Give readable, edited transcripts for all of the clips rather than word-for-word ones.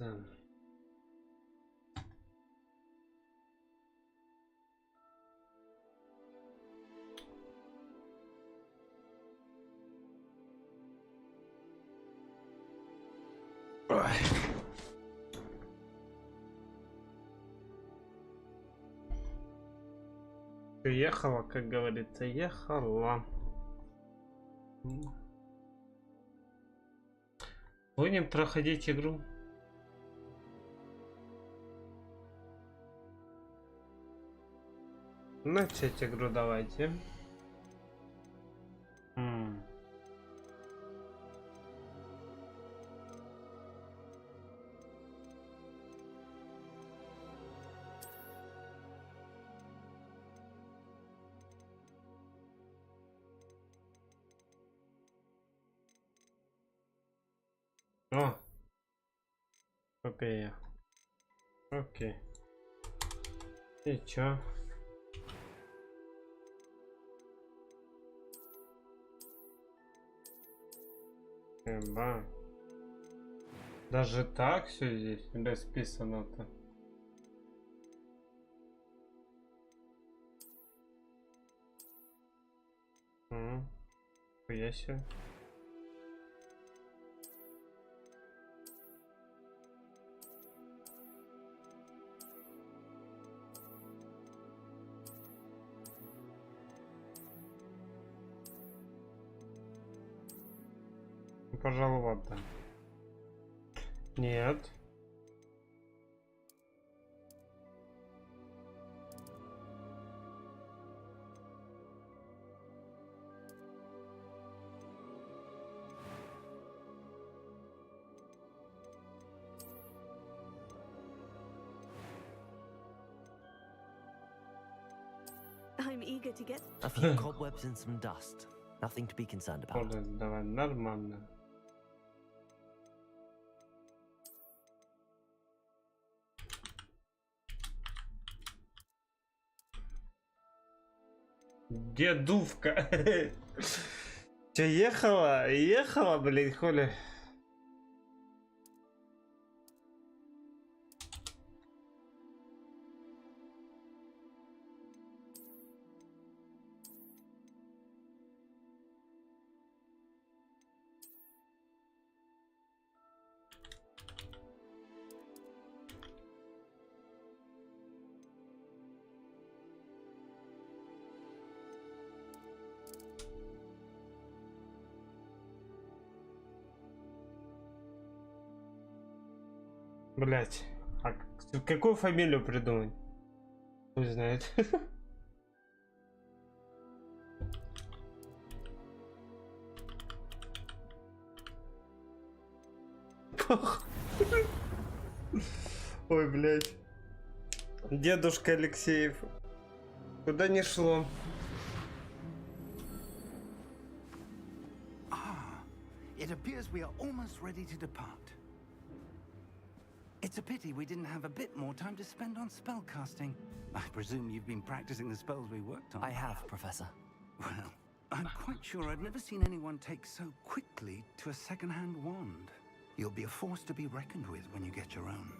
Да. Ой. Ехала, как говорится, ехала. Будем проходить игру. Начать игру давайте. О, окей. Окей. И чё? Эба. Даже так все здесь расписано-то. Я себе. Пожалуй, вот да. Нет. I'm eager to get a few cobwebs and some dust. Nothing to be concerned about. Давай, нормально. Дедувка. Че, ехала? Ехала, блин, хули? Блять, а какую фамилию придумать? Хуй знает. Ой, блять. Дедушка Алексеев. Куда не шло. It appears we are almost ready to depart. It's a pity we didn't have a bit more time to spend on spellcasting. I presume you've been practicing the spells we worked on. I have, Professor. Well, I'm quite sure I've never seen anyone take so quickly to a second-hand wand. You'll be a force to be reckoned with when you get your own.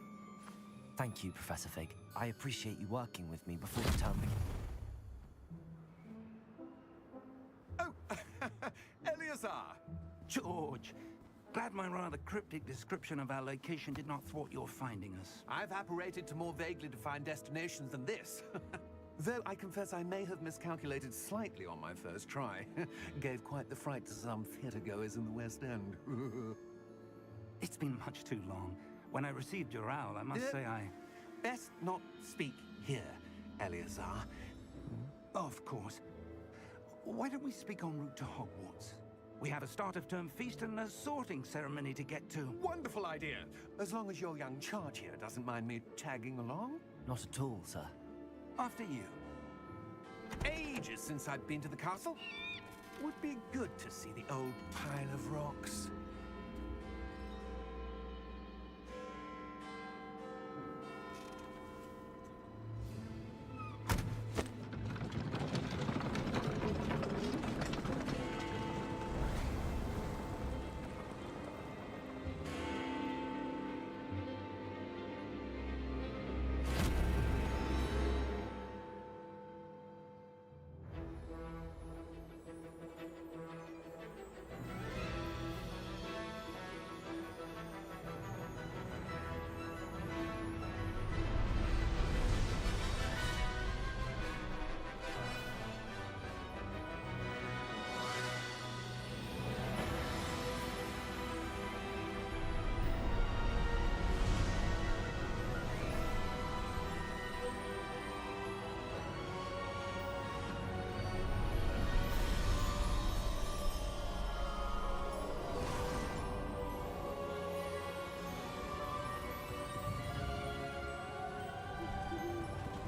Thank you, Professor Fig. I appreciate you working with me before the term begins. Oh, Eleazar! George! Glad my rather cryptic description of our location did not thwart your finding us. I've apparated to more vaguely defined destinations than this. Though I confess I may have miscalculated slightly on my first try. Gave quite the fright to some theatregoers in the West End. It's been much too long. When I received your owl, I must say I... Best not speak here, Eleazar. Of course. Why don't we speak en route to Hogwarts? We have a start-of-term feast and a sorting ceremony to get to. Wonderful idea! As long as your young charge here doesn't mind me tagging along. Not at all, sir. After you. Ages since I've been to the castle. Would be good to see the old pile of rocks.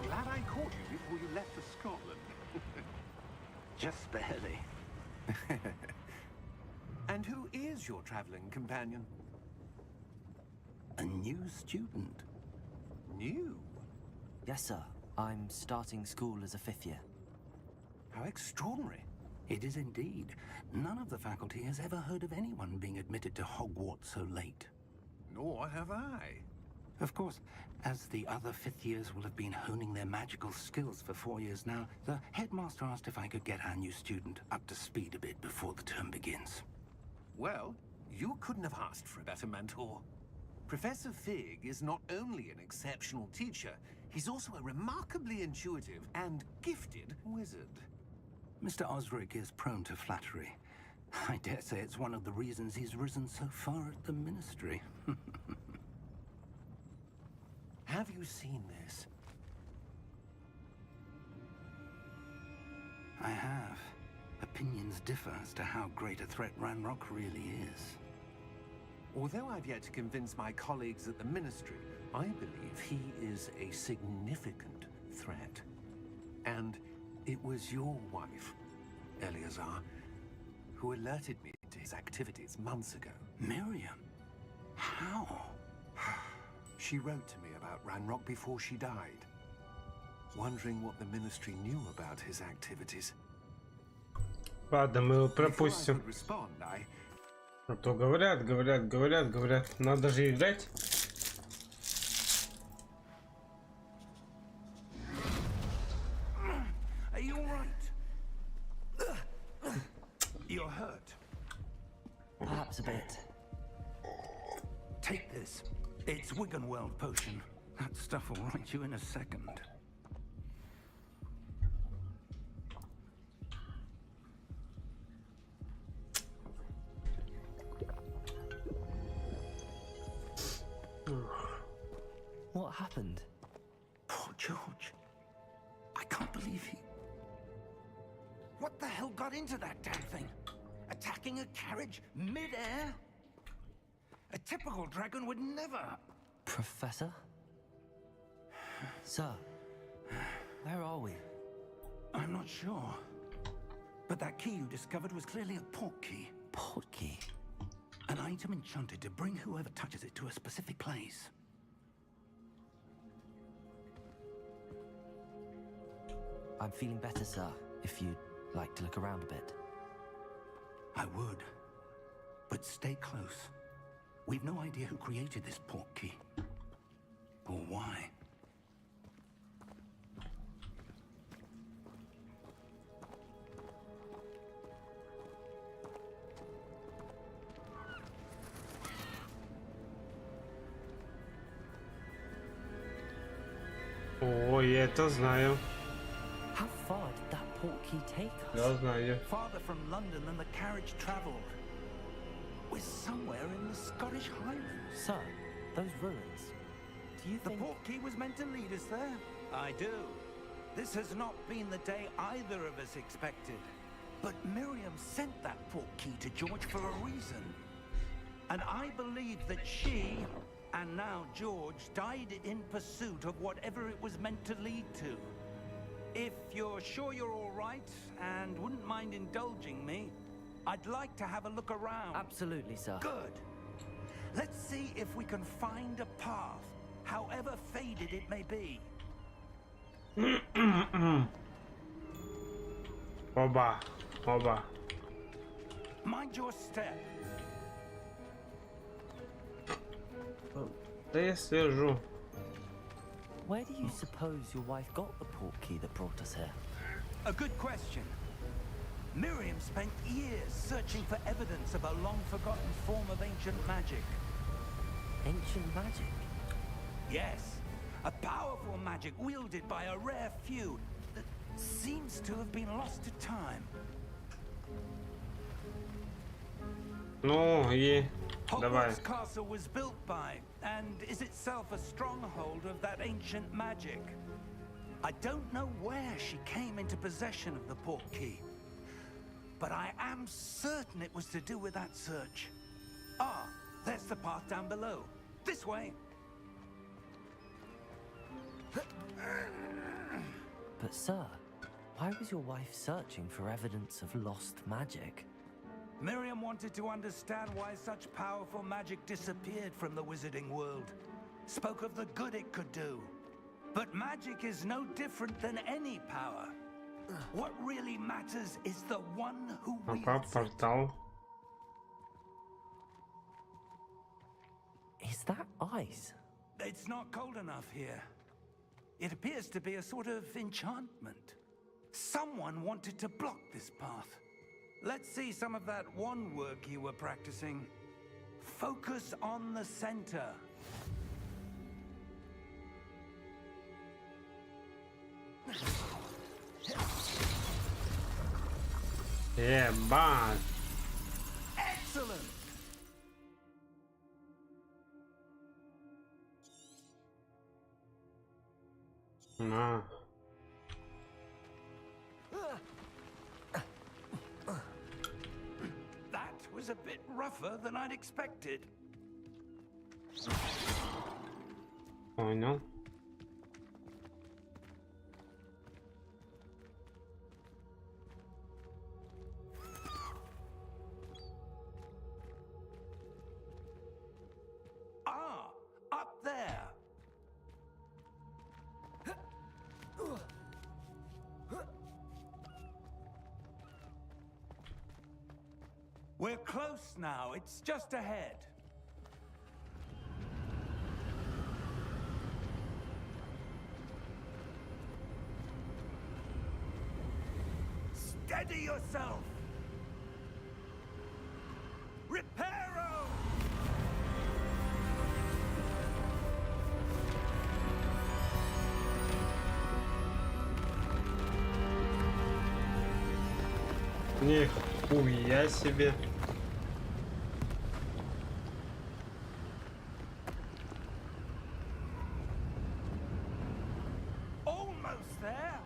Glad I caught you before you left for Scotland. Just barely. And who is your traveling companion? A new student. New? Yes, sir. I'm starting school as a 5th year. How extraordinary. It is indeed. None of the faculty has ever heard of anyone being admitted to Hogwarts so late. Nor have I. Of course, as the other 5th years will have been honing their magical skills for 4 years now, the headmaster asked if I could get our new student up to speed a bit before the term begins. Well, you couldn't have asked for a better mentor. Professor Fig is not only an exceptional teacher, he's also a remarkably intuitive and gifted wizard. Mr. Osric is prone to flattery. I dare say it's one of the reasons he's risen so far at the Ministry. Have you seen this? I have. Opinions differ as to how great a threat Ranrock really is. Although I've yet to convince my colleagues at the Ministry, I believe he is a significant threat. And it was your wife, Eleazar, who alerted me to his activities months ago. Miriam? How? She wrote to me about Ranrock before she died, wondering what the Ministry knew about his activities. Ладно, мы его Before I пропустим. could respond, А то говорят. Надо же играть. Are you all right? You're hurt. Perhaps a bit. Take this. It's Wiggenweld potion. That stuff will right you in a second. What happened? Poor George. I can't believe he... What the hell got into that damn thing? Attacking a carriage mid-air? A typical dragon would never... Professor? Sir, where are we? I'm not sure. But that key you discovered was clearly a portkey. Portkey? An item enchanted to bring whoever touches it to a specific place. I'm feeling better, sir, if you'd like to look around a bit. I would. But stay close. We've no idea who created this portkey. Or why. О, я это знаю. How far did that portkey take us? Я знаю. Farther from London than the carriage traveled. We're somewhere in the Scottish Highlands. Sir, those ruins. Do you The think... portkey was meant to lead us there? I do. This has not been the day either of us expected. But Miriam sent that portkey to George for a reason. And I believe that she, and now George, died in pursuit of whatever it was meant to lead to. If you're sure you're all right and wouldn't mind indulging me, I'd like to have a look around. Absolutely, sir. Good. Let's see if we can find a path, however faded it may be. Оба. Mind your step. Да я слежу. Where do you suppose your wife got the port key that brought us here? A good question. Miriam spent years searching for evidence of a long-forgotten form of ancient magic. Ancient magic? Yes, a powerful magic wielded by a rare few that seems to have been lost to time. Ну и давай. Hogwarts Castle was built by, and is itself a stronghold of that ancient magic. I don't know where she came into possession of the port key, but I am certain it was to do with that search. Ah, there's the path down below. This way. But sir, why was your wife searching for evidence of lost magic? Miriam wanted to understand why such powerful magic disappeared from the wizarding world. Spoke of the good it could do. But magic is no different than any power. What really matters is the one who wields it. Портал. Is that ice? It's not cold enough here. It appears to be a sort of enchantment. Someone wanted to block this path. Let's see some of that wand work you were practicing. Focus on the center. Ебать. Excellent! На. That was a bit rougher than I'd expected. Понял. Ah, up there. We're close now. It's just ahead. Steady yourself. Reparo! Нихуя себе. Almost there.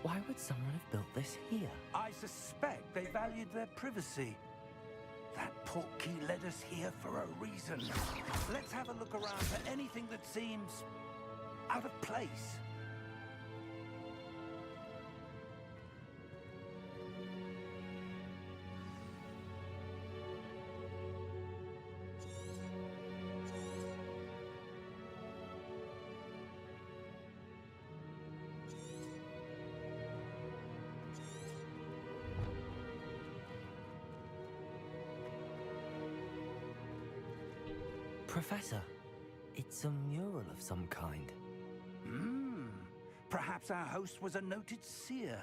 Why would someone have built this here? I suspect they valued their privacy. That port key led us here for a reason. Let's have a look around for anything that seems out of place. Professor, it's a mural of some kind. Perhaps our host was a noted seer.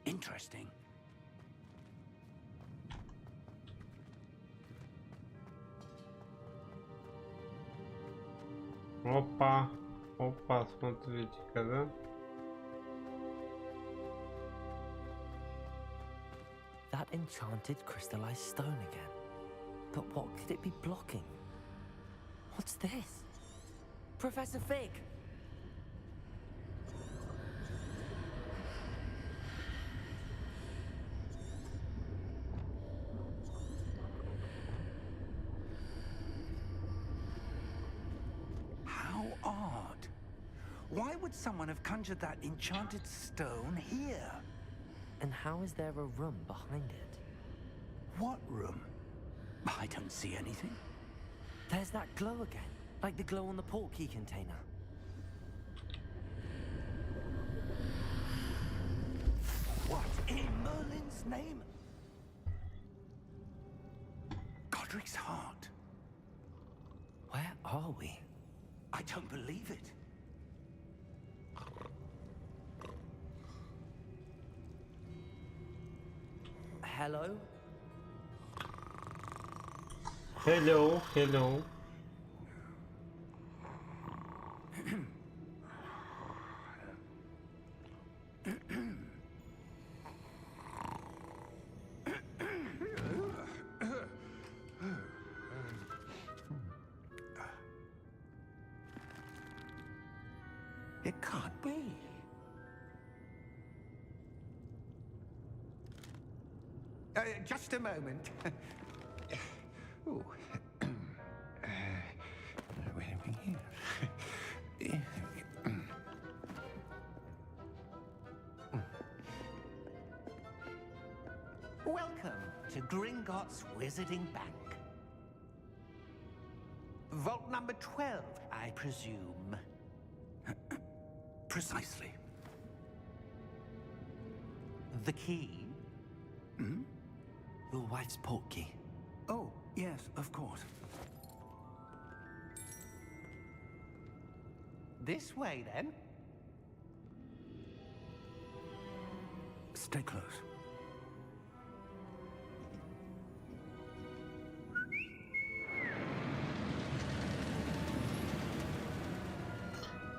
Interesting. Опа. Опа, смотрите-ка, да? That enchanted crystallized stone again. But what could it be blocking? What's this? Professor Fig! How odd. Why would someone have conjured that enchanted stone here? And how is there a room behind it? What room? I don't see anything. There's that glow again, like the glow on the portkey container. name? Godric's heart. Where are we? I don't believe it. Hello? Hello, hello. It can't be. Just a moment. Ooh. Where are we here? Welcome to Gringotts Wizarding Bank. Vault number 12, I presume. Precisely. The key? Hmm? Your wife's portkey. Oh, yes, of course. This way, then. Stay close.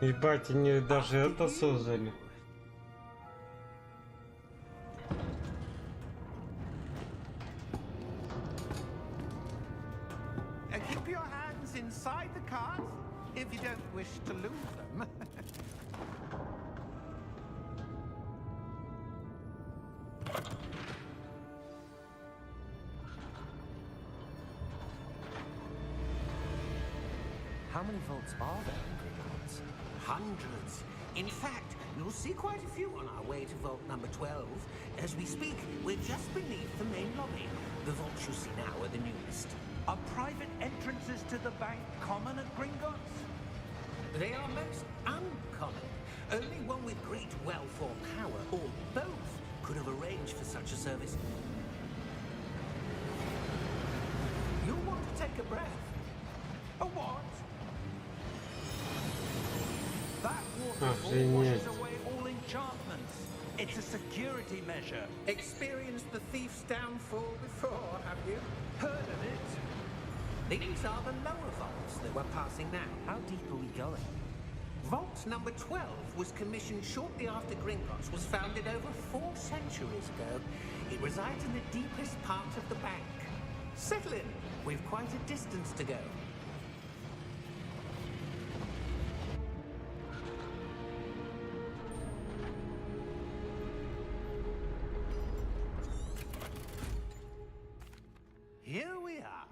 Ебать, они даже это создали. Keep your hands inside the cart if you don't wish to lose them. How many vaults are there in Gringotts? Hundreds. In fact, you'll see quite a few on our way to vault number 12. As we speak, we're just beneath the main lobby. The vaults you see now are the newest. Are private entrances to the bank common at Gringotts? They are most uncommon. Only one with great wealth or power, or both, could have arranged for such a service. You'll want to take a breath. A what? That waterfall Охренеть. washes away all enchantments. It's a security measure. Experienced the thief's downfall before, have you? Heard of it? These are the lower vaults that we're passing now. How deep are we going? Vault number 12 was commissioned shortly after Gringotts was founded over 4 centuries ago. It resides in the deepest part of the bank. Settle in. We've quite a distance to go. Here we are.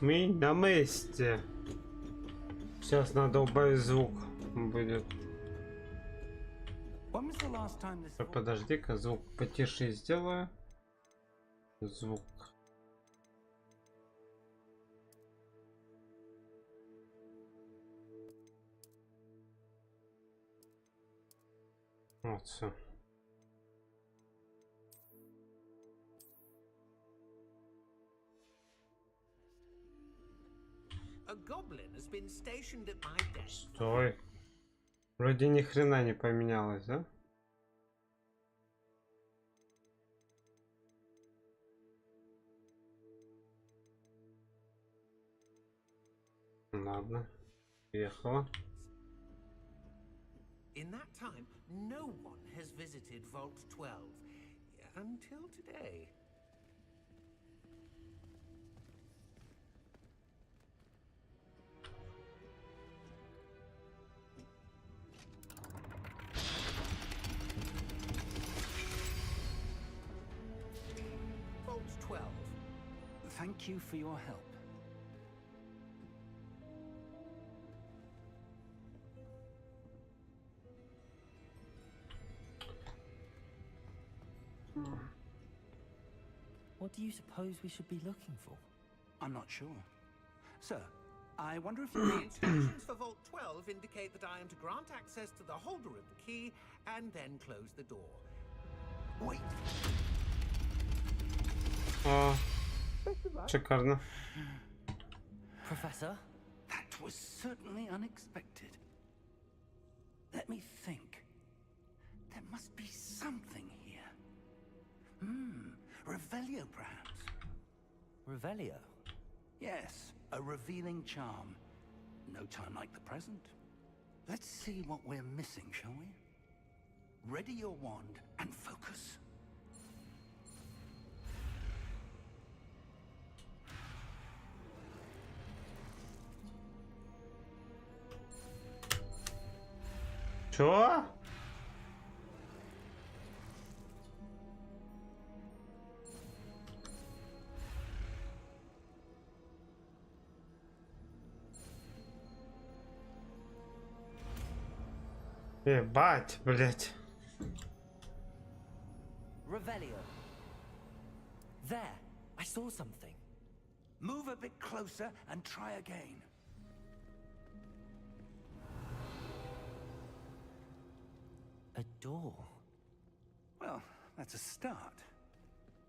Мы на месте. Сейчас надо убавить звук. Будет. When was the last time this Подожди-ка, звук потише сделаю. Звук. Вот все. A goblin has been stationed at my desk. Стой. Вроде ни хрена не поменялось, да? Ладно. Приехала. In that time, no one has visited Vault 12 until today. Vault 12. Thank you for your help. What do you suppose we should be looking for? I'm not sure. Sir, I wonder if you The instructions for Vault 12 indicate that I am to grant access to the holder of the key and then close the door. Wait. О, шикарно. Professor? That was certainly unexpected. Let me think. There must be something here. Revelio, perhaps. Revelio? Yes, a revealing charm. No time like the present. Let's see what we're missing, shall we? Ready your wand and focus. Чё? Ебать, блять. Revelio. There, I saw something. Move a bit closer and try again. A door. Well, that's a start.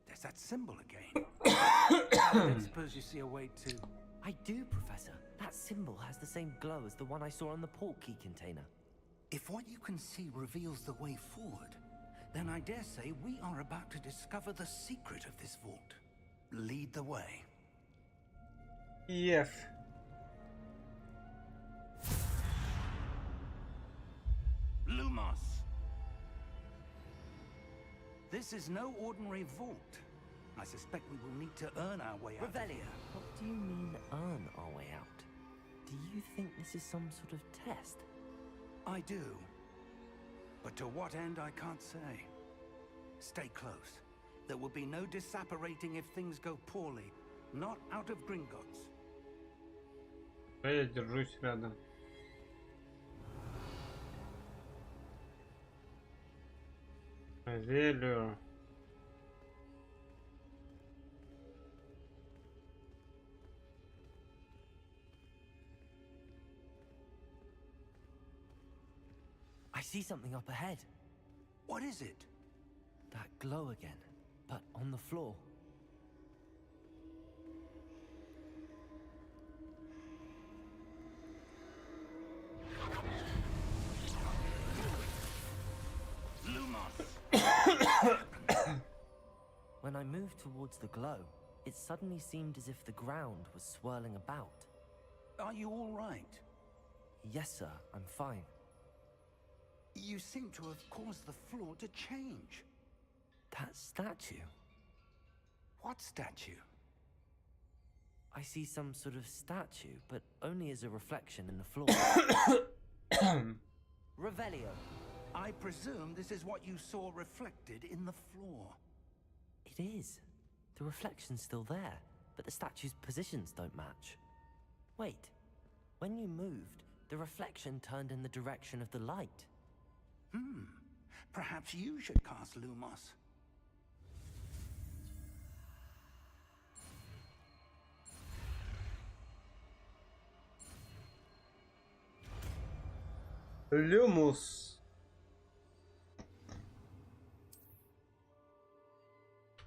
There's that symbol again. I don't suppose you see a way to... I do, Professor. That symbol has the same glow as the one I saw on the port key container. If what you can see reveals the way forward, then I dare say we are about to discover the secret of this vault. Lead the way. Yes. Lumos! This is no ordinary vault. I suspect we will need to earn our way out of Revelio. here. What do you mean, earn our way out? Do you think this is some sort of test? I do. But to what end, I can't say. Stay close. There will be no disapparating if things go poorly. Not out of Gringotts. Я держусь рядом. Велю. I see something up ahead. What is it? That glow again, but on the floor. Lumos! When I moved towards the glow, it suddenly seemed as if the ground was swirling about. Are you all right? Yes, sir, I'm fine. You seem to have caused the floor to change. That statue. What statue? I see some sort of statue, but only as a reflection in the floor. Revelio. I presume this is what you saw reflected in the floor. It is. The reflection's still there, but the statue's positions don't match. Wait. When you moved, the reflection turned in the direction of the light. Perhaps you should cast Lumos. Люмус.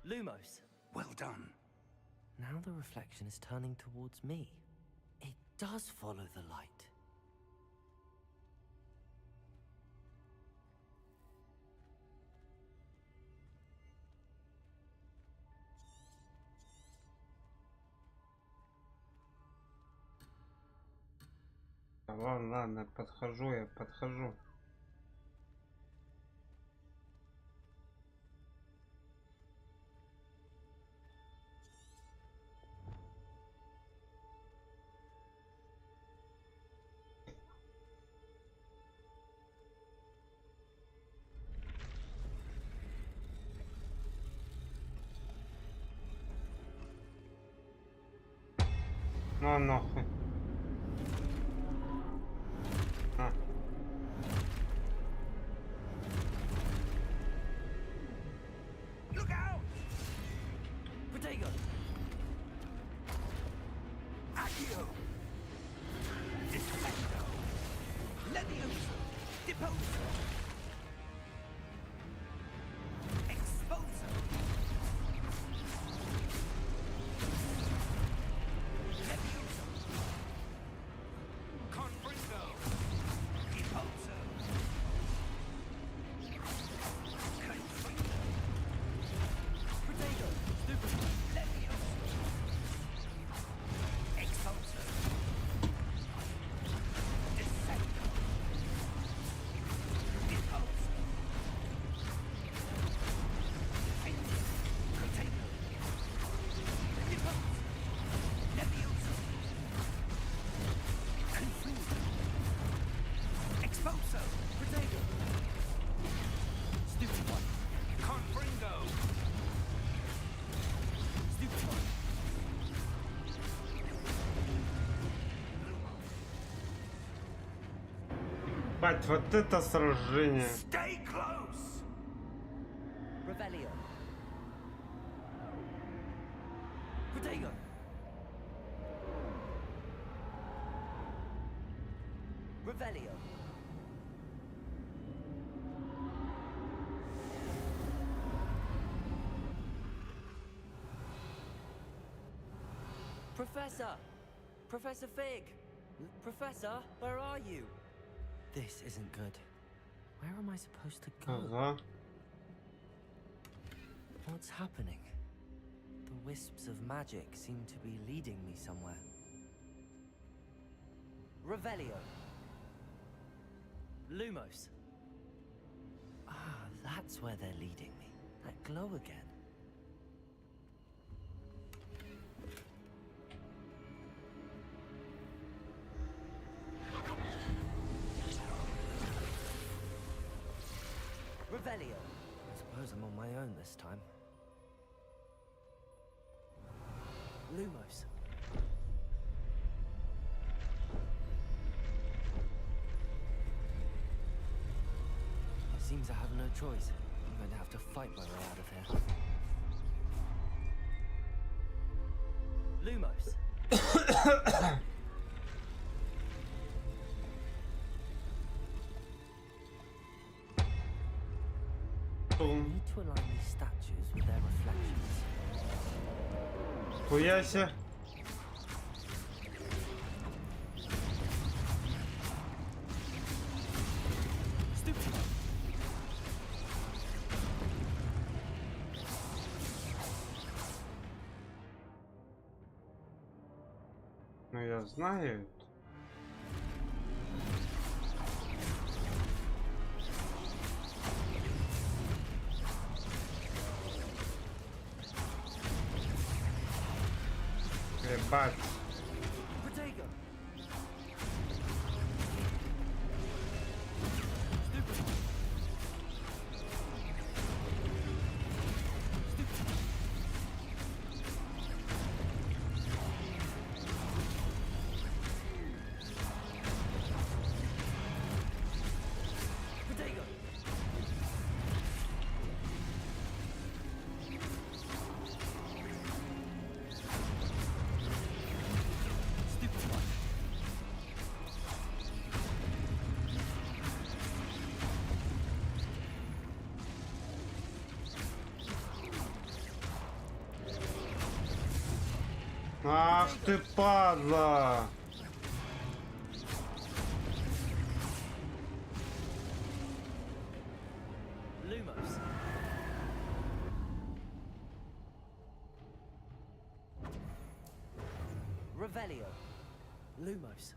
Lumos. Well done. Now the reflection is turning towards me. It does follow the light. Ладно, подхожу. Ну нахуй. Look out! Protego! Accio! Disfecto! Levioso! Deposo! so. Potato. Stupid one. Confringo. Stupid one. Бать, вот это сражение. Stay close. Revelio. Potato. Revelio. Professor! Professor Fig! Professor, where are you? This isn't good. Where am I supposed to go? Ага. What's happening? The wisps of magic seem to be leading me somewhere. Revelio. Lumos. Ah, that's where they're leading me. That glow again. Revelio. I suppose I'm on my own this time. Lumos. It seems I have no choice. I'm going to have to fight my way out of here. Lumos. I need to align these statues with their reflections. Хуяся. Stupid. Ну я знаю. Ебать. Potato. Potato. Stupid one. Ах ты падла! Lumos. Revelio. Lumos.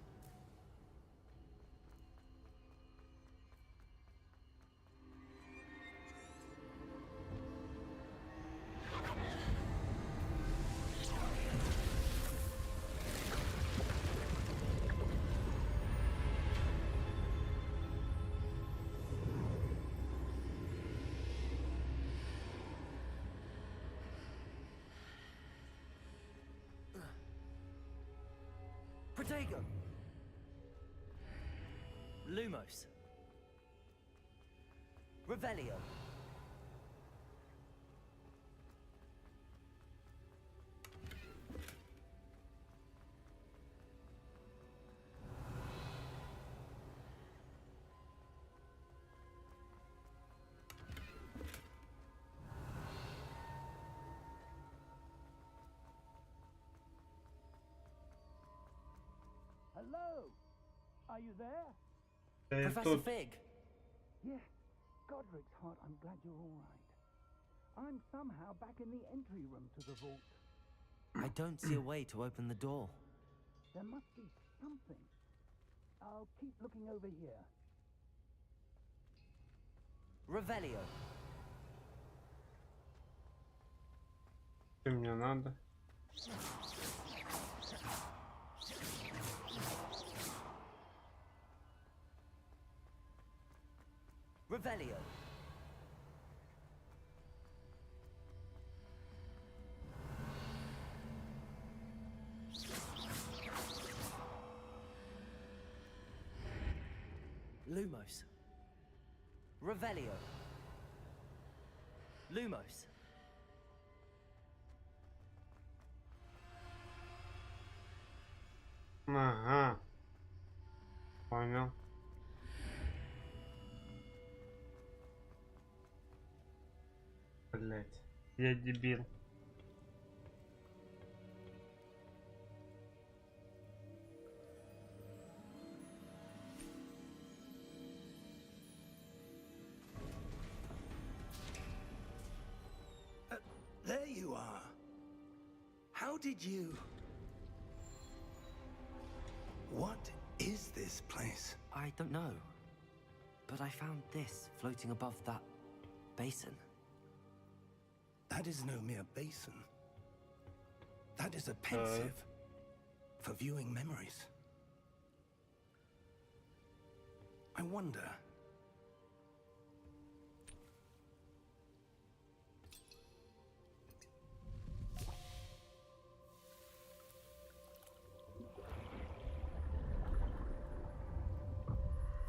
Potato. Lumos. Revelio. Hello. Are you there? Professor Fig. Yeah. Godric's heart, I'm glad you're all right. I'm somehow back in the entry room to the vault. I don't see a way to open the door. There must be something. I'll keep looking over here. Revelio. Что мне надо? Revelio. Lumos. Revelio. Lumos. Ага. Понял. Блять, я дебил. There you are. How did you... What is this place? I don't know. But I found this floating above that basin. That is no mere basin. That is a pensive for viewing memories. I wonder...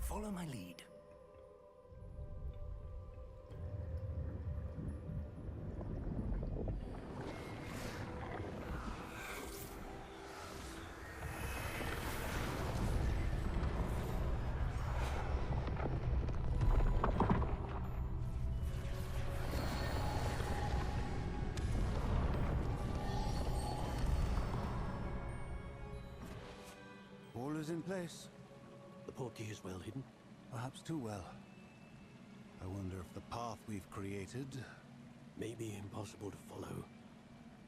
Follow my lead. All is in place. The portkey is well hidden. Perhaps too well. I wonder if the path we've created... May be impossible to follow.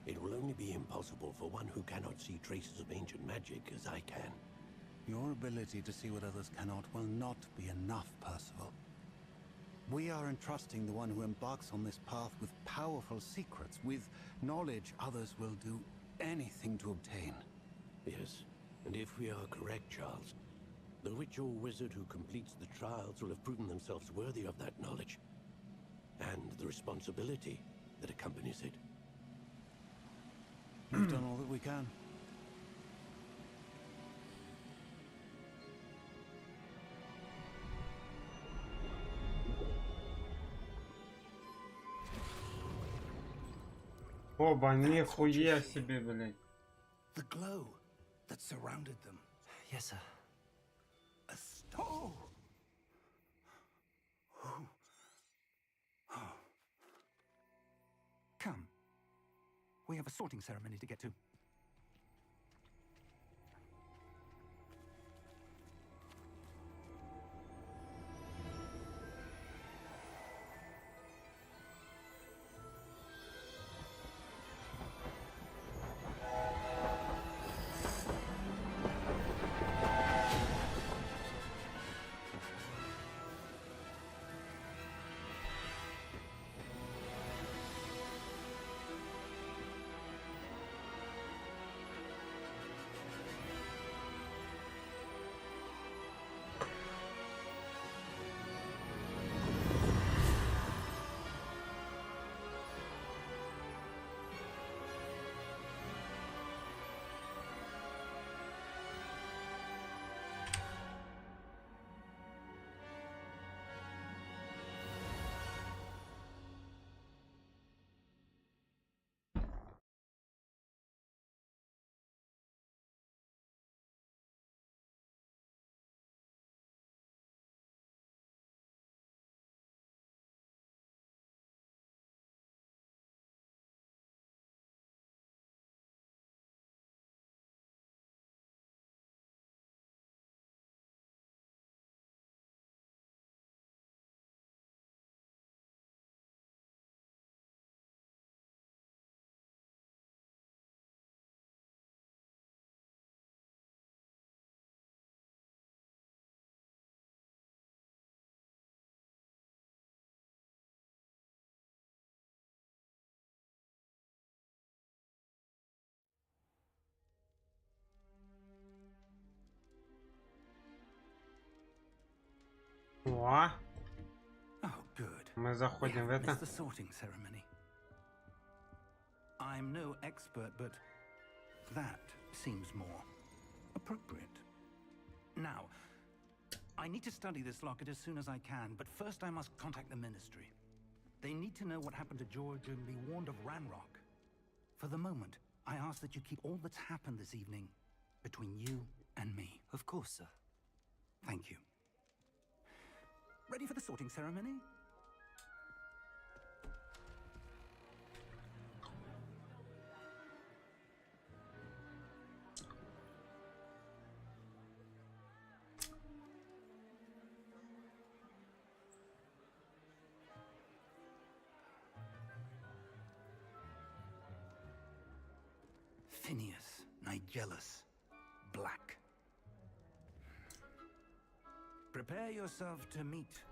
It will only be impossible for one who cannot see traces of ancient magic as I can. Your ability to see what others cannot will not be enough, Percival. We are entrusting the one who embarks on this path with powerful secrets, with knowledge others will do anything to obtain. Yes, and if we are correct, Charles, the witch or wizard who completes the trials will have proven themselves worthy of that knowledge, and the responsibility that accompanies it. We've done all that we can. Оба, нихуя себе, блядь. The glow that surrounded them. Yes, sir. A star. Oh. Come. We have a sorting ceremony to get to. О, Мы заходим в это. It's the sorting ceremony. I'm no expert, but that seems more appropriate. Now, I need to study this locket as soon as I can, but first I must contact the Ministry. They need to know what happened to George and be warned of Ranrock. For the moment, I ask that you keep all that's happened this evening between you and me. Of course, sir. Thank you. Ready for the sorting ceremony? Phineas, Nigellus, Black. Prepare yourself to meet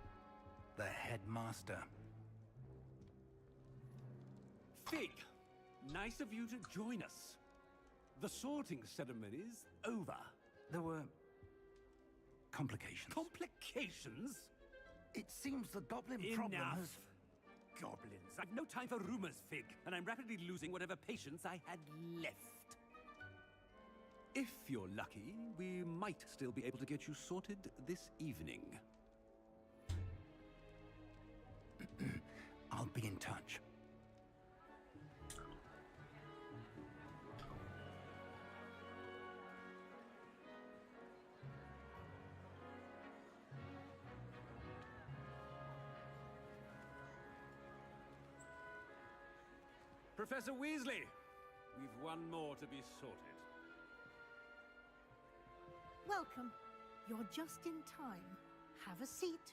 the headmaster. Fig, nice of you to join us. The sorting ceremony's over. There were complications. Complications? It seems the goblin problem Enough. has... Goblins. I've no time for rumors, Fig, and I'm rapidly losing whatever patience I had left. If you're lucky, we might still be able to get you sorted this evening. I'll be in touch. Professor Weasley, we've one more to be sorted. Welcome. You're just in time. Have a seat.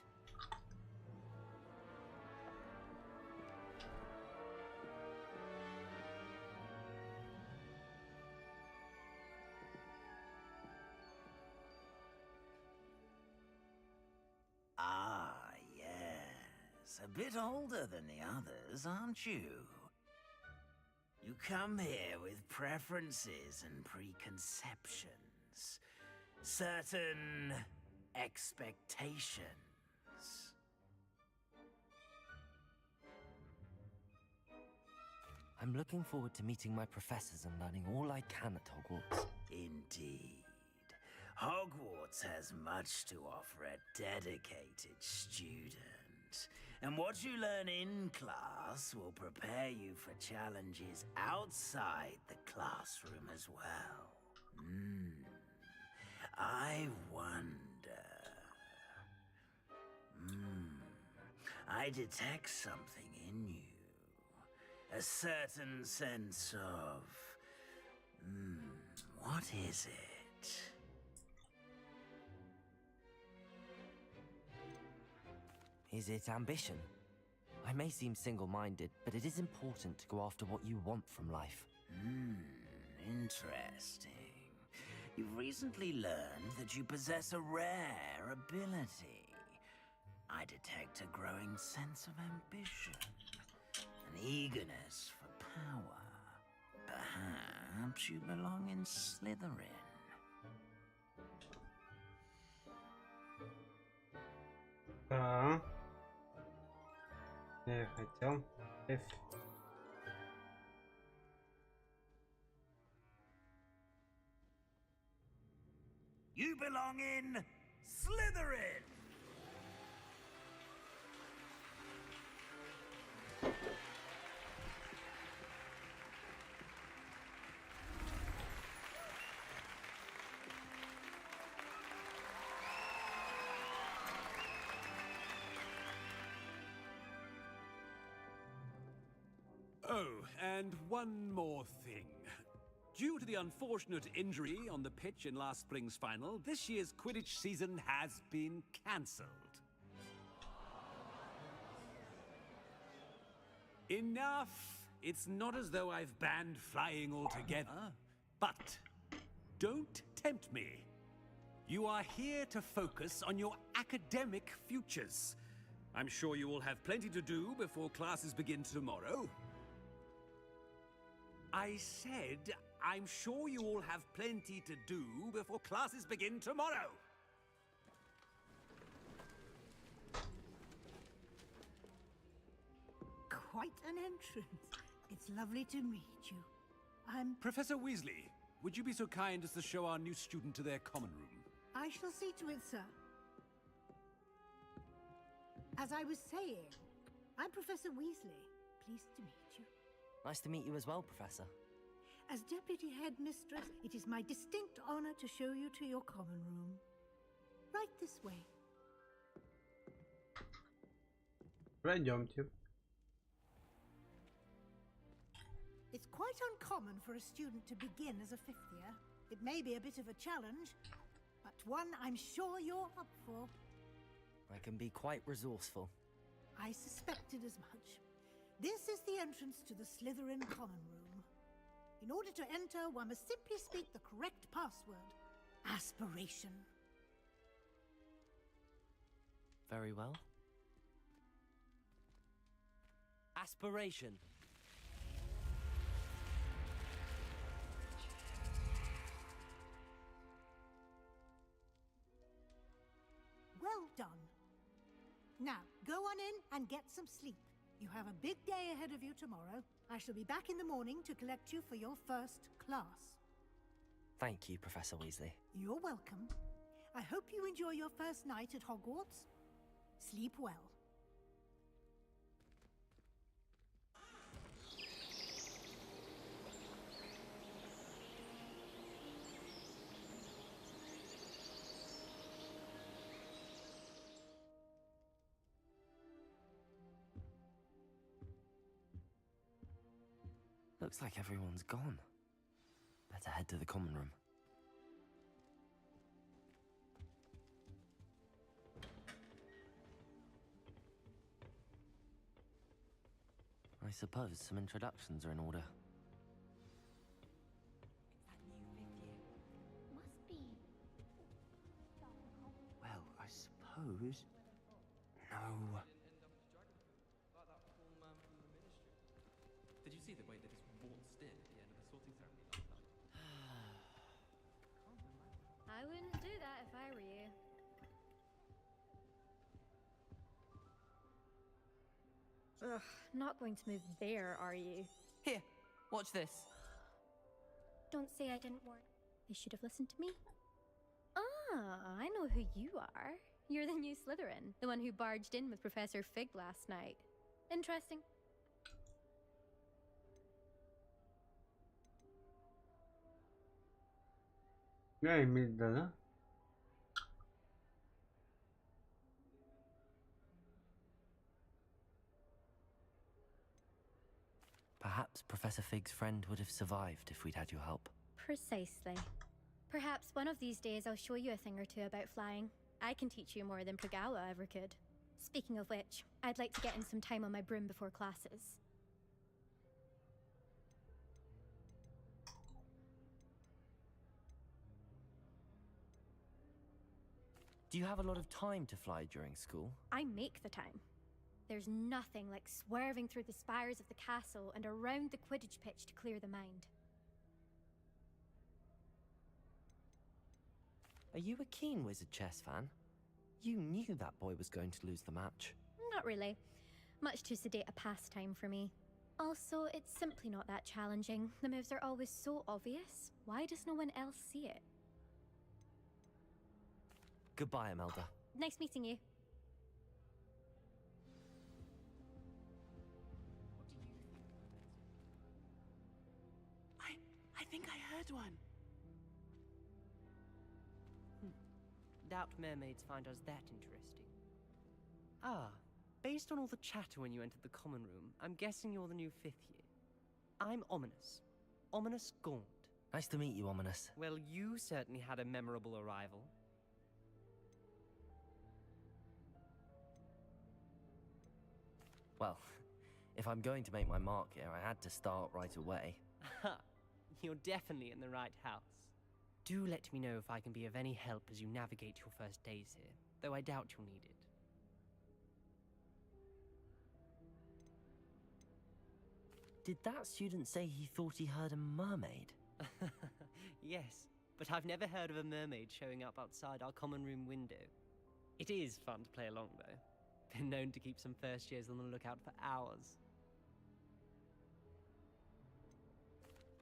Ah, yes. A bit older than the others, aren't you? You come here with preferences and preconceptions. Certain expectations. I'm looking forward to meeting my professors and learning all I can at Hogwarts. Indeed. Hogwarts has much to offer a dedicated student. And what you learn in class will prepare you for challenges outside the classroom as well. I wonder... I detect something in you. A certain sense of... what is it? Is it ambition? I may seem single-minded, but it is important to go after what you want from life. Interesting. You've recently learned that you possess a rare ability. I detect a growing sense of ambition, an eagerness for power. Perhaps you belong in Slytherin. Да. Я хотел. F. You belong in Slytherin! Oh, and one more thing. Due to the unfortunate injury on the pitch in last spring's final, this year's Quidditch season has been cancelled. Enough! It's not as though I've banned flying altogether. But don't tempt me. You are here to focus on your academic futures. I'm sure you will have plenty to do before classes begin tomorrow. I said, I'm sure you all have plenty to do before classes begin tomorrow. quite an entrance. It's lovely to meet you. I'm... Professor Weasley, would you be so kind as to show our new student to their common room? I shall see to it, sir. As I was saying, I'm Professor Weasley. Pleased to meet you. Nice to meet you as well, Professor. As Deputy Headmistress, it is my distinct honor to show you to your common room. Right this way. Пройдемте. It's quite uncommon for a student to begin as a fifth year. It may be a bit of a challenge, but one I'm sure you're up for. I can be quite resourceful. I suspected as much. This is the entrance to the Slytherin common room. In order to enter, one must simply speak the correct password. Aspiration. Very well. Aspiration. Well done. Now, go on in and get some sleep. You have a big day ahead of you tomorrow. I shall be back in the morning to collect you for your first class. Thank you, Professor Weasley. You're welcome. I hope you enjoy your first night at Hogwarts. Sleep well. Looks like everyone's gone. Better head to the common room. I suppose some introductions are in order. Must be. Well, I suppose... No. Did you see the way they just waltzed in at the end of the sorting ceremony last night? I wouldn't do that if I were you. Ugh, not going to move there, are you? Here, watch this. Don't say I didn't warn. They should have listened to me. Ah, I know who you are. You're the new Slytherin, the one who barged in with Professor Fig last night. Interesting. Я имею в виду, да? Perhaps Professor Fig's friend would have survived if we'd had your help. Precisely. Perhaps one of these days I'll show you a thing or two about flying. I can teach you more than Pragawa ever could. Speaking of which, I'd like to get in some time on my broom before classes. Do you have a lot of time to fly during school? I make the time. There's nothing like swerving through the spires of the castle and around the Quidditch pitch to clear the mind. Are you a keen Wizard chess fan? You knew that boy was going to lose the match. Not really. Much too sedate a pastime for me. Also, it's simply not that challenging. The moves are always so obvious. Why does no one else see it? Goodbye, Imelda. Nice meeting you. I think I heard one. Doubt mermaids find us that interesting. Ah, based on all the chatter when you entered the common room, I'm guessing you're the new 5th year. I'm Ominous. Ominous Gaunt. Nice to meet you, Ominous. Well, you certainly had a memorable arrival. Well, if I'm going to make my mark here, I had to start right away. Ha! You're definitely in the right house. Do let me know if I can be of any help as you navigate your first days here, though I doubt you'll need it. Did that student say he thought he heard a mermaid? Yes, but I've never heard of a mermaid showing up outside our common room window. It is fun to play along, though. Been known to keep some first years on the lookout for hours.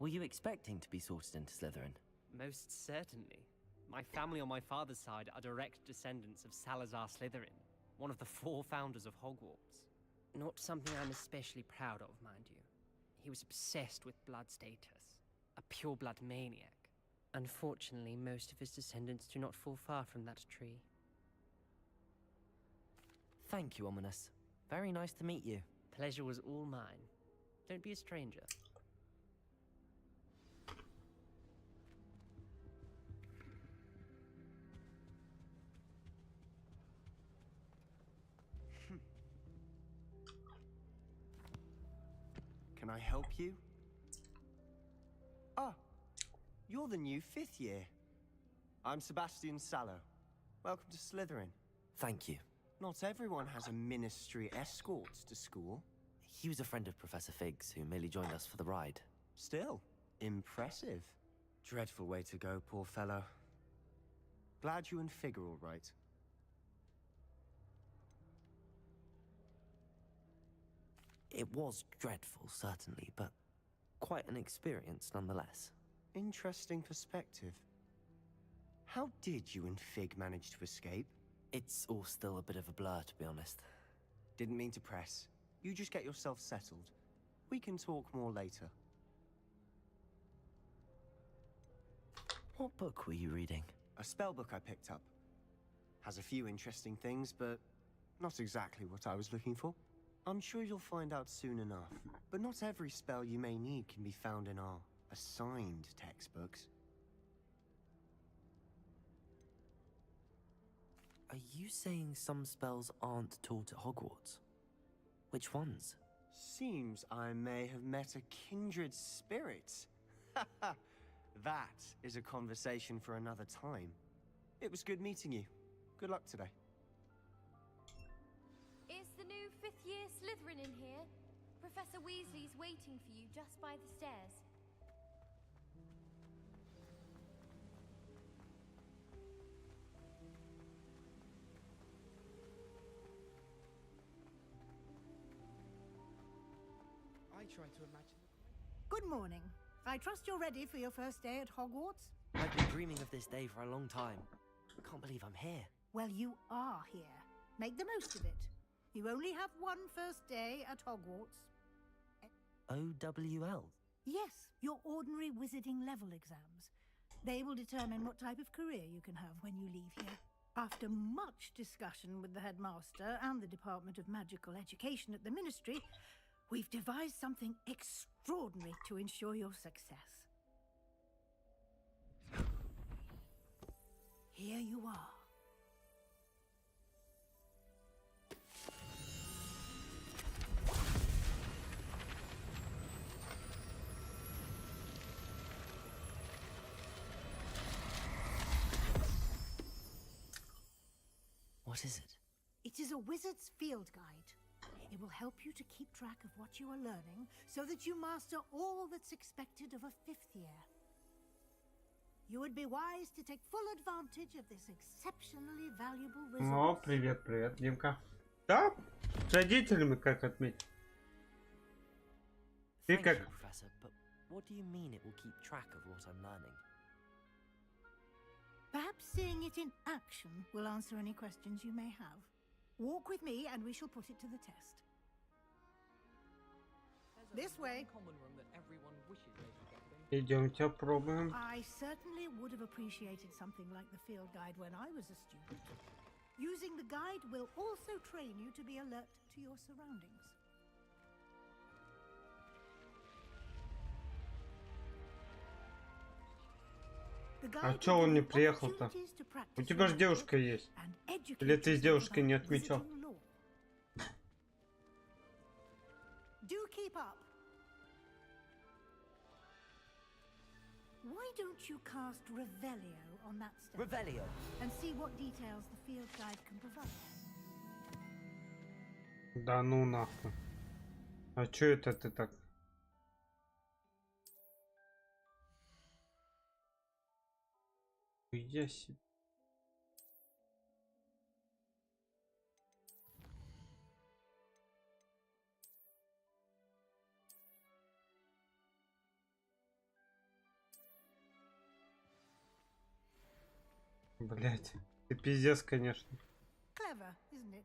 Were you expecting to be sorted into Slytherin? Most certainly. My family on my father's side are direct descendants of Salazar Slytherin, one of the 4 founders of Hogwarts. Not something I'm especially proud of, mind you. He was obsessed with blood status, a pure-blood maniac. Unfortunately, most of his descendants do not fall far from that tree. Thank you, Ominous. Very nice to meet you. Pleasure was all mine. Don't be a stranger. Can I help you? Ah, you're the new 5th year. I'm Sebastian Sallow. Welcome to Slytherin. Thank you. Not everyone has a ministry escort to school. He was a friend of Professor Fig's who merely joined us for the ride. Still, impressive. Dreadful way to go, poor fellow. Glad you and Fig are all right. It was dreadful, certainly, but quite an experience nonetheless. Interesting perspective. How did you and Fig manage to escape? It's all still a bit of a blur, to be honest. Didn't mean to press. You just get yourself settled. We can talk more later. What book were you reading? A spellbook I picked up. Has a few interesting things, but not exactly what I was looking for. I'm sure you'll find out soon enough. But not every spell you may need can be found in our assigned textbooks. Are you saying some spells aren't taught at Hogwarts? Which ones? Seems I may have met a kindred spirit. That is a conversation for another time. It was good meeting you. Good luck today. Is the new 5th year Slytherin in here? Professor Weasley's waiting for you just by the stairs. I try to imagine. Good morning. I trust you're ready for your first day at Hogwarts? I've been dreaming of this day for a long time. I can't believe I'm here. Well, you are here. Make the most of it. You only have one first day at Hogwarts. OWL? Yes, your ordinary wizarding level exams. They will determine what type of career you can have when you leave here. After much discussion with the headmaster and the Department of Magical Education at the Ministry, we've devised something extraordinary to ensure your success. Here you are. What is it? It is a wizard's field guide. It will help you to keep track of what you are learning so that you master all that's expected of a 5th year. You would be wise to take full advantage of this exceptionally valuable resource. О, привет, привет, Димка. Да, с родителями как отметить? Ты Thank как? you, Professor, but what do you mean it will keep track of what I'm learning? Perhaps seeing it in action will answer any questions you may have. Walk with me and we shall put it to the test. This way. Common room that everyone wishes they could get in. Идемте пробуем. I certainly would have appreciated something like the field guide when I was a student. Using the guide will also train you to be alert to your surroundings. А чё он не приехал-то? У тебя же девушка есть. Или ты с девушкой не отмечал? Do keep up. Why don't you cast Revelio on that step? Revelio. And see what details the field guide can provide. Да ну нахуй. А чё это ты так? Я себе. Блять, ты пиздец, конечно. Clever, isn't it?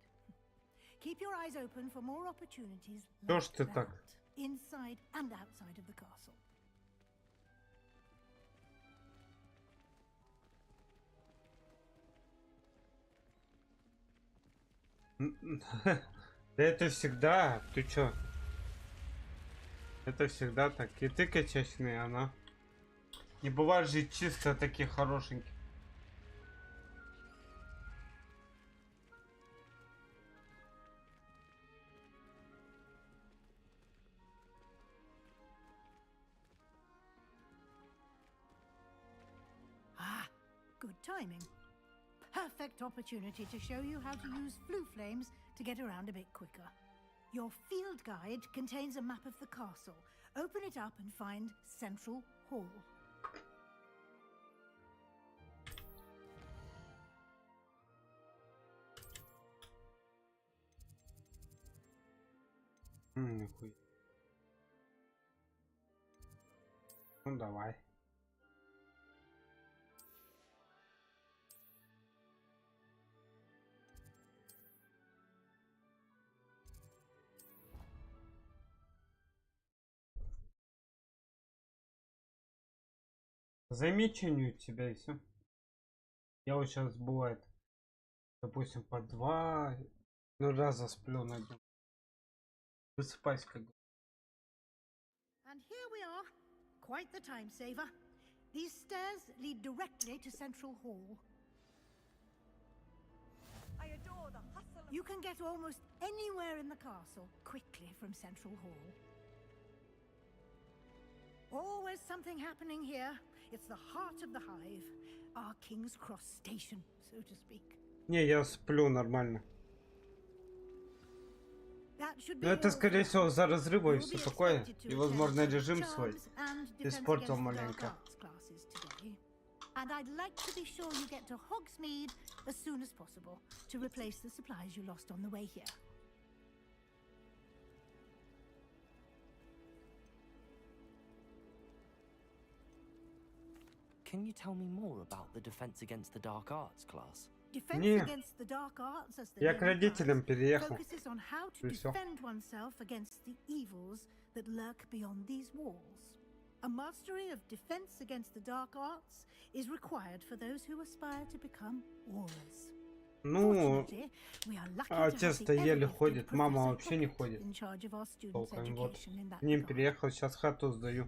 Keep your eyes open for more opportunities Что ж like ты that, так? inside and outside of the castle. Да это всегда, ты чё? Это всегда так. И ты качечный, и она. Не бывает же чисто таких хорошеньких. Ah, good timing. Perfect opportunity to show you how to use flue flames to get around a bit quicker. Your field guide contains a map of the castle. Open it up and find Central Hall. Нихуя. Ну давай. Замечание у тебя и все. Я вот сейчас бывает, допустим, по 2 раза сплю на днем. Высыпаюсь как бы. And here we are. Quite the time saver. These stairs lead directly to Central Hall. I adore the hustle of... You can get almost anywhere in the castle quickly from Central Hall. Always something happening here. It's the heart of the hive. Our King's Cross station, so to speak. Не, я сплю нормально. Но это, скорее всего, за разрывом и все такое. И, возможно, режим свой испортил маленько. And I'd like to be sure you get to Hogsmeade as soon as possible to replace the supplies you lost on the way here. Can you tell me more about the Defense Against the Dark Arts class? Defense against the dark arts, as the Я к родителям переехал. focuses on how to defend oneself against the evils that lurk beyond these walls. A mastery of defense against the dark arts is required for those who aspire to become warriors. Ну, отец-то еле ходит, мама вообще не ходит. Толком, вот. К ним переехал, сейчас хату сдаю.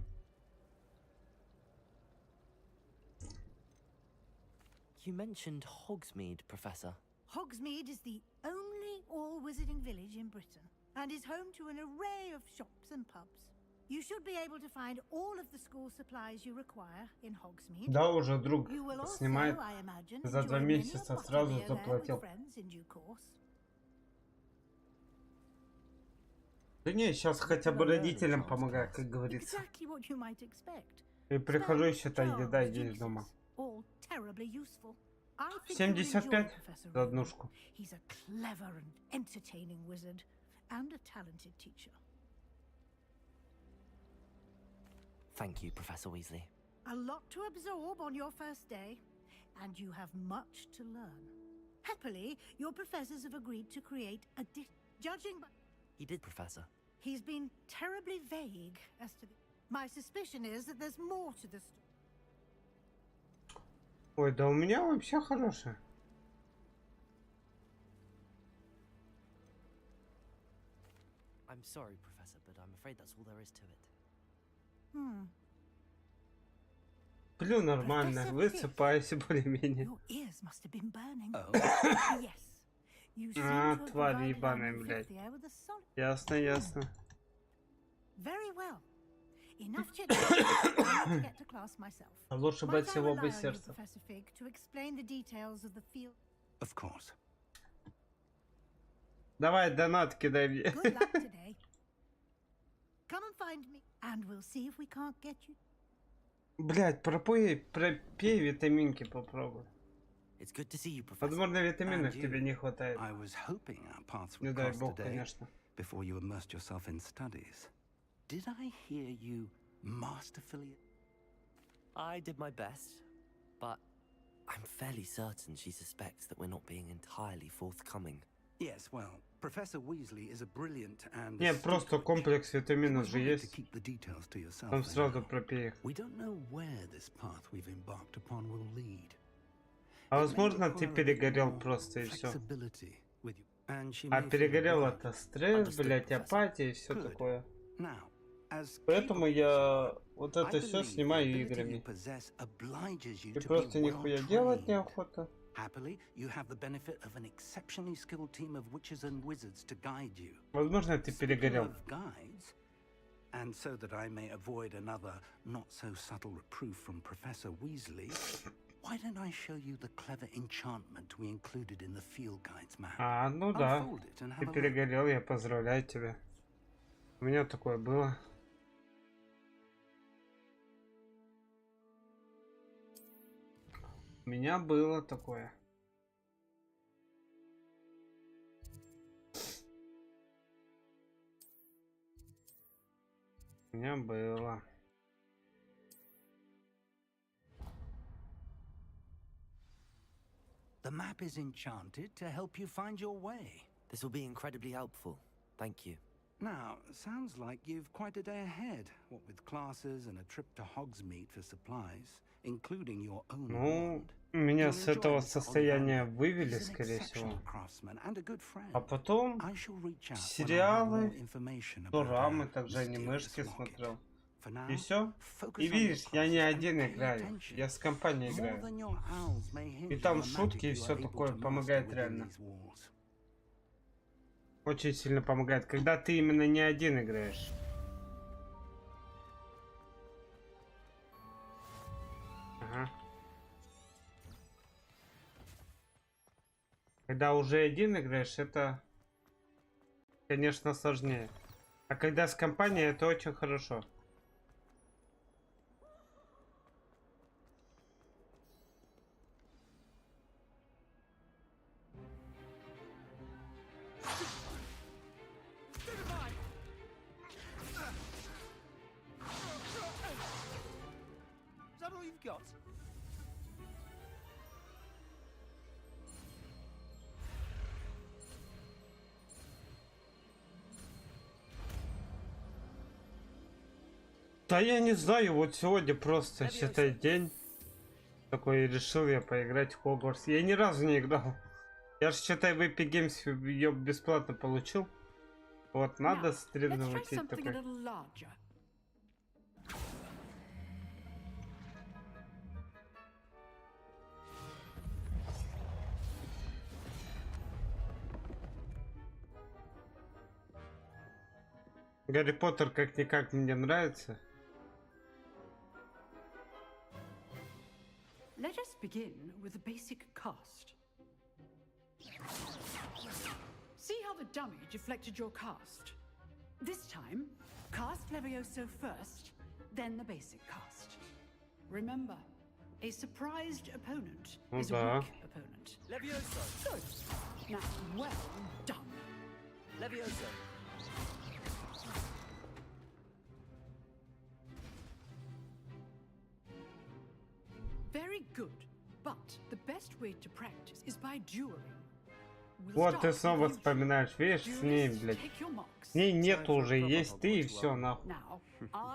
You mentioned Hogsmeade, Professor. Hogsmeade is the only all-wizarding village in Britain and is home to an array of shops and pubs. You should be able to find all of the school supplies you require in Hogsmeade. Да, уже друг You will also, снимает. I imagine, За 2 enjoy месяца many a сразу potty beer there with заплатил. friends in due course. Да не, сейчас хотя бы родителям помогаю, как говорится. Exactly what you might expect. И прихожу, и считай, еда есть дома. All terribly useful. I think you will 75 enjoy Professor за однушку. He's a clever and entertaining wizard and a talented teacher. Thank you, Professor Weasley. A lot to absorb on your first day, and you have much to learn. Happily, your professors have agreed to create a judging by... He did, Professor. He's been terribly vague as to the... My suspicion is that there's more to this. Ой, да у меня вообще хорошая. I'm sorry, Professor, but I'm afraid that's all there is to it. Сплю нормально, высыпаюсь более-менее. Your ears must have been burning. Oh. Yes. You seem А, to have тварь divided ебаная, our блядь. fifth year with a solid... Ясно, ясно. Very well. Enough chit chat to get to class myself. Лучше бы от всего бы сердца. Professor Fig, to explain the details of the field. Of course. Давай донат кидай мне. Good luck today. Come and find me, and we'll see if we can't get you. Блять, пропей витаминки попробуй. It's good to see you, Professor. Возможно, витаминов тебе не хватает. I was hoping our paths Не would дай cross бог, today конечно. before you immersed yourself in studies. Did I hear you masterfully? I did my best, but I'm fairly certain she suspects that we're not being entirely forthcoming. Yes, well, Professor Weasley is a brilliant and Не, просто комплекс витаминов же есть. Там сразу пропей их. We don't know where this path we've embarked upon will lead. А возможно, ты перегорел просто и все. А перегорел это стресс, блять, апатия и все такое. Поэтому я вот это все снимаю играми. И просто нихуя делать неохота. Возможно, ты перегорел. And so that I may avoid another not so subtle reproof from Professor Weasley, why don't I show you the clever enchantment we included in the field guide's map? А, ну да. Ты перегорел, я поздравляю тебя. У меня такое было. У меня было такое. У меня было. The map is enchanted to help you find your way. This will be incredibly helpful. Thank you. Now, sounds like you've quite a day ahead, what with classes and a trip to Hogsmeade for supplies, including your own wand. Меня с этого состояния вывели, скорее всего. А потом сериалы, дорамы, также анимешки смотрел. И все. И видишь, я не один играю, я с компанией играю. И там шутки и все такое помогает реально. Очень сильно помогает, когда ты именно не один играешь. Ага. Когда уже один играешь, это, конечно, сложнее. А когда с компанией, это очень хорошо. Да я не знаю, вот сегодня просто, считай, день такой, решил я поиграть в Hogwarts. Я ни разу не играл. Я же, считай, в Epic Games ее бесплатно получил. Вот, надо стримнуть такой. Гарри Поттер как-никак мне нравится. Let us begin with the basic cast. See how the dummy deflected your cast? This time, cast Levioso first, then the basic cast. Remember, a surprised opponent is a weak opponent. Levioso! Good. Now, well done. Levioso! Very good, but the best way to practice is by dueling. Вот ты снова вспоминаешь, видишь, с ней, блядь. С ней нету уже, есть ты и все, нахуй.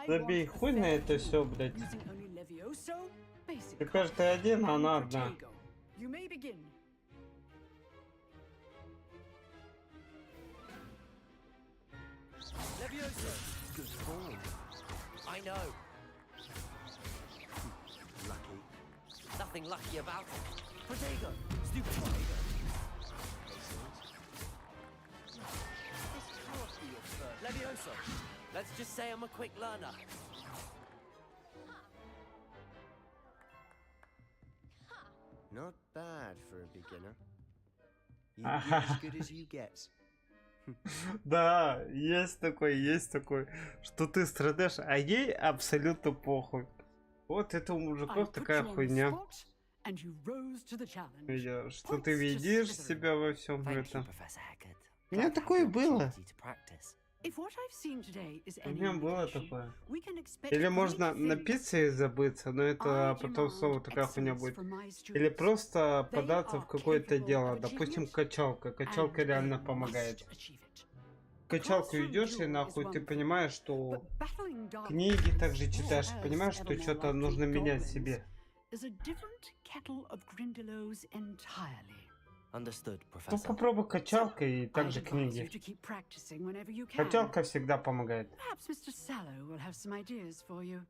Забей хуй на это все, блядь. Теперь ты один, а она одна. I know. Lucky. Nothing lucky about it. Protego! Stupid Protego! Levioso! Let's just say I'm a quick learner. Not bad for a beginner. You get as good as you get. Да, есть такой, что ты страдаешь, а ей абсолютно похуй. Вот это у мужиков такая хуйня. Что ты видишь себя во всем этом. У меня такое было. If what I've seen today is У any меня было indication, такое. we can expect Или great можно things. напиться и забыться, но это потом снова такая хуйня будет. Или просто податься в какое-то дело, допустим, качалка. Качалка реально помогает. В качалку идешь и нахуй ты понимаешь, что книги также читаешь, понимаешь, что что-то нужно менять в себе. Is a different kettle of grindylows entirely. Understood, Ну Professor. попробуй качалка и также книги. Качалка всегда помогает. Perhaps Mr. Sallow will have some ideas for you.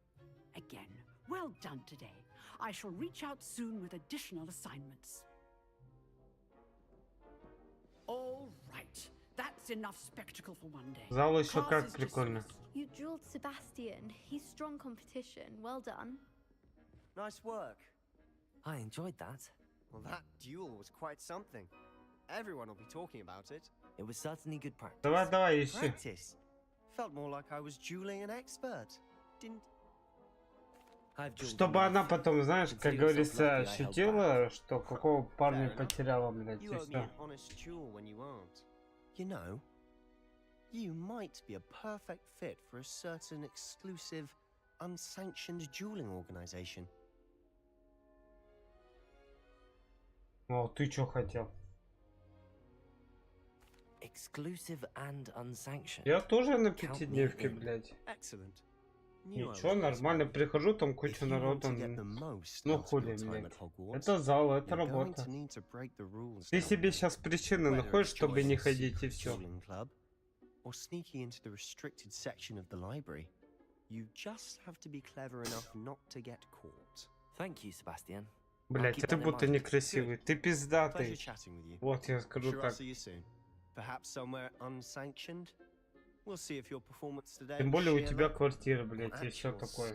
Again, well done today. I shall reach out soon with additional assignments. All right, that's enough spectacle for one day. Зал еще как прикольно. You drilled Sebastian. He's strong competition. Well done. Nice work. I enjoyed that. Well, that duel was quite something. Everyone will be talking about it. It was certainly good practice. Давай, ищи. Practice? Felt more like I was dueling an expert. Didn't... Чтобы она потом, знаешь, как говорится, ощутила, что какого парня потеряла, блядь, и все. You know, you might be a perfect fit for a certain exclusive, unsanctioned dueling organization. О, ты чё хотел? Exclusive and unsanctioned. Я тоже на пятидневке, блядь. Ничего, нормально, прихожу, там куча народу. Ну хули, блядь. Это зал, это работа. Ты себе сейчас причины находишь, чтобы не ходить, и все. Блять, ты будто некрасивый. Ты пиздатый. Вот я скажу так. Тем более у тебя квартира, блять, и все такое.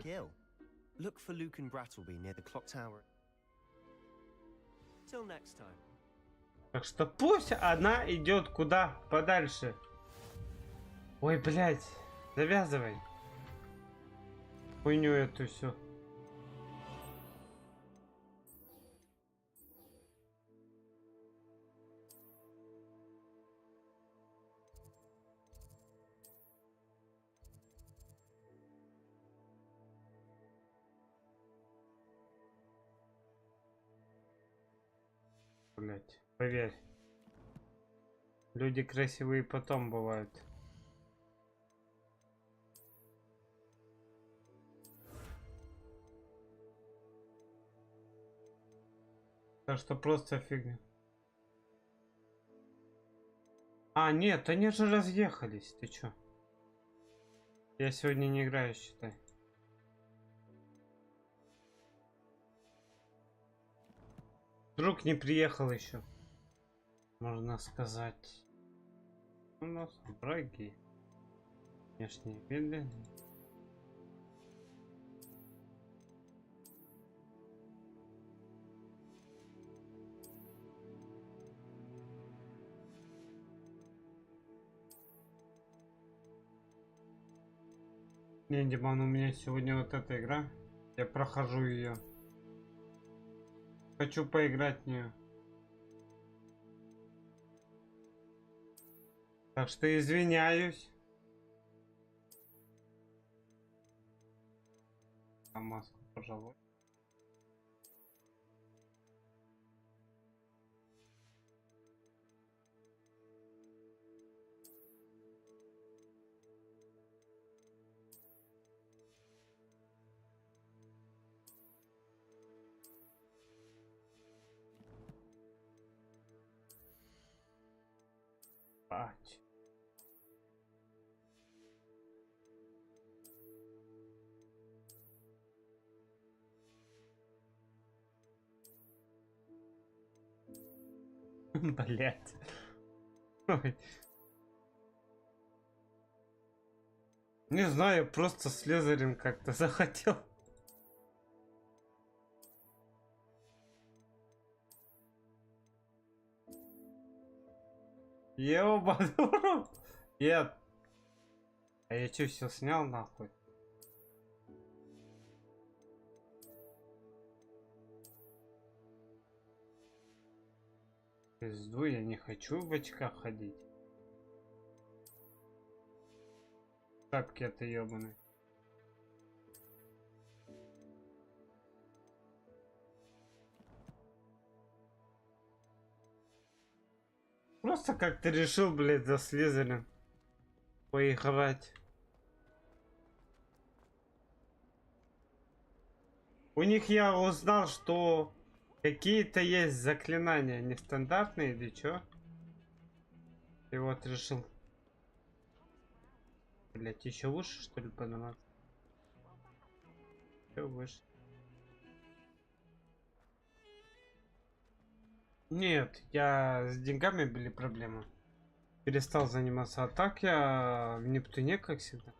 Так что пусть она идет куда подальше. Ой, блять, завязывай хуйню эту все. Блять, поверь. Люди красивые потом бывают. Так что просто фигня. А, нет, они же разъехались. Ты чё? Я сегодня не играю, считай. Друг не приехал еще, можно сказать. У нас враги. Внешние виды. Не, Диман, у меня сегодня вот эта игра. Я прохожу ее. Хочу поиграть в нее. Так что извиняюсь. А маску, пожалуй. Спать. Блять. Ой. Не знаю, просто слезарем как-то захотел. Ёбану. Нет. А я чё, все снял нахуй? Пизду, я не хочу в очках ходить. Тапки это ёбаные. Просто как-то решил, блядь, за Слизерин поиграть. У них я узнал, что какие-то есть заклинания нестандартные или чё? И вот решил. Блять, еще выше, что ли, подниматься? Еще выше. Нет, я с деньгами были проблемы. Перестал заниматься. А так я в Нептуне, как всегда,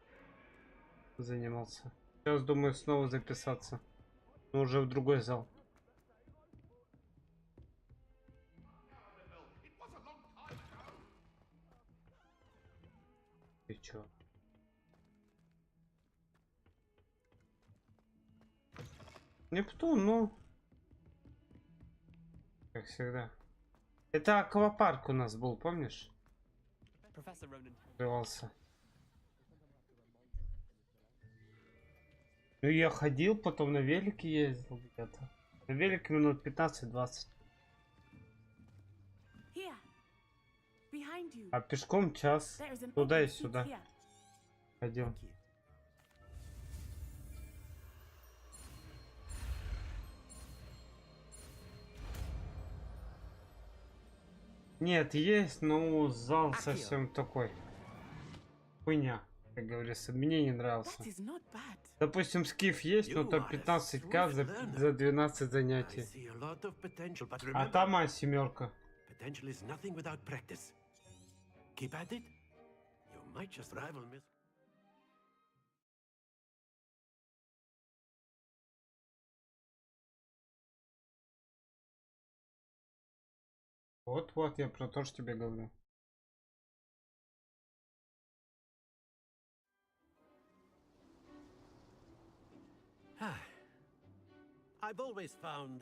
занимался. Сейчас думаю снова записаться. Но уже в другой зал. Ты чё? Нептун, ну. Как всегда. Это аквапарк у нас был, помнишь? Открывался. Ну я ходил, потом на велике ездил где-то. На велике минут 15-20. А пешком час. Туда и сюда. Ходил. Нет, есть, но зал совсем такой. Хуйня, как говорится, мне не нравился. Допустим, скиф есть, но там 15к за 12 занятий. А там семерка. Вот-вот, я про то, что тебе говорю.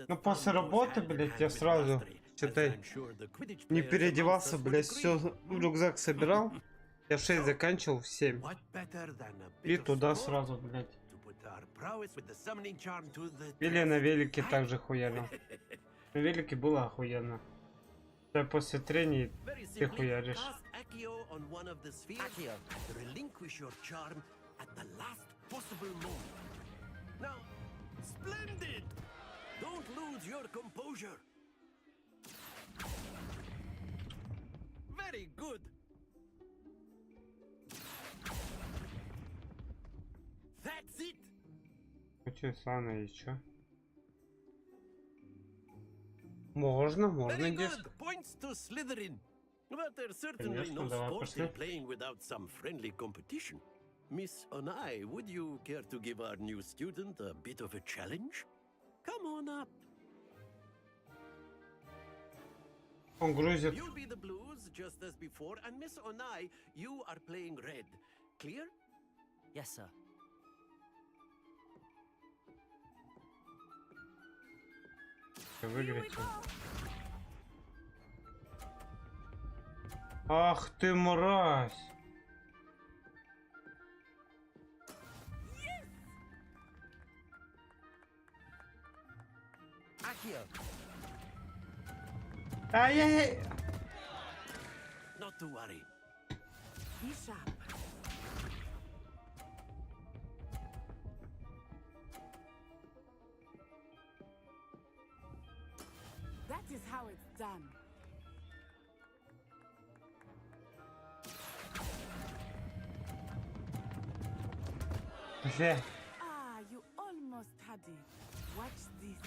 Ну, после работы, блядь, я сразу, считай, не переодевался, блядь, все в рюкзак собирал. Я в 6 заканчивал, в 7. И туда сразу, блядь. Или на велике также хуярил. На велике было охуенно. Да после трений ты хуяришь. Splendid! Don't lose your composure. Very good. That's it. Очень славно, и чё? Можно, дескать. Points to Slytherin. But there's certainly no sport in playing without some friendly competition. Miss Onai, would you care to give our new student a bit of a challenge? Come on up. Он грузит. You'll be the blues just as before, and Miss Onai, you are playing red. Clear? Yes, sir. Выиграть. Ах ты мразь! Ай-яй-яй! Not to worry. Be sharp. That is how it's done. Бля. Ah, you almost had it. Watch this.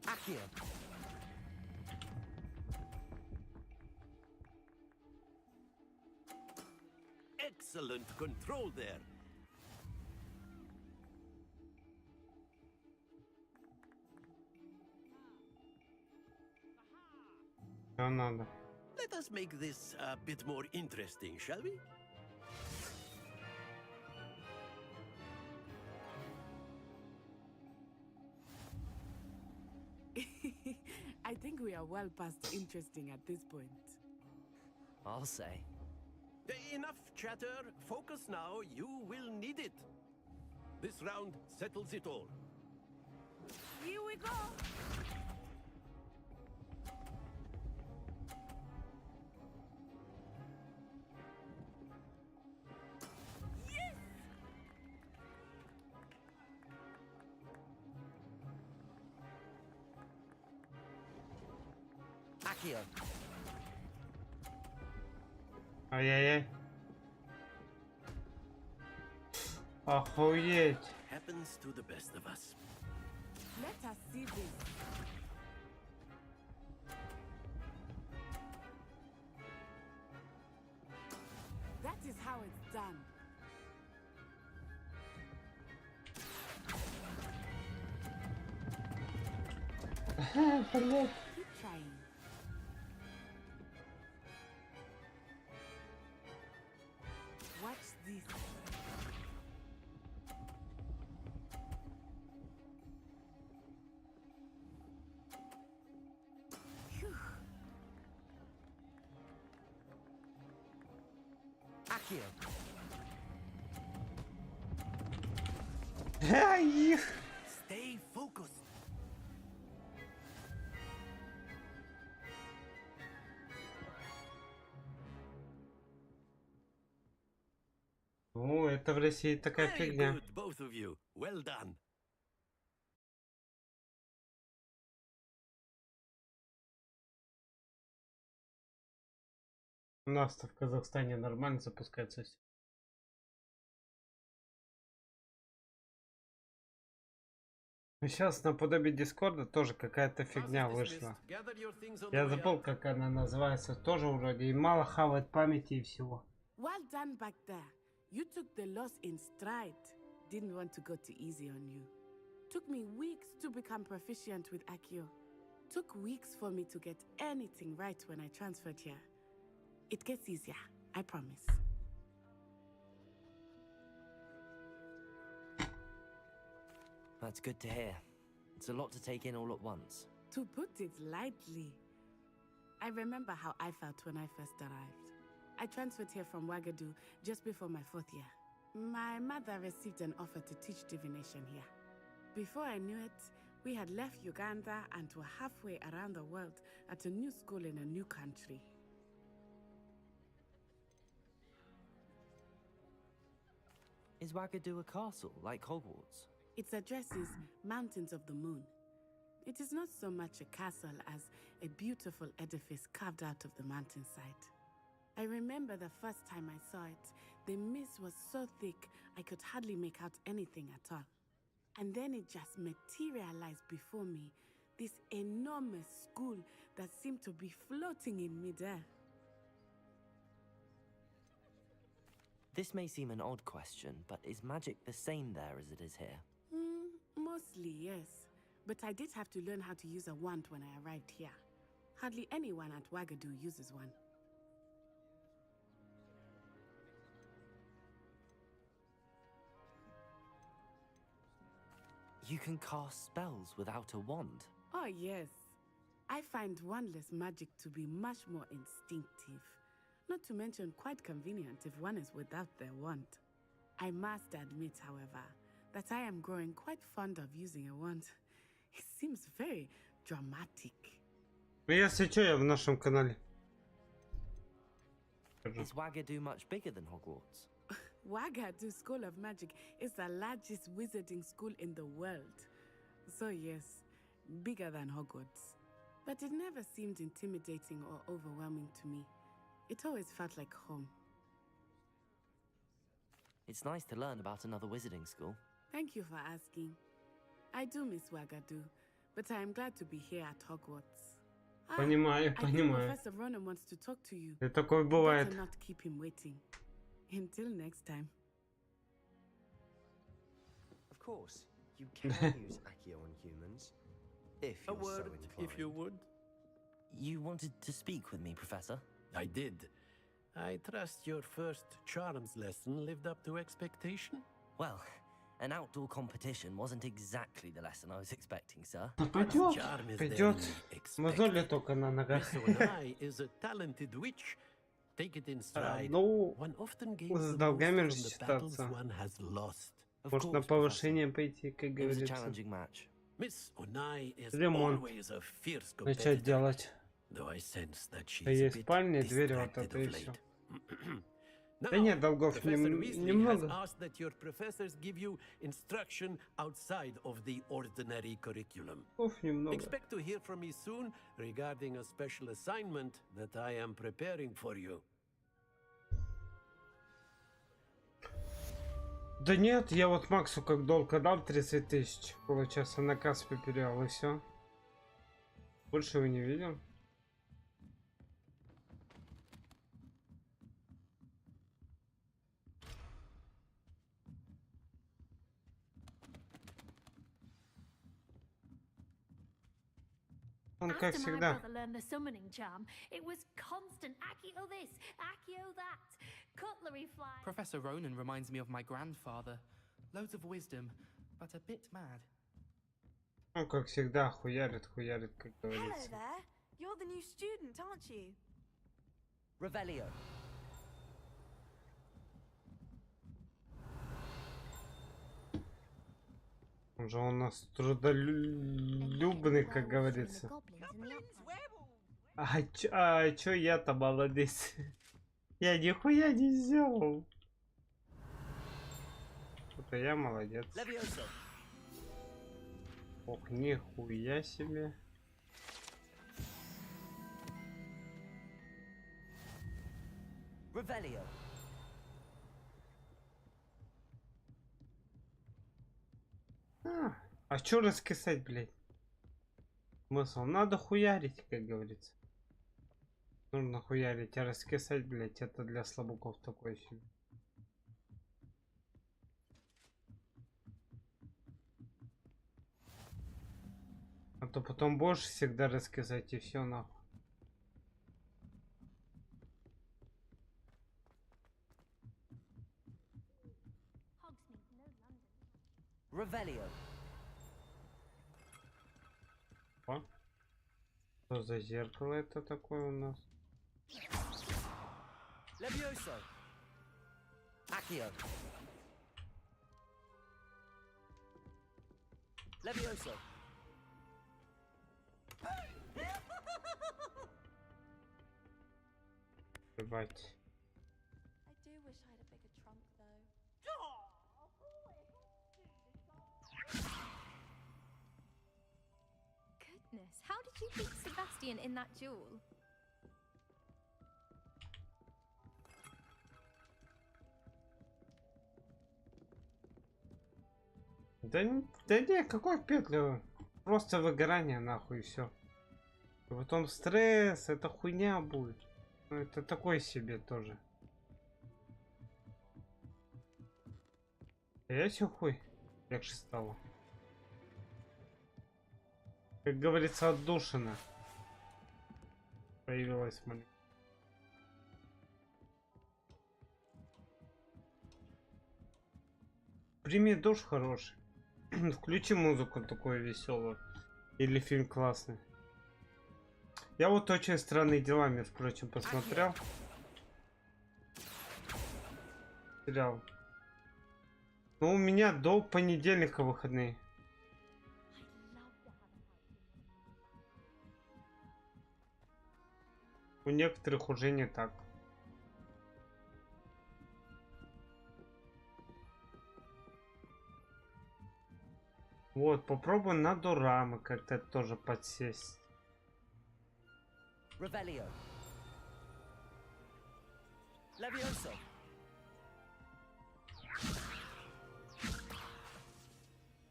Accio. Excellent control there. Что надо? Let us make this a bit more interesting, shall we? we are well past interesting at this point. I'll say. Enough chatter. Focus now. You will need it. This round settles it all. Here we go! Accio. Ай-яй-яй. Охуеть. Happens to the best of us. Let us see this. That is how it's done. Блядь. Keep trying. Watch this. Phew. Accio. Ай, их. Stay focused. Ну, это в России такая Very фигня. good, both of you. Well done. У нас-то в Казахстане нормально запускается все. Сейчас наподобие Дискорда тоже какая-то фигня вышла. Я забыл, как она называется. Тоже вроде и мало хавает памяти и всего. Well done back there. You took the loss in stride. Didn't want to go too easy on you. Took me weeks to become proficient with Accio. Took weeks for me to get anything right when I transferred here. It gets easier, I promise. That's good to hear. It's a lot to take in all at once. To put it lightly, I remember how I felt when I first arrived. I transferred here from Ouagadougou just before my 4th year. My mother received an offer to teach divination here. Before I knew it, we had left Uganda and were halfway around the world at a new school in a new country. Is Ouagadougou a castle, like Hogwarts? Its address is Mountains of the Moon. It is not so much a castle as a beautiful edifice carved out of the mountainside. I remember the first time I saw it, the mist was so thick I could hardly make out anything at all. And then it just materialized before me, this enormous school that seemed to be floating in midair. This may seem an odd question, but is magic the same there as it is here? Mostly, yes. But I did have to learn how to use a wand when I arrived here. Hardly anyone at Ouagadougou uses one. You can cast spells without a wand? Oh, yes. I find wandless magic to be much more instinctive. Not to mention quite convenient if one is without their wand. I must admit, however, that I am growing quite fond of using a wand. It seems very dramatic. Если что, я в нашем канале. Is Ouagadougou much bigger than Hogwarts? Ouagadougou School of Magic is the largest wizarding school in the world. So yes, bigger than Hogwarts. But it never seemed intimidating or overwhelming to me. It always felt like home. It's nice to learn about another wizarding school. Thank you for asking. I do miss Ouagadougou, but I am glad to be here at Hogwarts. Понимаю, I think понимаю. Professor Ronan wants to talk to you. И такое бывает. Better not keep him waiting. Until next time. Of course, you can use Accio on humans, if A you're so word, inclined. if you would. You wanted to speak with me, Professor? I did. I trust your first charms lesson lived up to expectation? Well, An outdoor competition wasn't exactly the lesson I was expecting, sir. Пойдет, пойдет. Мозоли только на ногах. Ну, с долгами же считаться. Может, на повышение пойти, как говорится. Ремонт начать делать. А есть спальня, дверь, вот это и все. Да нет, долгов немного. Долгов немного. Expect to hear from me soon regarding a special assignment that I am preparing for you. Да нет, я вот Максу как долг отдал 30 тысяч. Получается, на Каспе перевел и все. Больше его не видел. Он как всегда. Professor Ronan reminds me of my grandfather. Loads of wisdom, but a bit mad. Он как всегда хуярит, как говорится. Hello there. You're the new student, aren't you? Revelio. Он же у нас трудолюбный, как говорится. А чё я-то молодец? Я нихуя не сделал. Это я молодец. Ох, нихуя себе. Revelio. А чё раскисать, блядь? Смысл? Надо хуярить, как говорится. Нужно хуярить, а раскисать, блядь, это для слабаков такой себе. А то потом будешь всегда раскисать и все нахуй. Revelio. О, что за зеркало это такое у нас? Levioso. Accio. Levioso. Ебать. I do wish I had a bigger trunk though. Goodness, how did you beat Sebastian in that duel? Да не, какой петлю? Просто выгорание нахуй и все. И потом стресс, это хуйня будет. Ну, это такой себе тоже. Я все хуй. Легче стало. Как говорится, отдушина. Появилась маленькая. Прими душ хороший. Включи музыку такую веселую. Или фильм классный. Я вот очень странные дела, между прочим, посмотрел. Сериал. Ну, у меня до понедельника выходные. У некоторых уже не так. Вот, попробуй на дорамы как-то тоже подсесть. Revelio. Levioso.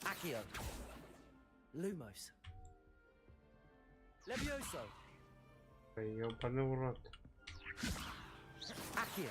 Accio. Lumos. Levioso. Ёбаный урод. Accio.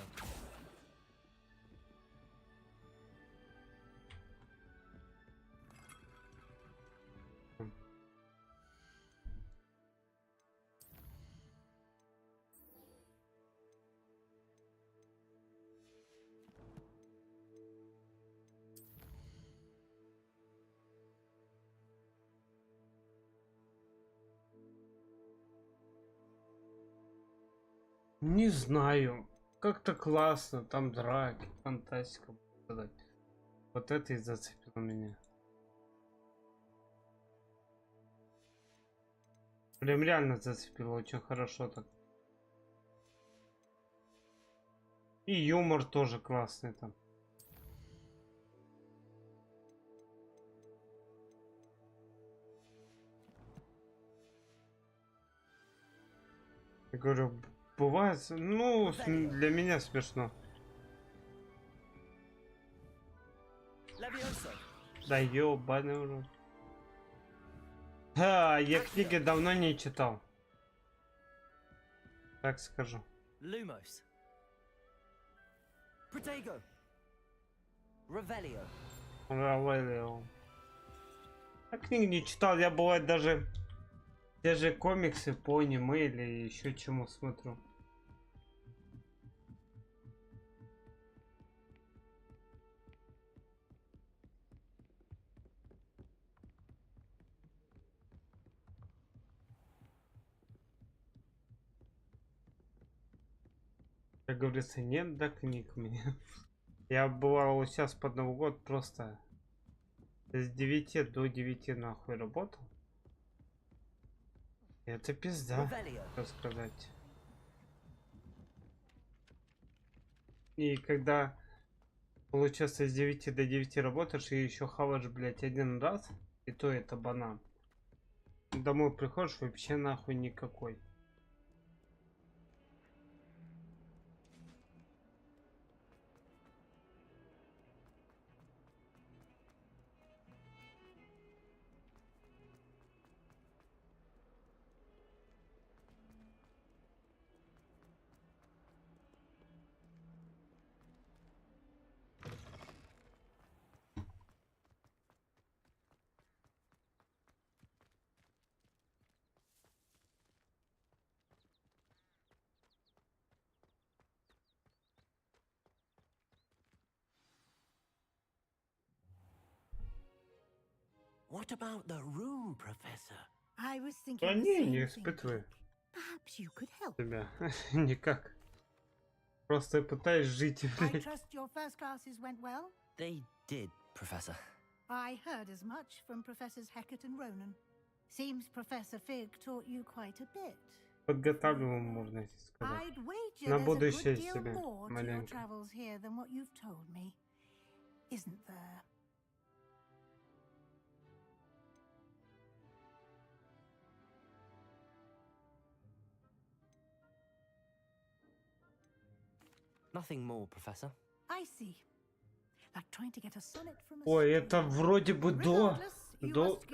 Не знаю. Как-то классно. Там драки, фантастика. Вот это и зацепило меня. Прям реально зацепило. Очень хорошо так. И юмор тоже классный там. Я говорю, бывает, ну, для меня смешно. Да ёбаный урод. Я книги давно не читал. Так скажу. Lumos. Protego. Revelio. Равелио. Я книги не читал, я бывает даже те же комиксы по аниме или еще чему смотрю. Как говорится, нет до книг мне. Я бывал сейчас под Новый год просто с 9 до 9 нахуй работал. Это пизда, что сказать. И когда получается с 9 до 9 работаешь и еще хаваешь, блять, один раз, и то это банан. Домой приходишь, вообще нахуй никакой. What about the room, Professor? I was thinking Да the не, same не thing. испытываю Perhaps you could help. себя. Никак. Просто пытаюсь жить, I блядь. trust your first classes went well? They did, Professor. I heard as much from Professors Hecat and Ronan. Seems Professor Fig taught you quite a bit. Подготавливаем, можно сказать. I'd wager На there's a будущее good deal себе, more to your маленько. travels here than what you've told me. Isn't there? Nothing more, Professor. I see. Like trying to get a sonnet from a Ой, это вроде бы до,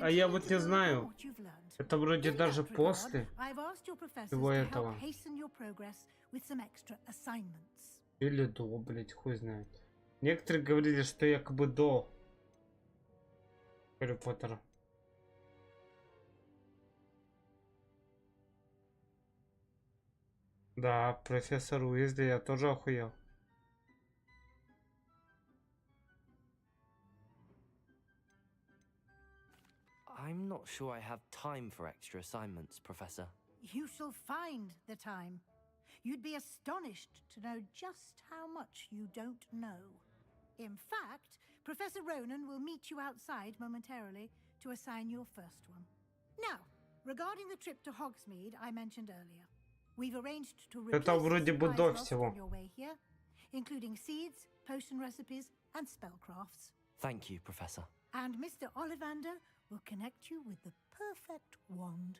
а я вот не знаю. Это вроде даже после I've asked your professors всего to help этого. hasten your progress with some extra assignments. Или до, блять, хуй знает. Некоторые говорили, что якобы до Гарри Поттера. Да, профессор Уизли, я тоже охуел. I'm not sure I have time for extra assignments, Professor. You shall find the time. You'd be astonished to know just how much you don't know. In fact, Professor Ronan will meet you outside momentarily to assign your first one. Now, regarding the trip to Hogsmeade I mentioned earlier, we've arranged to Это replace вроде бы supplies до lost всего. on your way here, including seeds, potion recipes, and spellcrafts. Thank you, Professor. And Mr. Ollivander will connect you with the perfect wand.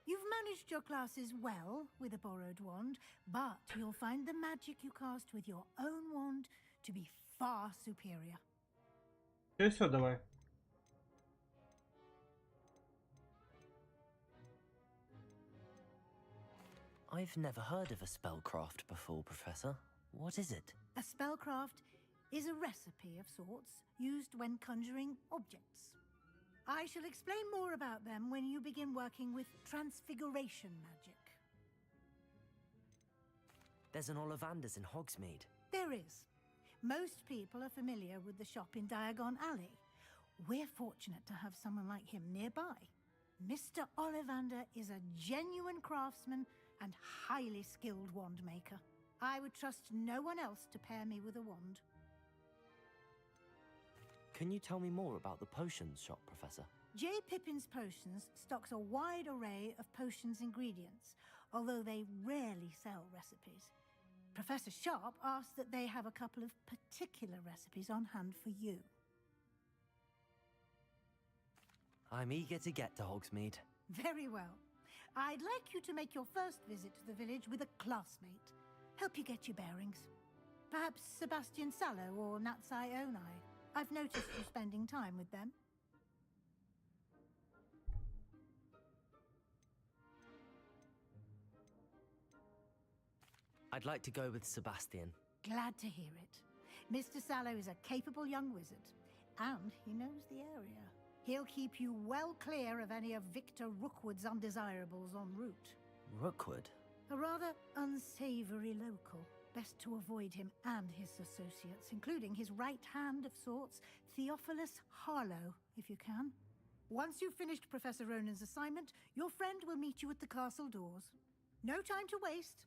You've managed your classes well with a borrowed wand, but you'll find the magic you cast with your own wand to be far superior. Все, давай. I've never heard of a spellcraft before, Professor. What is it? A spellcraft is a recipe of sorts used when conjuring objects. I shall explain more about them when you begin working with transfiguration magic. There's an Ollivander's in Hogsmeade. There is. Most people are familiar with the shop in Diagon Alley. We're fortunate to have someone like him nearby. Mr. Ollivander is a genuine craftsman and highly skilled wand maker. I would trust no one else to pair me with a wand. Can you tell me more about the potions shop, Professor? J. Pippin's Potions stocks a wide array of potions ingredients, although they rarely sell recipes. Professor Sharp asked that they have a couple of particular recipes on hand for you. I'm eager to get to Hogsmeade. Very well. I'd like you to make your first visit to the village with a classmate. Help you get your bearings. Perhaps Sebastian Sallow or Natsai Onai. I've noticed you spending time with them. I'd like to go with Sebastian. Glad to hear it. Mr. Sallow is a capable young wizard, and he knows the area. He'll keep you well clear of any of Victor Rookwood's undesirables en route. Rookwood? A rather unsavory local. Best to avoid him and his associates, including his right hand of sorts, Theophilus Harlow, if you can. Once you've finished Professor Ronan's assignment, your friend will meet you at the castle doors. No time to waste.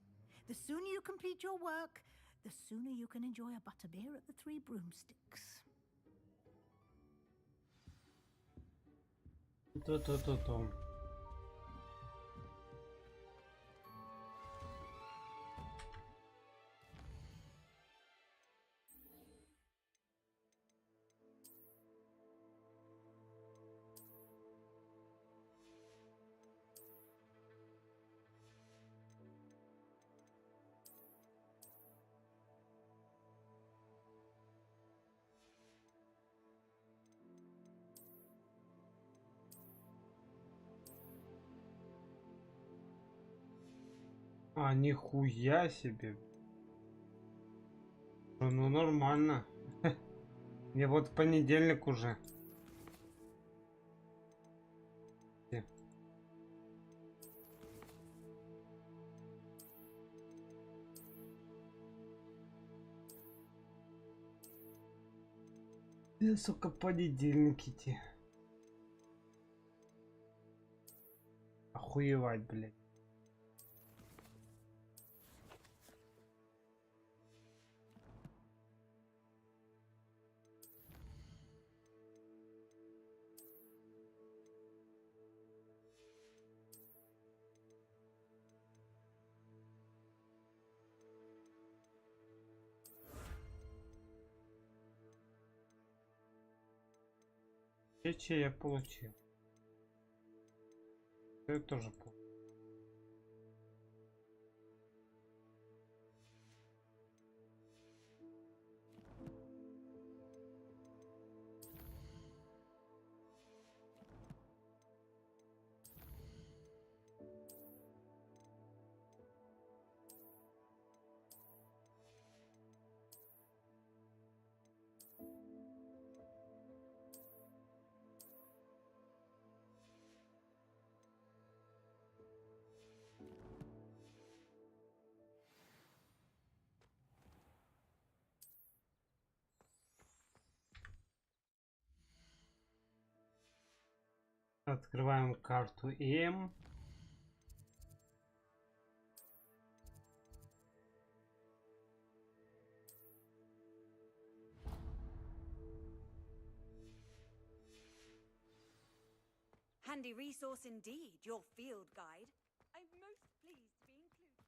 The sooner you complete your work, the sooner you can enjoy a butterbeer at the Three Broomsticks. А, нихуя себе. Ну нормально. Мне вот в понедельник уже. Сука, понедельник идти. Охуевать, блядь. Печи я получил. Это тоже получил. Открываем карту М. Handy resource indeed, your field guide. I'm most pleased to be included.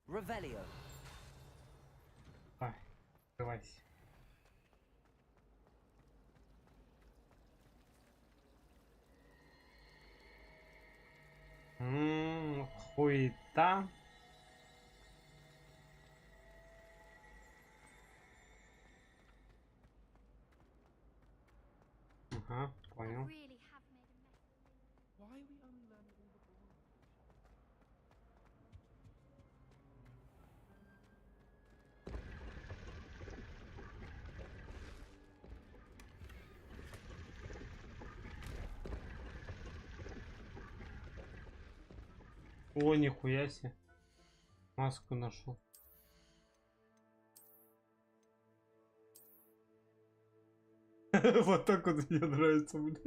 Revelio. Ай, открывайся. Хуета. Ага, понял. О, нихуя себе. Маску нашел. Вот так вот мне нравится, блин.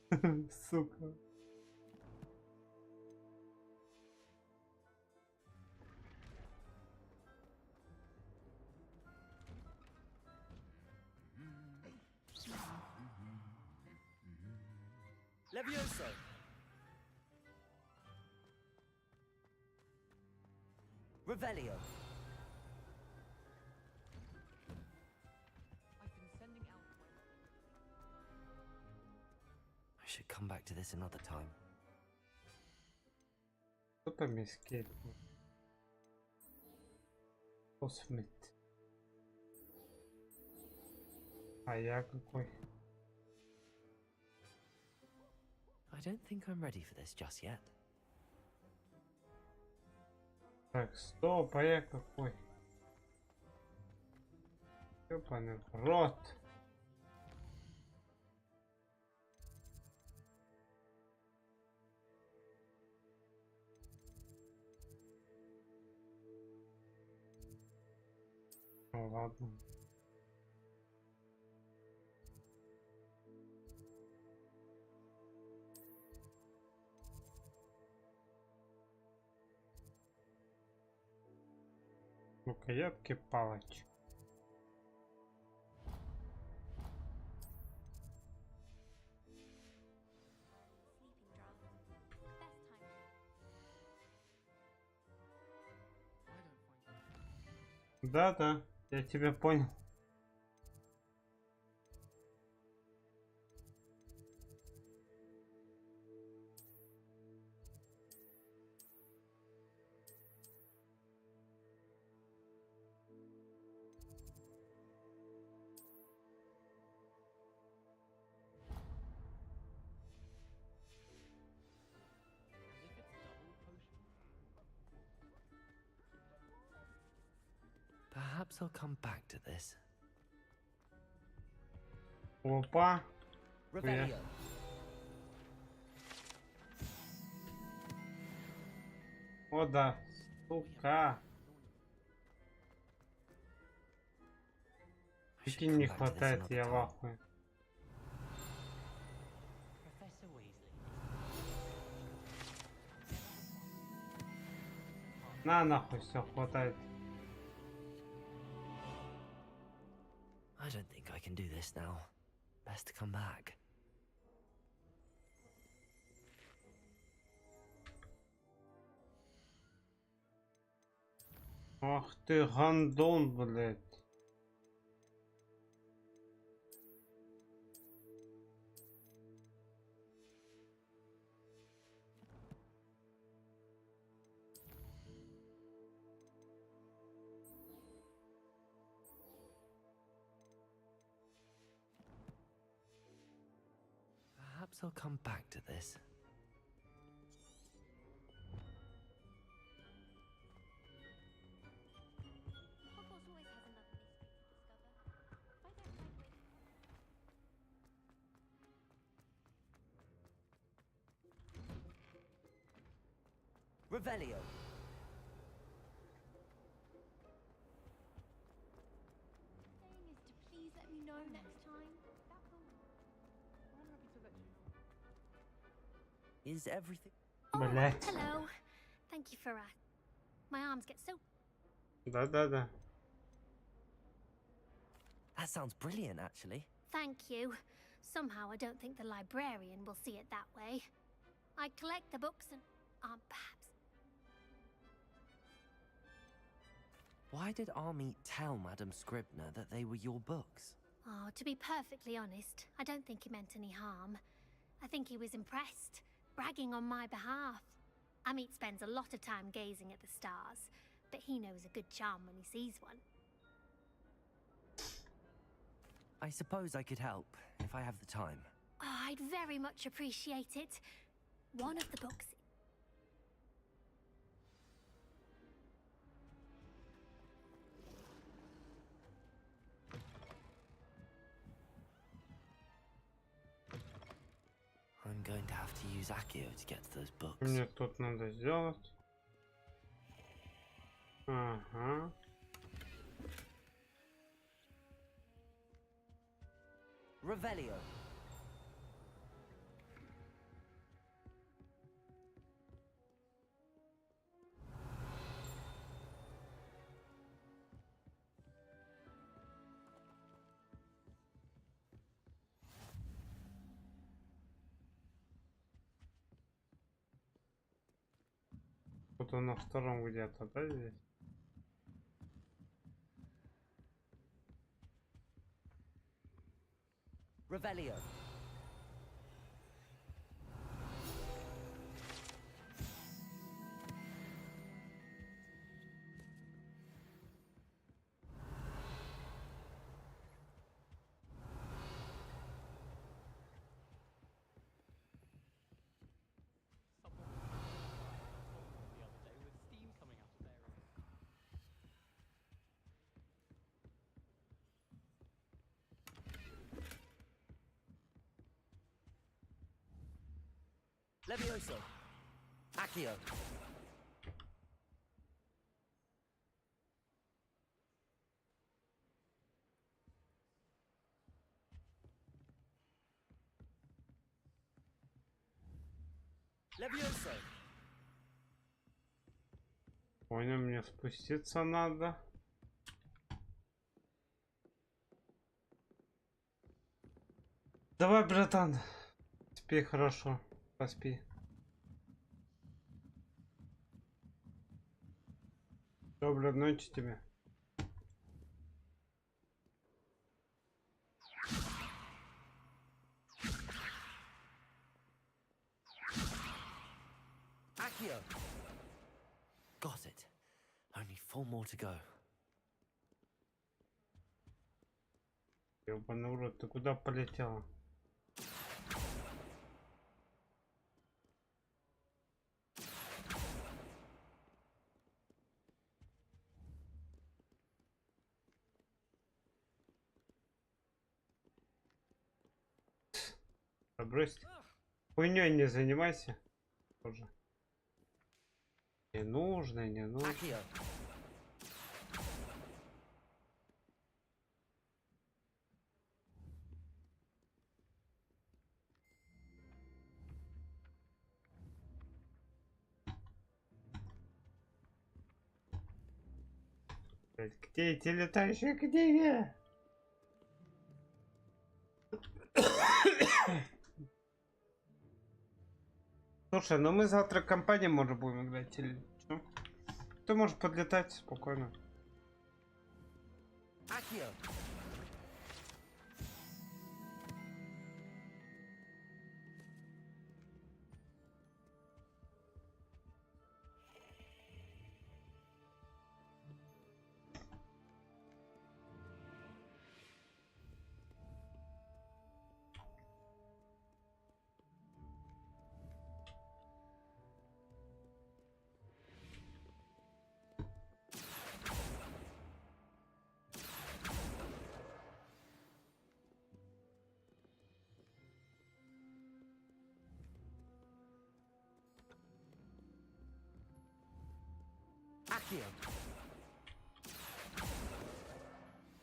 Сука. Levioso. Revelio. I should come back to this another time. Кто там эскейп? Космит. А я какой? I don't think I'm ready for this just yet. Так, стоп, а я какой? Ёбаный в рот. Ну ладно. Рукоятки палочек. Да, я тебя понял. Perhaps I'll come back to this. Опа. Revelio. О да, сука. Прикинь, не хватает, я в ахуе. На нахуй, все хватает. I don't think I can do this now. Best to come back. Ах ты гандон, блядь. Perhaps I'll come back to this. Revelio. Please let me know next time. Is everything? Oh, Блять. hello. Thank you for my arms get so. Да. That sounds brilliant, actually. Thank you. Somehow I don't think the librarian will see it that way. I collect the books and perhaps. Why did Army tell Madam Scribner that they were your books? Oh, to be perfectly honest, I don't think he meant any harm. I think he was impressed, bragging on my behalf. Amit spends a lot of time gazing at the stars, but he knows a good charm when he sees one. I suppose I could help, if I have the time. Oh, I'd very much appreciate it. One of the books. I'm going to have to use Accio to get to those books. Мне тут надо сделать. Ага. Revelio. Вот он на втором где-то, да, здесь? Revelio. Levioso. Accio. Levioso. Понял, мне спуститься надо. Давай, братан. Спи хорошо. Поспи. Доброй ночи тебе. Accio. Got it. Only 4 more to go. Ёбаный урод, ты куда полетела? Да брось. Хуйней не занимайся. Тоже. Не нужно, не нужно. Где эти летающие книги? Слушай, ну мы завтра компания может будем играть или что? Ты можешь подлетать спокойно.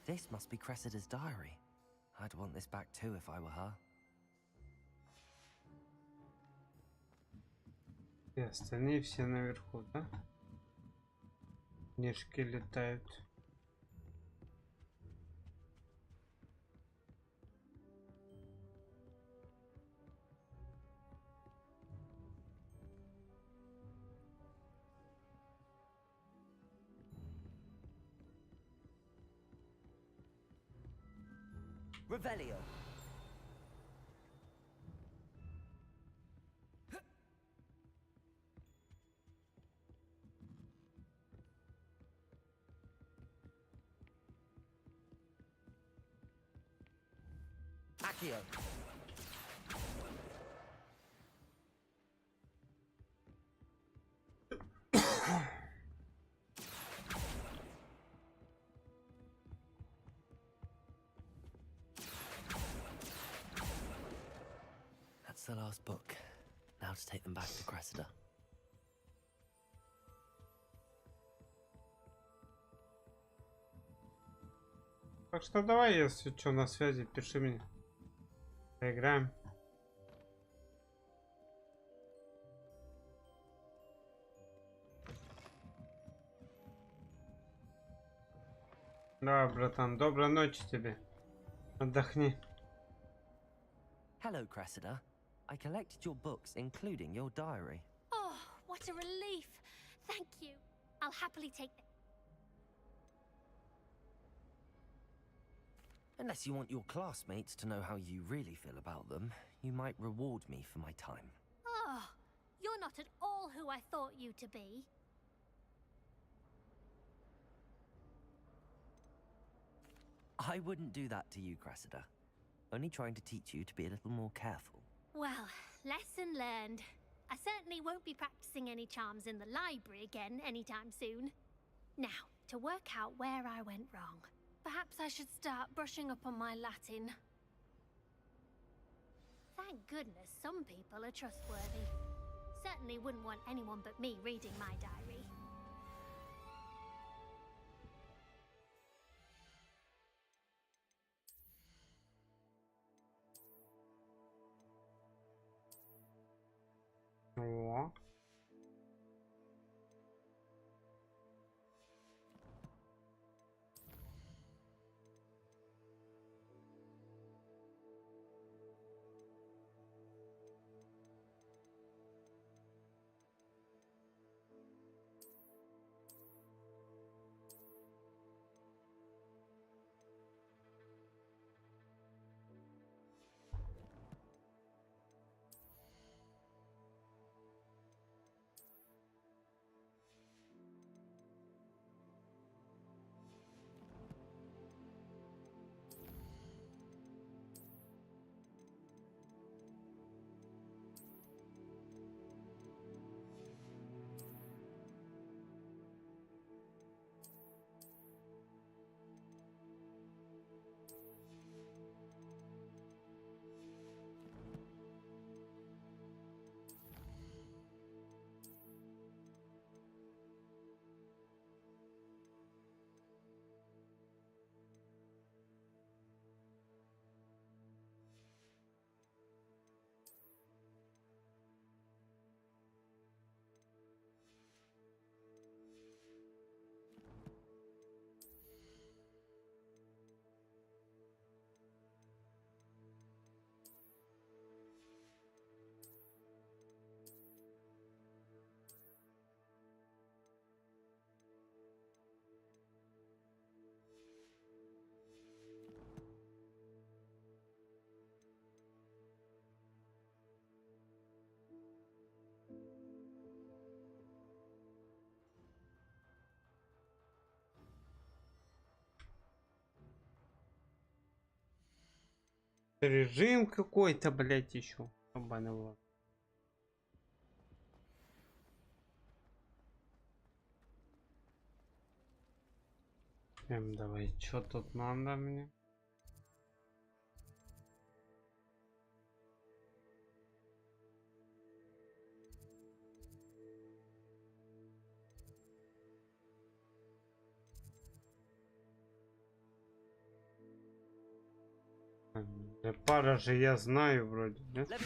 This must be Cressida's diary. I'd want this back too if I were her. И остальные все наверху, да? Книжки летают. Revelio. Accio. That's the last book. Now to take them back to Cressida. Так что давай, если что, на связи, пиши мне. Поиграем. Да, братан, доброй ночи тебе. Отдохни. Hello, Cressida. I collected your books, including your diary. Oh, what a relief. Thank you. I'll happily take it. Unless you want your classmates to know how you really feel about them, you might reward me for my time. Oh, you're not at all who I thought you to be. I wouldn't do that to you, Cressida. Only trying to teach you to be a little more careful. Well, lesson learned. I certainly won't be practicing any charms in the library again anytime soon. Now, to work out where I went wrong. Perhaps I should start brushing up on my Latin. Thank goodness some people are trustworthy. Certainly wouldn't want anyone but me reading my diary. О. Режим какой-то, блять, еще. Обманывал. Давай, что тут надо мне? Да пара же я знаю вроде, да? What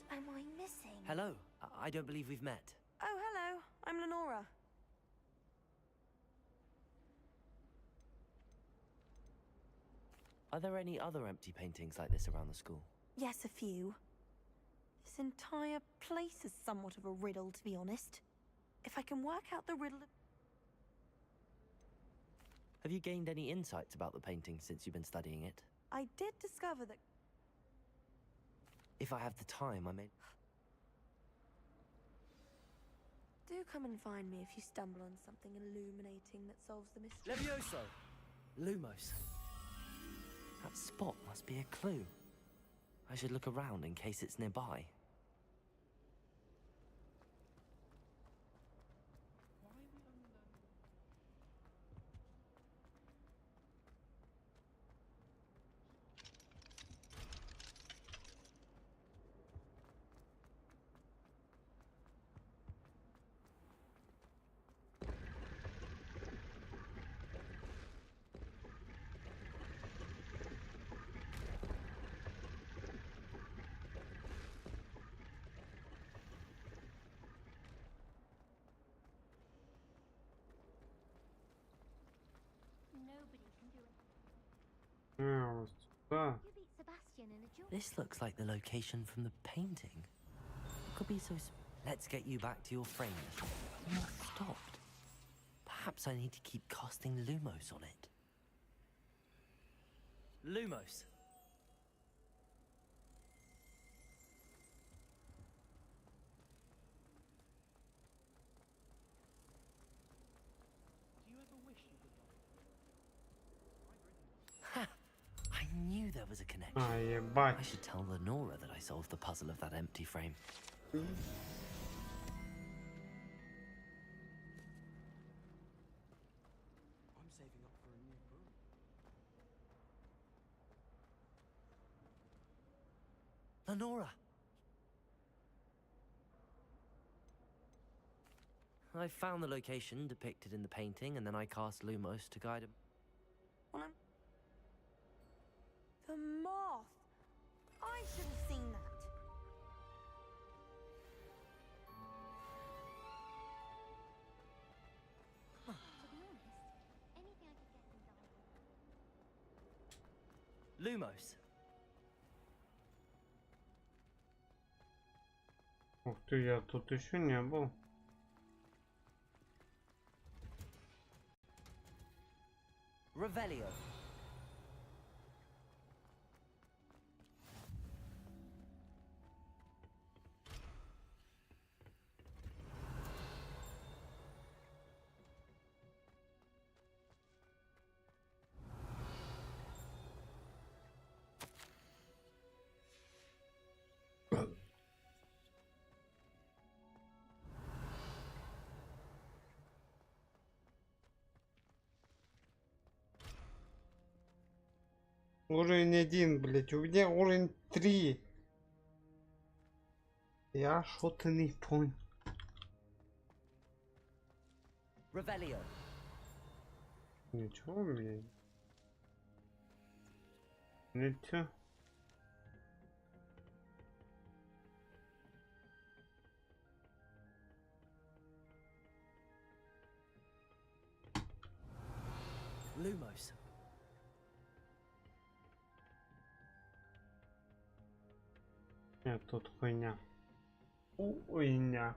am I missing? Hello. I don't believe we've met. Oh, hello. I'm Lenora. Are there any other empty paintings like this around the school? Yes, a few. This entire place is somewhat of a riddle, to be honest. If I can work out the riddle of... Have you gained any insights about the painting since you've been studying it? I did discover that... If I have the time, I may... Do come and find me if you stumble on something illuminating that solves the mystery. Levioso! Lumos. That spot must be a clue. I should look around in case it's nearby. Да. This looks like the location from the painting. Could be so. Let's get you back to your frame. Not stopped. Perhaps I need to keep casting Lumos on it. Lumos. I knew there was a connection. I should tell Lenora that I solved the puzzle of that empty frame. I'm saving up for a new broom. Lenora! I found the location depicted in the painting, and then I cast Lumos to guide him. The moth! I should have seen that. Lumos. Ух ты, я тут еще не был. Revelio. Уровень 1, блять, у меня уровень 3. Я что-то не понял. Revelio. Ничего, блядь. Ничего. Lumos. Нет, тут хуйня. Хуйня.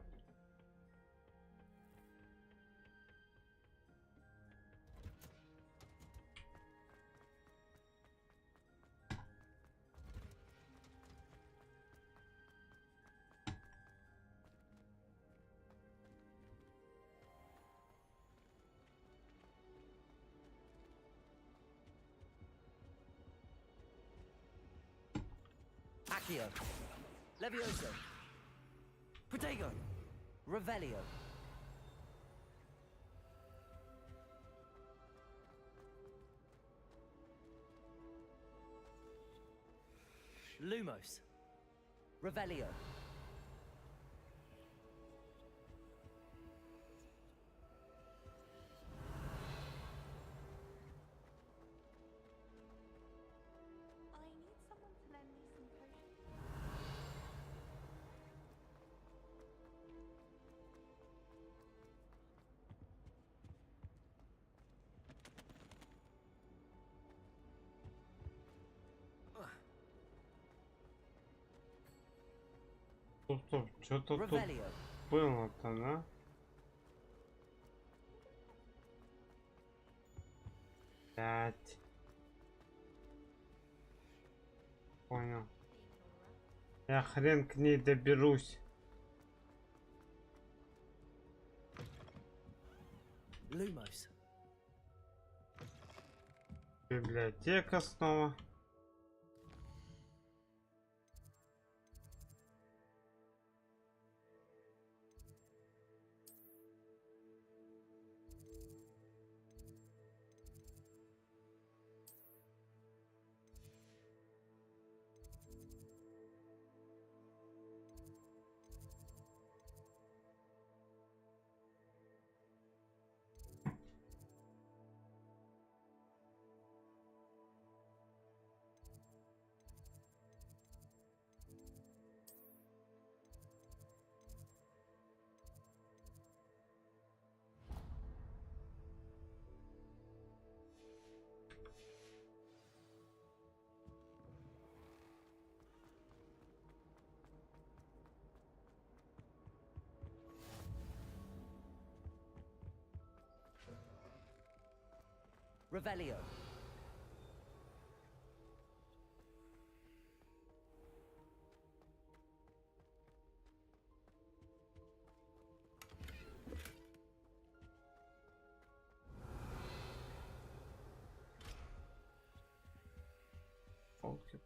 Accio. Levioso. Protego. Revelio. Lumos. Revelio. I need someone to lend me some potions. Стоп, что-то тут Revelio. было-то, да? Пять. Понял. Я хрен к ней доберусь. Lumos. Библиотека снова. Revelio. Полки.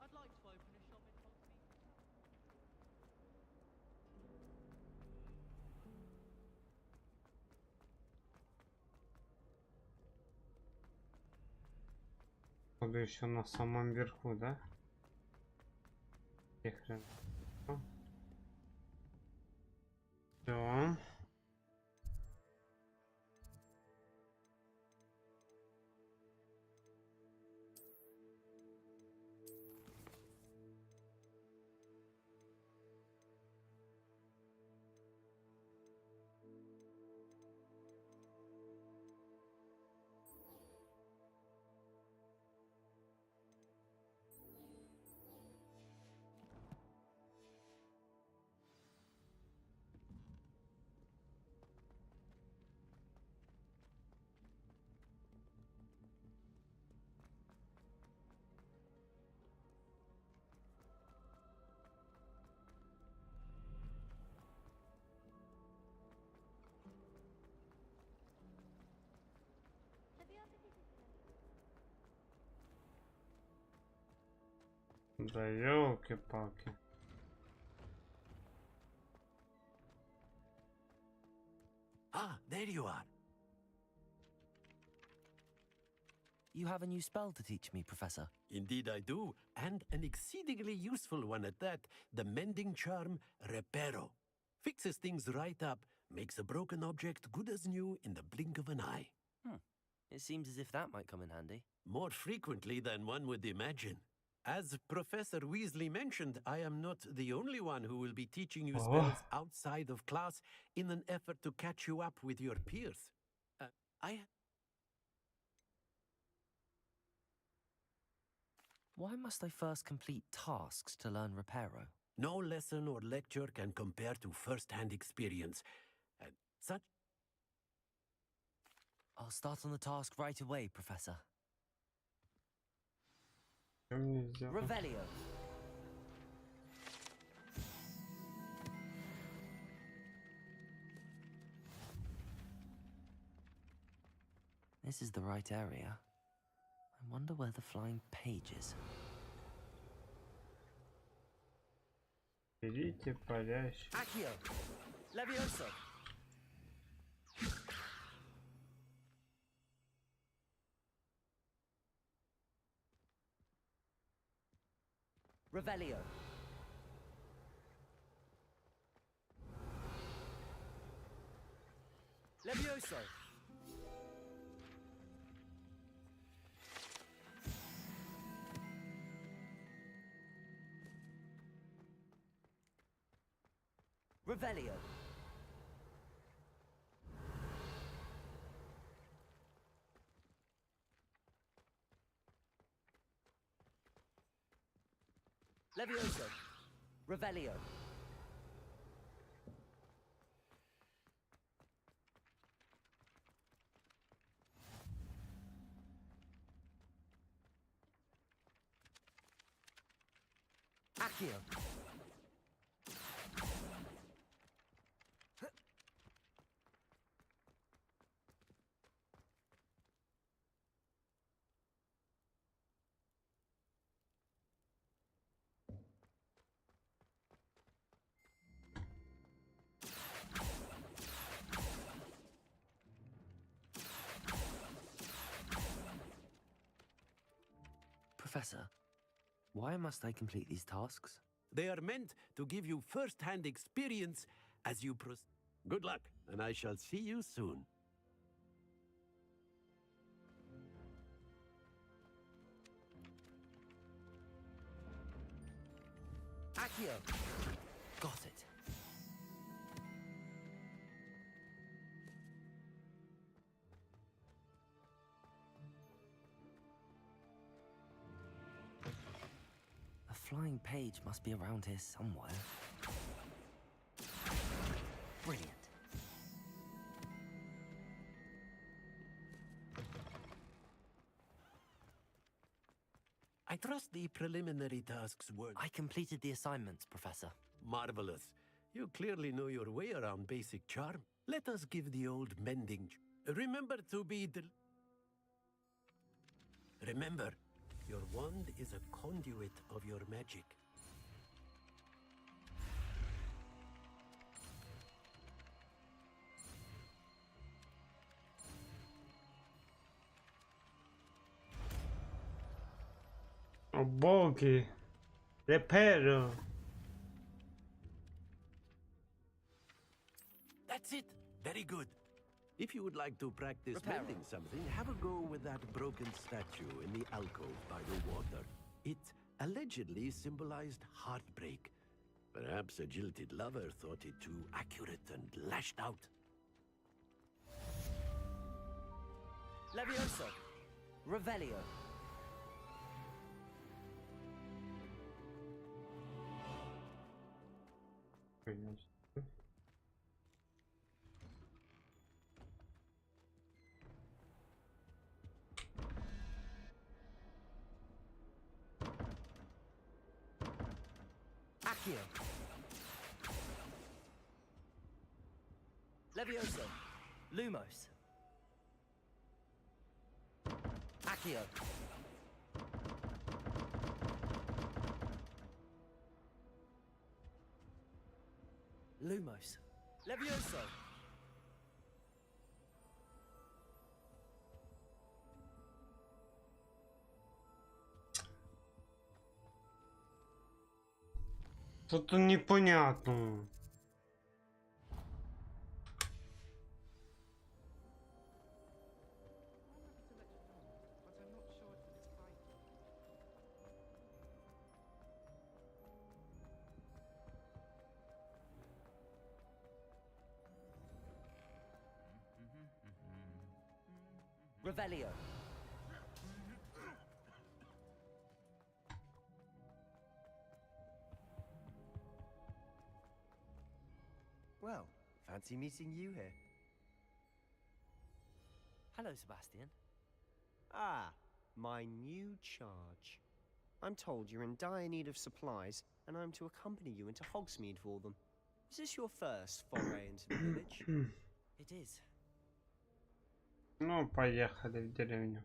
I'd like to open a shop in Hogsmeade. Буду еще на самом верху, да? Хрен. Все. Да елки-палки. Ah, there you are. You have a new spell to teach me, Professor. Indeed I do, and an exceedingly useful one at that. The mending charm, Reparo. Fixes things right up, makes a broken object good as new in the blink of an eye. It seems as if that might come in handy. More frequently than one would imagine. As Professor Weasley mentioned, I am not the only one who will be teaching you spells outside of class in an effort to catch you up with your peers. Why must I first complete tasks to learn Reparo? No lesson or lecture can compare to first-hand experience. And such... I'll start on the task right away, Professor. Revelio. This is the right area. I wonder where the flying page is. Берите парящий. Accio. Levioso. Revelio. Levioso. Revelio. Levioso. Revelio. Accio. Professor, why must I complete these tasks? They are meant to give you first-hand experience as you proceed. Good luck, and I shall see you soon. Accio. Got it. A flying page must be around here somewhere. Brilliant. I trust the preliminary tasks were... I completed the assignments, Professor. Marvelous. You clearly know your way around basic charm. Let us give the old mending... Remember to be... Remember, your wand is a conduit of your magic. О боги! Reparo! That's it. Very good. If you would like to practice mending something, have a go with that broken statue in the alcove by the water. It allegedly symbolized heartbreak. Perhaps a jilted lover thought it too accurate and lashed out. Levioso. Revelio. Accio. Levioso. Lumos. Accio. Lumos. Levioso. Что-то непонятно. Revelio. Well, fancy meeting you here. Hello, Sebastian. Ah, my new charge. I'm told you're in dire need of supplies, and I'm to accompany you into Hogsmeade for them. Is this your first foray into the village? It is. Ну, поехали в деревню.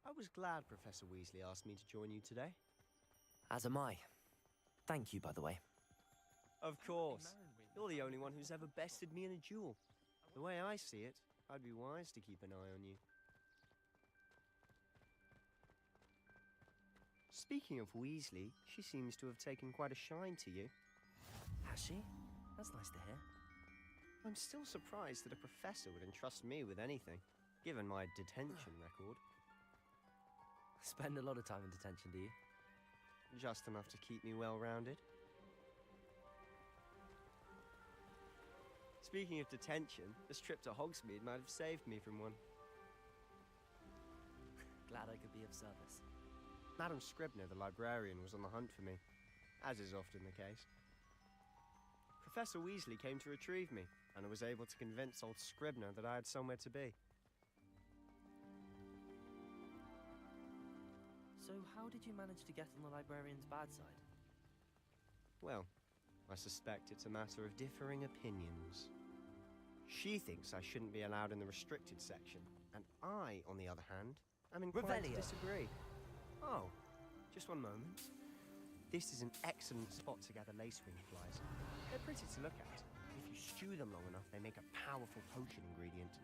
I was glad Professor Weasley asked me to join you today. As am I. Thank you, by the way. Of course. You're the only one who's ever bested me in a duel. The way I see it, I'd be wise to keep an eye on you. Speaking of Weasley, she seems to have taken quite a shine to you. Has she? That's nice to hear. I'm still surprised that a professor would entrust me with anything, given my detention record. Spend a lot of time in detention, do you? Just enough to keep me well-rounded. Speaking of detention, this trip to Hogsmeade might have saved me from one. Glad I could be of service. Madam Scribner, the librarian, was on the hunt for me, as is often the case. Professor Weasley came to retrieve me, and I was able to convince old Scribner that I had somewhere to be. So how did you manage to get on the librarian's bad side? Well, I suspect it's a matter of differing opinions. She thinks I shouldn't be allowed in the restricted section, and I, on the other hand, am inclined to disagree. Oh, Just one moment. This is an excellent spot to gather lacewing flies. They're pretty to look at. If you stew them long enough, they make a powerful potion ingredient.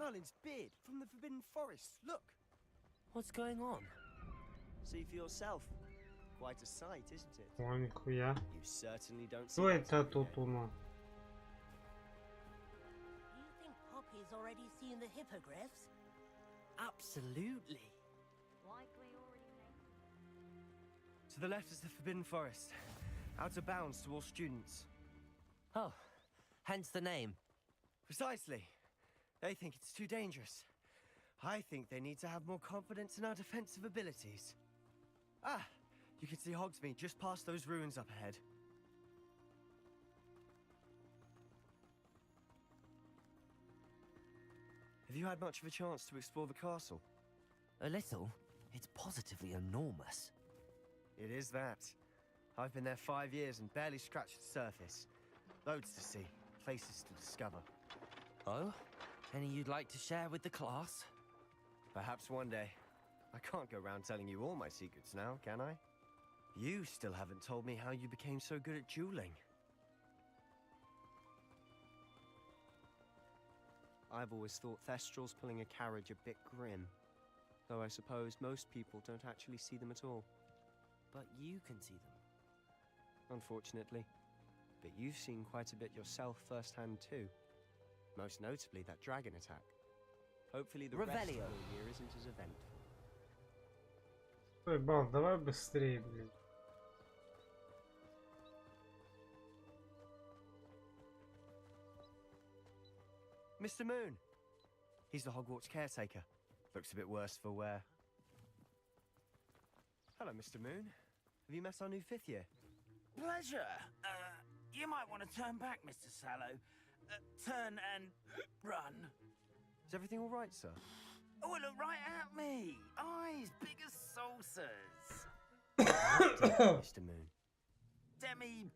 Merlin's beard from the Forbidden Forest. Look. What's going on? See for yourself. Quite a sight, isn't it? О, нихуя. You certainly don't see Что that это every тут day. у нас? Do you think Poppy's already seen the hippogriffs? Absolutely. Likely already made. To the left is the Forbidden Forest. Out of bounds to all students. Oh, hence the name. Precisely. They think it's too dangerous. I think they need to have more confidence in our defensive abilities. Ah, you can see Hogsmeade just past those ruins up ahead. Have you had much of a chance to explore the castle? A little. It's positively enormous. It is that. I've been there 5 years and barely scratched the surface. Loads to see, places to discover. Oh? Any you'd like to share with the class? Perhaps one day. I can't go around telling you all my secrets now, can I? You still haven't told me how you became so good at dueling. I've always thought Thestrals pulling a carriage a bit grim. Though I suppose most people don't actually see them at all. But you can see them. Unfortunately. But you've seen quite a bit yourself firsthand too. Most notably that dragon attack. Hopefully the rest of the year isn't as eventful. Ой, Бал, давай быстрее, блин. Mr. Moon! He's the Hogwarts caretaker. Looks a bit worse for wear. Hello, Mr. Moon. Have you met our new 5th year? Pleasure. You might want to turn back, Mr. Sallow. Turn and run. Is everything all right, sir? Oh, look right at me. Eyes big as saucers. Mr. Moon. Demi-guys.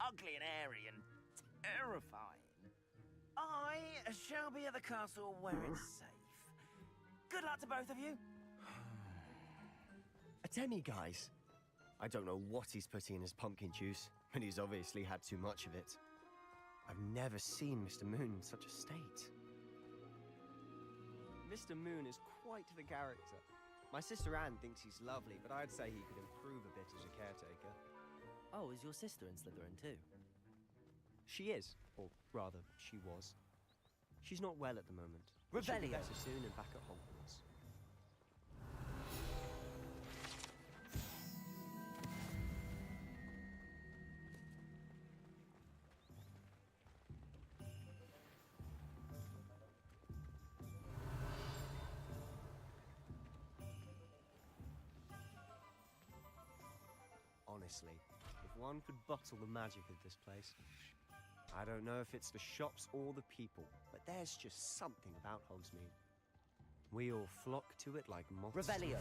Ugly and airy and terrifying. I shall be at the castle where it's safe. Good luck to both of you. A demi-guise? I don't know what he's putting in his pumpkin juice, but he's obviously had too much of it. I've never seen Mr. Moon in such a state. Mr. Moon is quite the character. My sister Anne thinks he's lovely, but I'd say he could improve a bit as a caretaker. Oh, is your sister in Slytherin too? She is, or rather, she was. She's not well at the moment. But she'll be Revelio. better soon and back at Hogwarts. Honestly, if one could bottle the magic of this place. I don't know if it's the shops or the people, but there's just something about Hogsmeade. We all flock to it like moths to a Revelio. flame.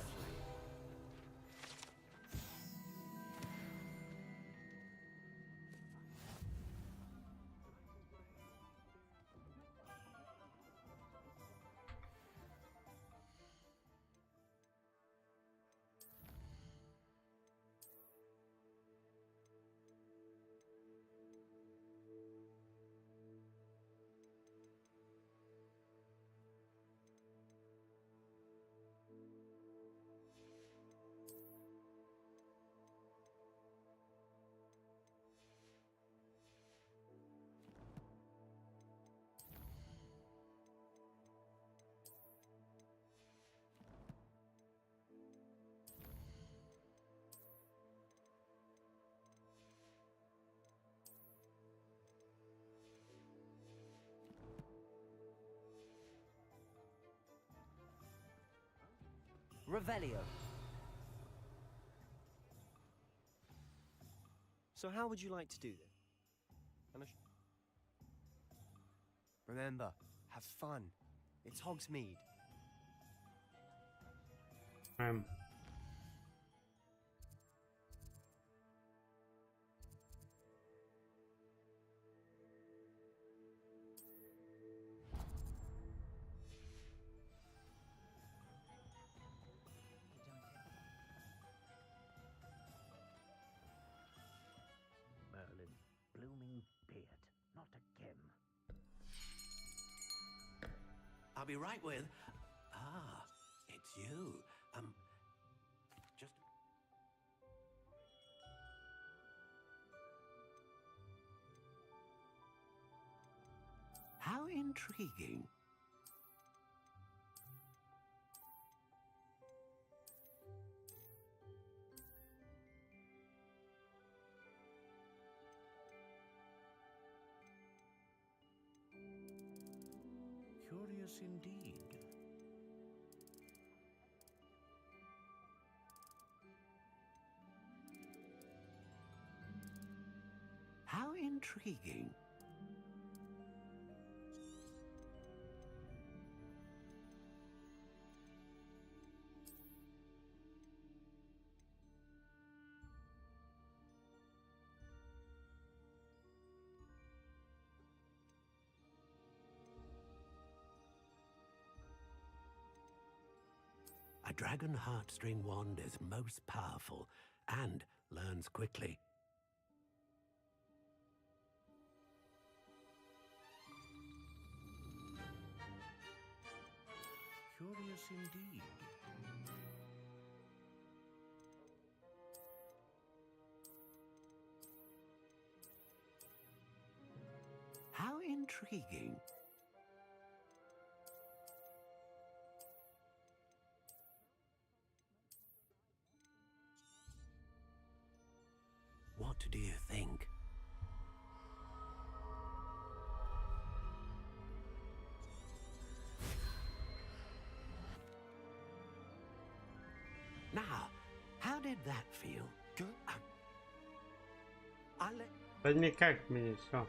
Revelio. So how would you like to do this? Remember, have fun. It's Hogsmeade. Merlin, blooming beard, not a gem. I'll be right with... Ah, it's you. Just... How intriguing. Curious indeed. How intriguing. A dragon heartstring wand is most powerful and learns quickly. Curious indeed. How intriguing. What do you think? Now, how did that feel? Good. I'll let... Да никак мне все.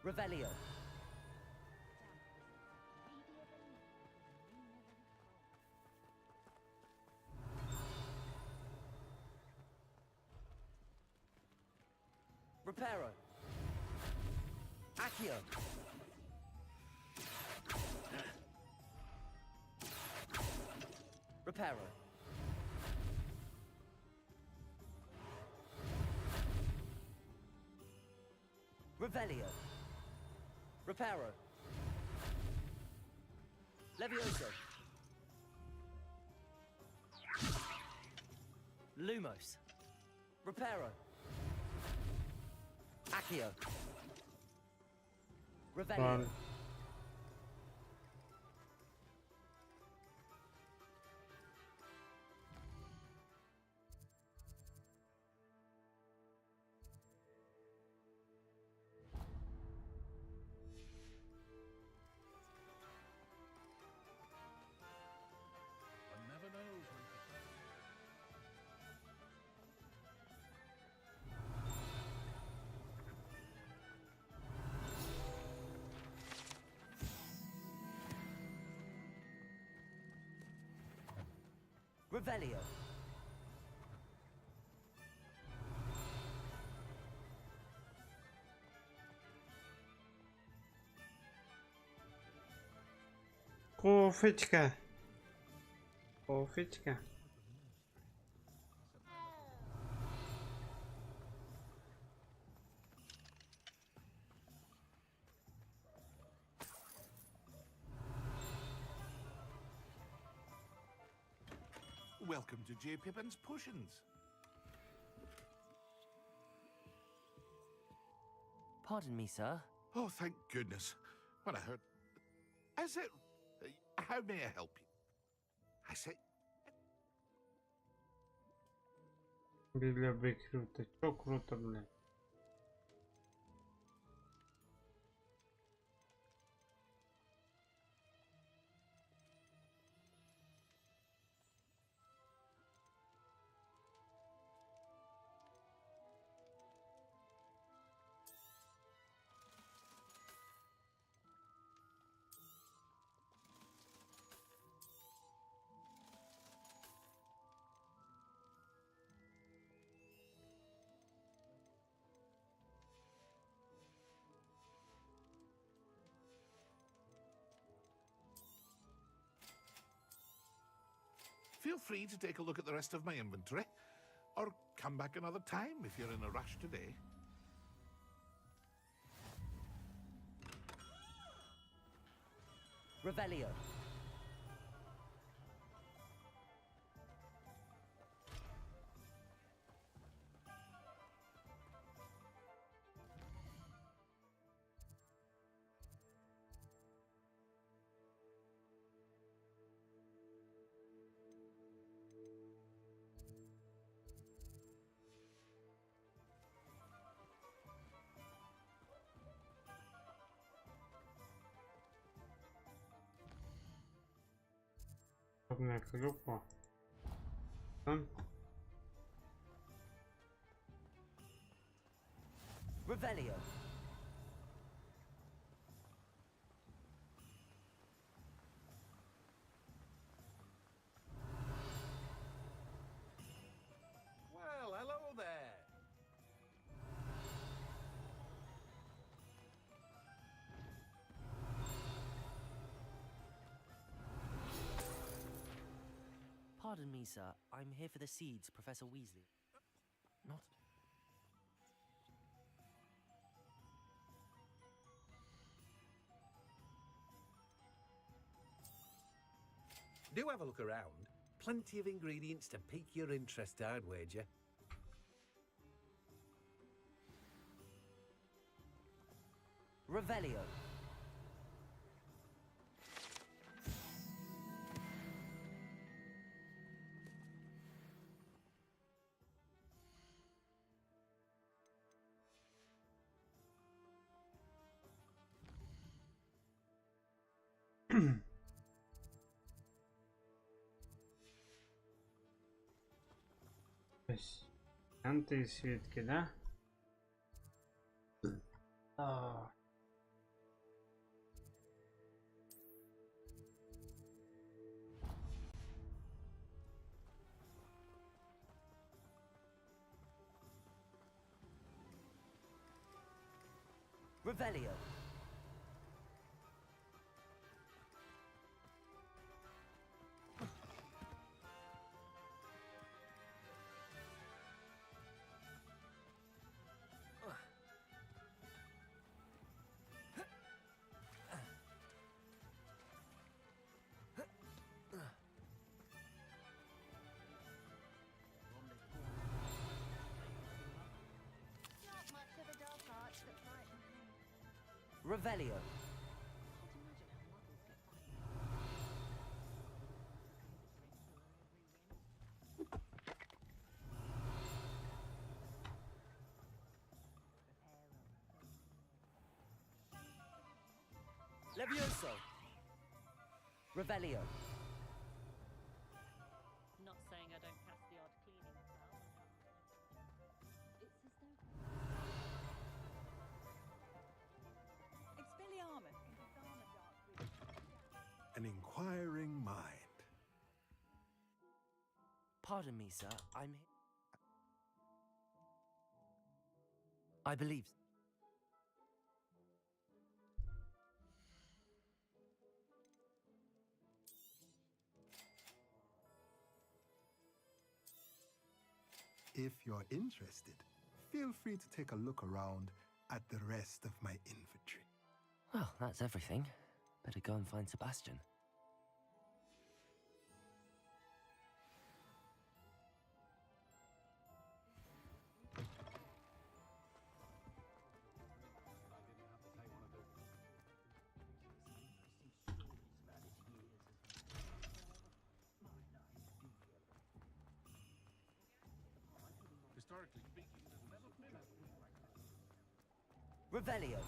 Revelio. Reparo. Accio. Reparo. Revelio. Reparo. Levioso. Lumos. Reparo. Accio. Revelio. One never knows when to... Revelio. Кофечка. Кофечка. Welcome to J. Pippin's Potions. Pardon me, sir. Oh, thank goodness. When I heard... I said... How may I help you? I said... Бля, круто. Чё круто, бля? Feel free to take a look at the rest of my inventory. Or come back another time if you're in a rush today. Revelio. Одна клюква. Revelio. Well, hello there. Pardon me, sir. I'm here for the seeds, Professor Weasley. Not... Do have a look around. Plenty of ingredients to pique your interest, I'd wager. Revelio. Антисвитки, да? Revelio. Revelio. Levioso. Revelio. Not saying I don't cast the odd cleaning spell. It's as though... Expelliarmus. An inquiring mind. Pardon me, sir. I'm here. I believe. If you're interested, feel free to take a look around at the rest of my inventory. Well, that's everything. Better go and find Sebastian. Historically speaking, Revelio.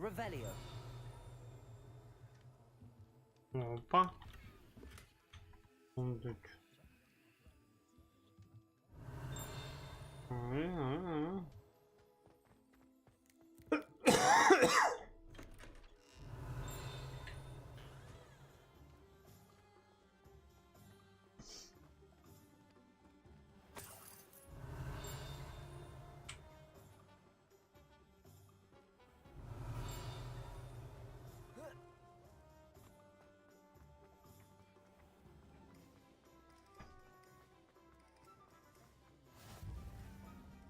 Revelio. Опа. Сундук.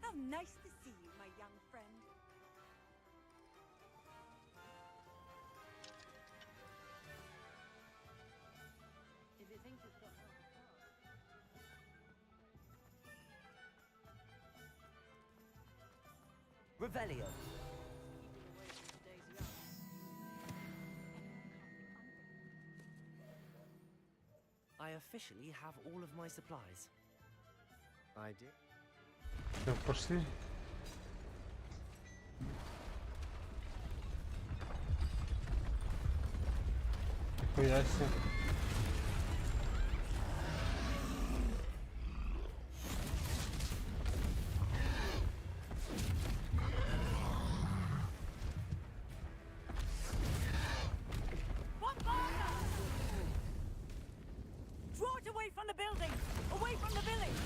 How nice to see you, my young friend. If you think you've got half a car. Revelio. Keeping away from today's young. I officially have all of my supplies. I did. Все, пошли. Нихуя себе. Draw it away from the building! Away from the village!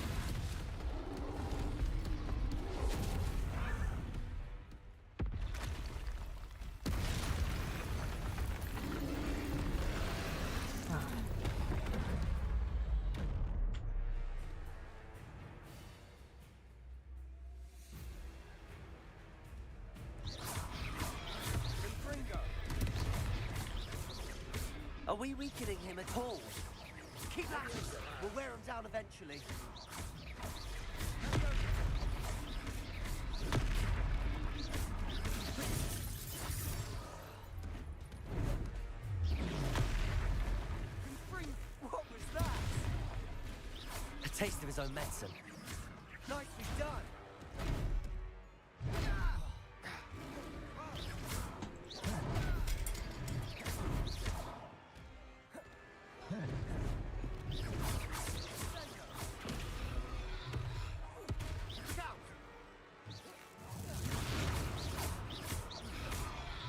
Are we weakening him at all? Keep at him! We'll wear him down eventually. What was that? A taste of his own medicine. Nicely done!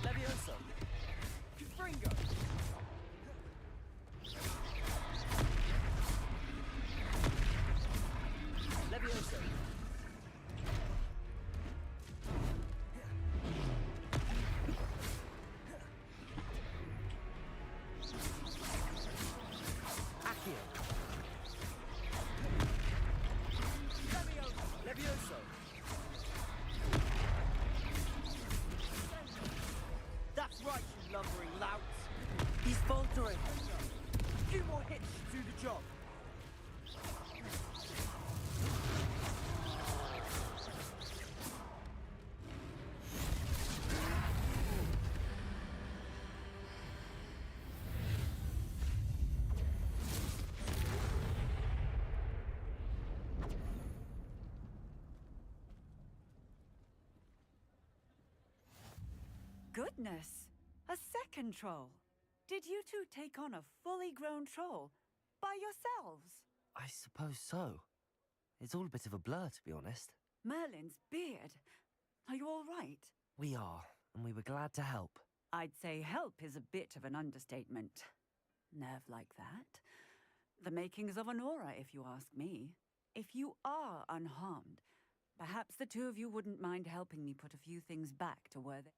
Levioso. Fringo! Levioso. Accio. Levioso. That's right, you lumbering louts! He's faltering. A few more hits to do the job. Goodness! A second troll! Did you two take on a fully grown troll? By yourselves? I suppose so. It's all a bit of a blur, to be honest. Merlin's beard. Are you all right? We are, and we were glad to help. I'd say help is a bit of an understatement. Nerve like that? The makings of an aura, if you ask me. If you are unharmed, perhaps the two of you wouldn't mind helping me put a few things back to where they...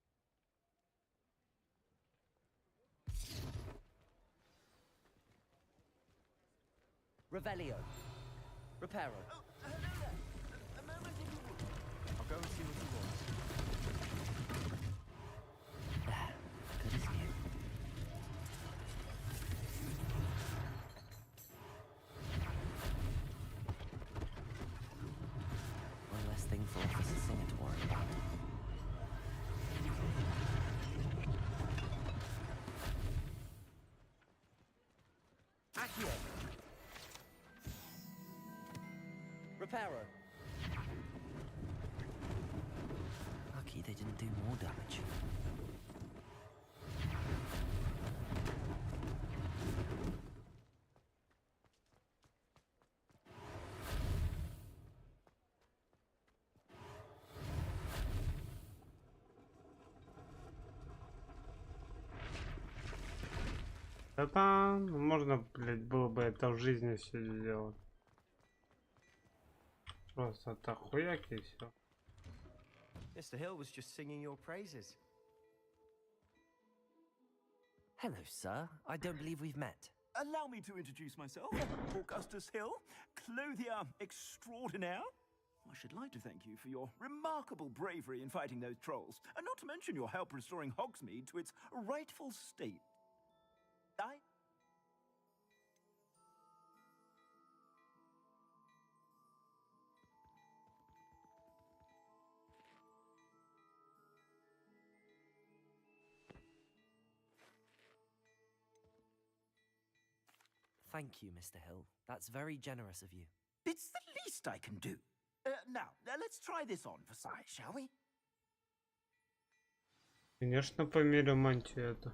Revelio. Reparo. I'll go and see what you want. There. Good as new. One less thing for Officer Singer to worry about. Accio. Reparo. Lucky they didn't do more damage. Да-да, ну можно, блядь, было бы это в жизни все сделать. Просто так хуяк и все. Mr. Hill was just singing your praises. Hello, sir. I don't believe we've met. Allow me to introduce myself, Augustus Hill, clothier extraordinaire. I should like to thank you for your remarkable bravery in fighting those trolls, and not to mention your help restoring Hogsmeade to its rightful state. Thank you, Mr. Hill. That's very generous of you. It's the least I can do. Now, let's try this on for size, shall we? Конечно, померим мантию эту.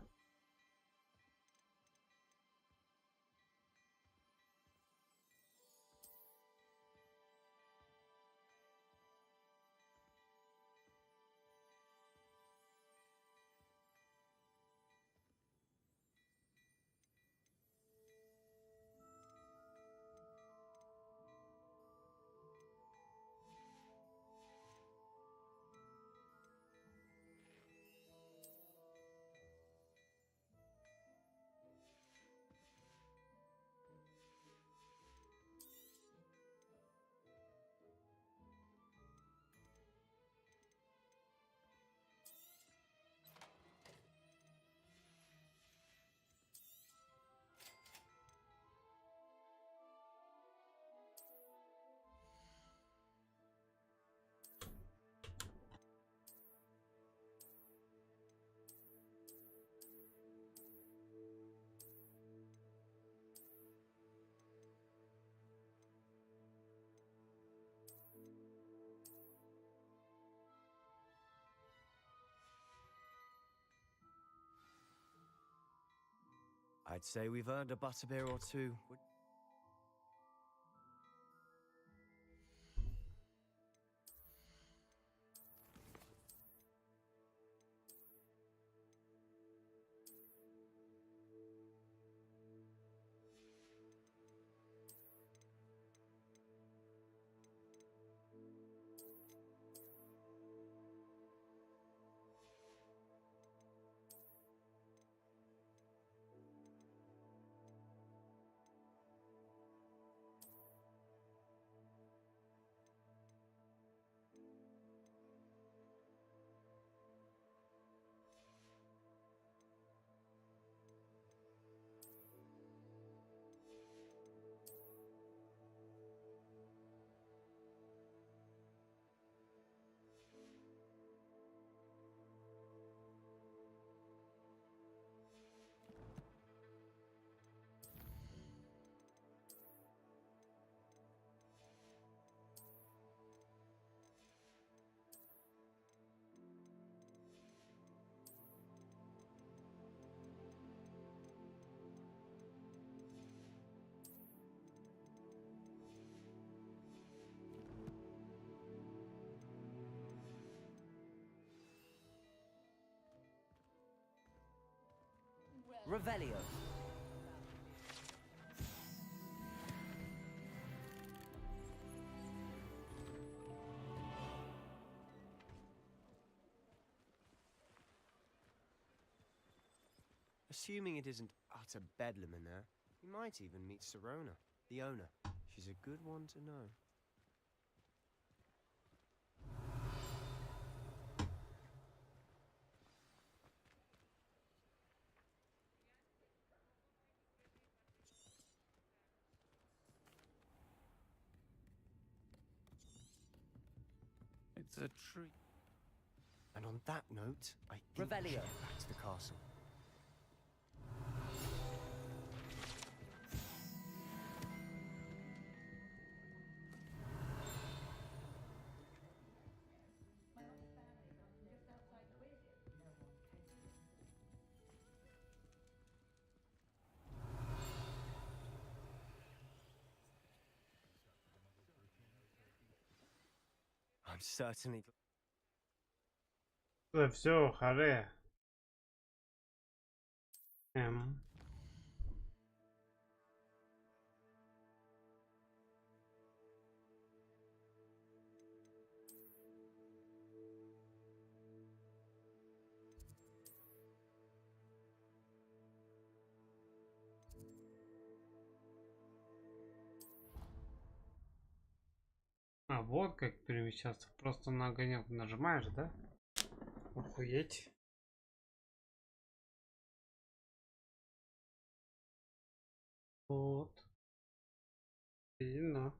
I'd say we've earned a butterbeer or two. Revelio. Assuming it isn't utter bedlam in there, you might even meet Sirona, the owner. She's a good one to know. It's a treat. And on that note, I think we should get back to the castle. I'm certainly. Все, харе. вот как перемещаться. Просто на огонек нажимаешь, да? Охуеть. Вот. Сильно.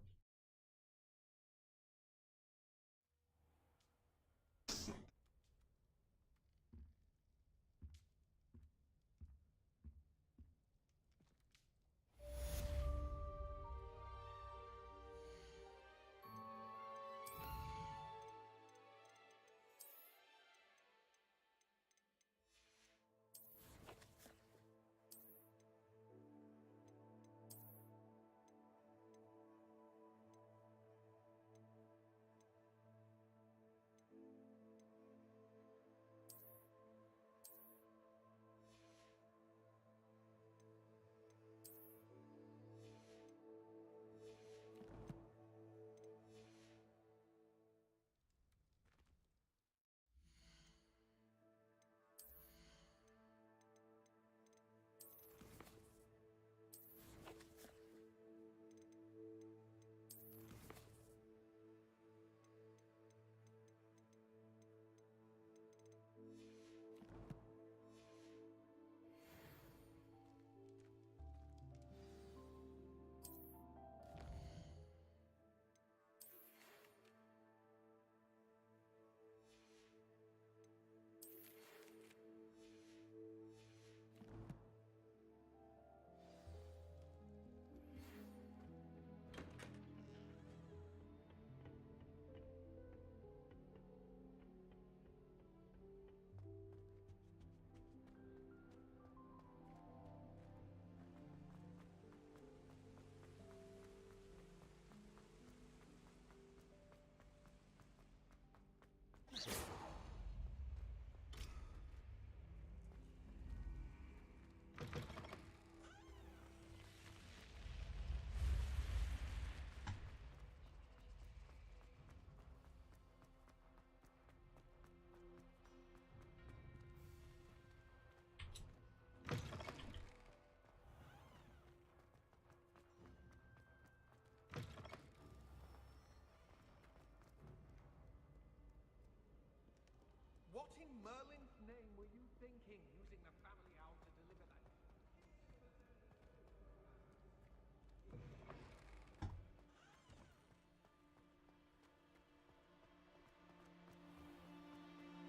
What in Merlin's name were you thinking, using the family owl to deliver that?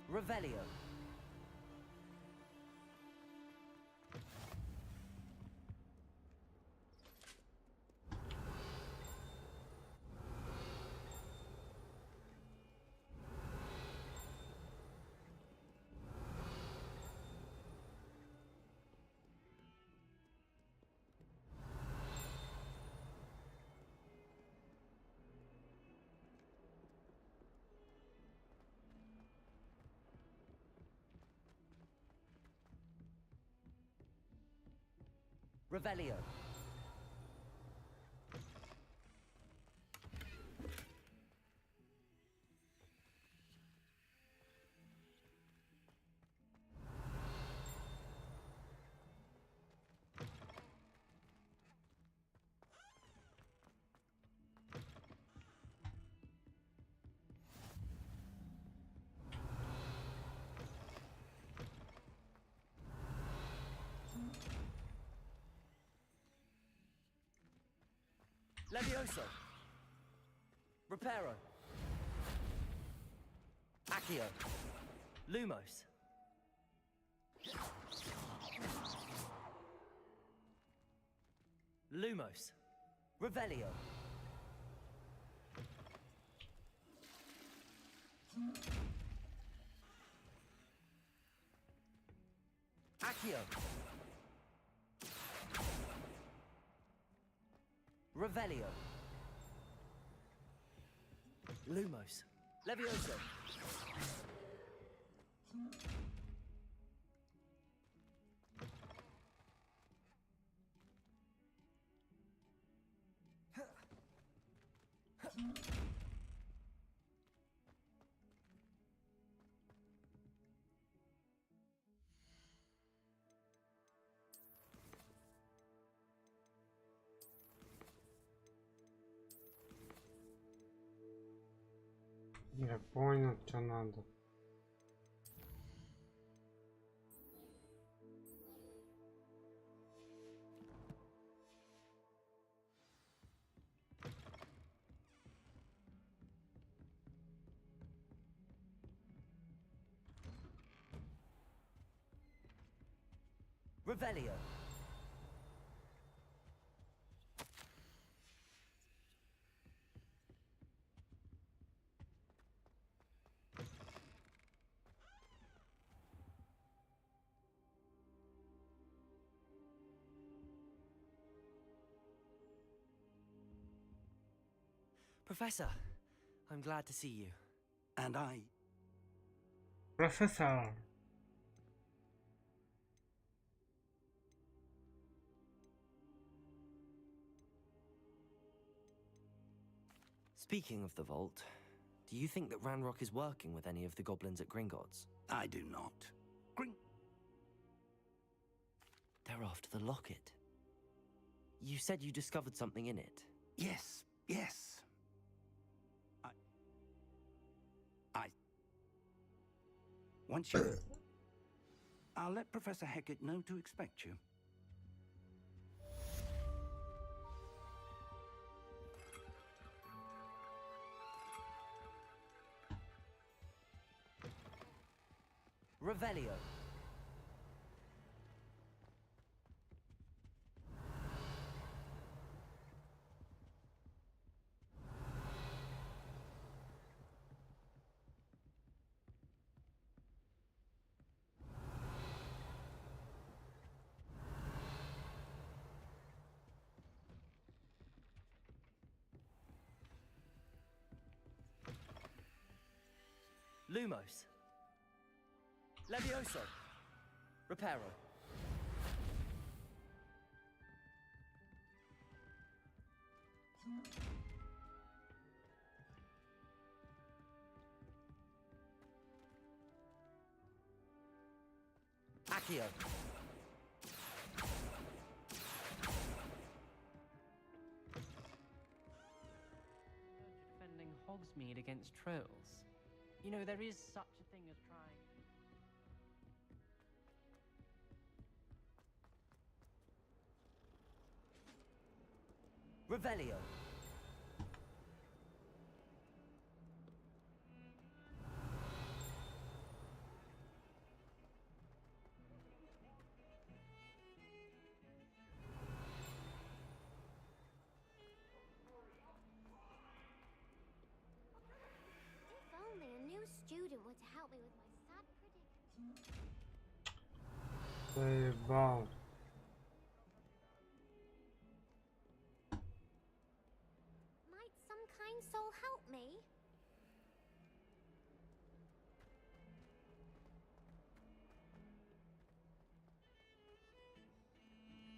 Revelio. Revelio. Levioso. Reparo. Accio. Lumos. Lumos. Revelio. Accio. Revelio. Lumos. Levioso. Я понял, что надо. Revelio. Professor, I'm glad to see you. And I... Professor. Speaking of the vault, do you think that Ranrock is working with any of the goblins at Gringotts? I do not. They're after the locket. You said you discovered something in it. Yes, yes. Once you... I'll let Professor Hecat know to expect you. Revelio. Lumos. Levioso. Reparo. Accio. Defending Hogsmeade against trolls. You know, there is such a thing as trying. Revelio. If only a new student were to help me with my sad predicament. Заебал. Might some kind soul help me?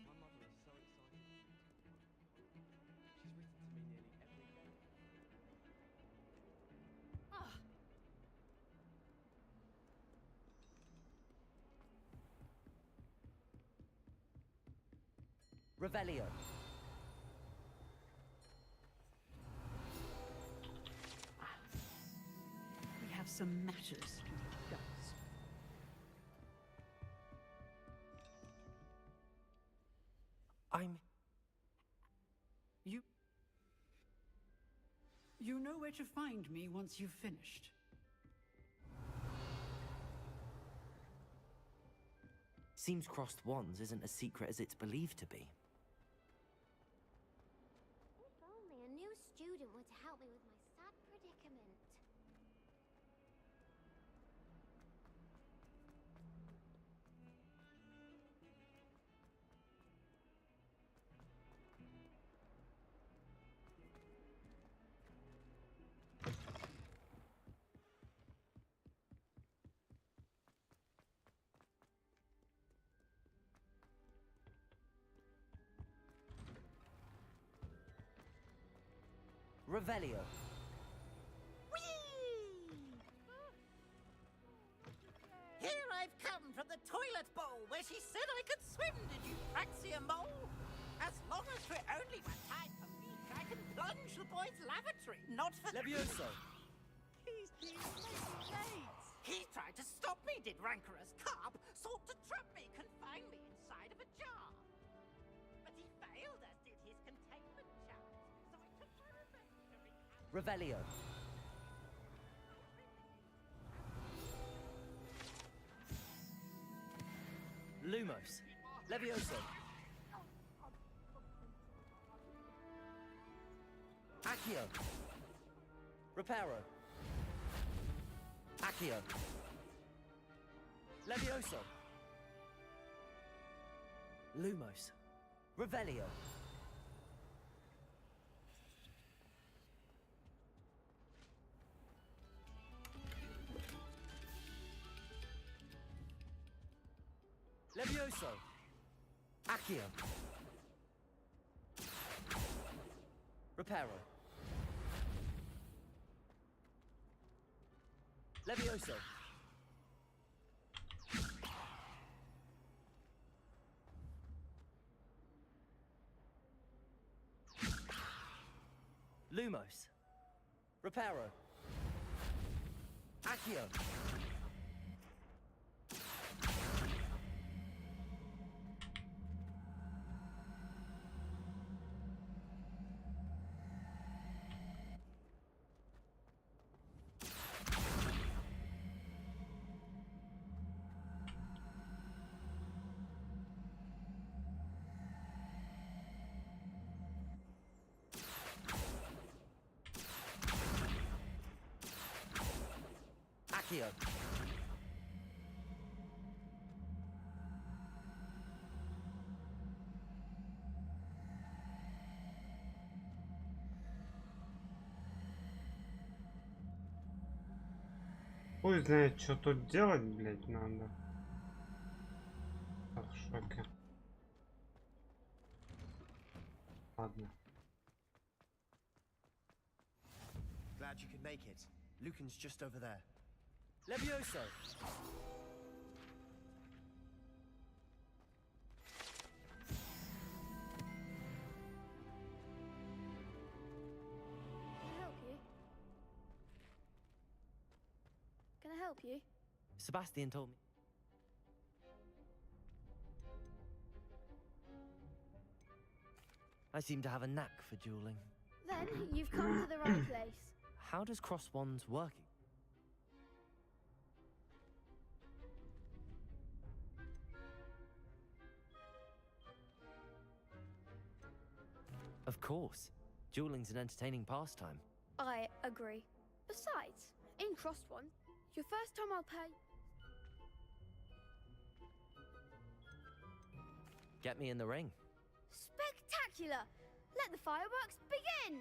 My mother is so excited. She's written to me nearly every day. Revelio. We have some matters to discuss. You know where to find me once you've finished. Seems crossed wands isn't as secret as it's believed to be. If only a new student were to help me with my sad predicament. Revelio. Here I've come from the toilet bowl where she said I could swim, did you Praxia mole? As long as we're only one time a week, I can plunge the boys' lavatory, not for... Levioso. Please, He tried to stop me, did rancorous carp. Sought to trap me, confine me inside of a jar. But he failed, as did his containment charms. So I took my revenge to Revelio. Lumos. Levioso. Accio. Reparo. Accio. Levioso. Lumos. Revelio. Levioso. Accio. Reparo. Levioso. Lumos. Reparo. Accio. Accio. Хуй знает, что тут делать, блять, надо. Я в шоке. Ладно. Glad you could make it. Lucan's just over there. Levioso. Can I help you? Sebastian told me. I seem to have a knack for dueling. Then you've come to the right place. How does cross wands work? Of course. Dueling's an entertaining pastime. I agree. Besides, in Crossed One, your first time I'll pay. Get me in the ring. Spectacular! Let the fireworks begin!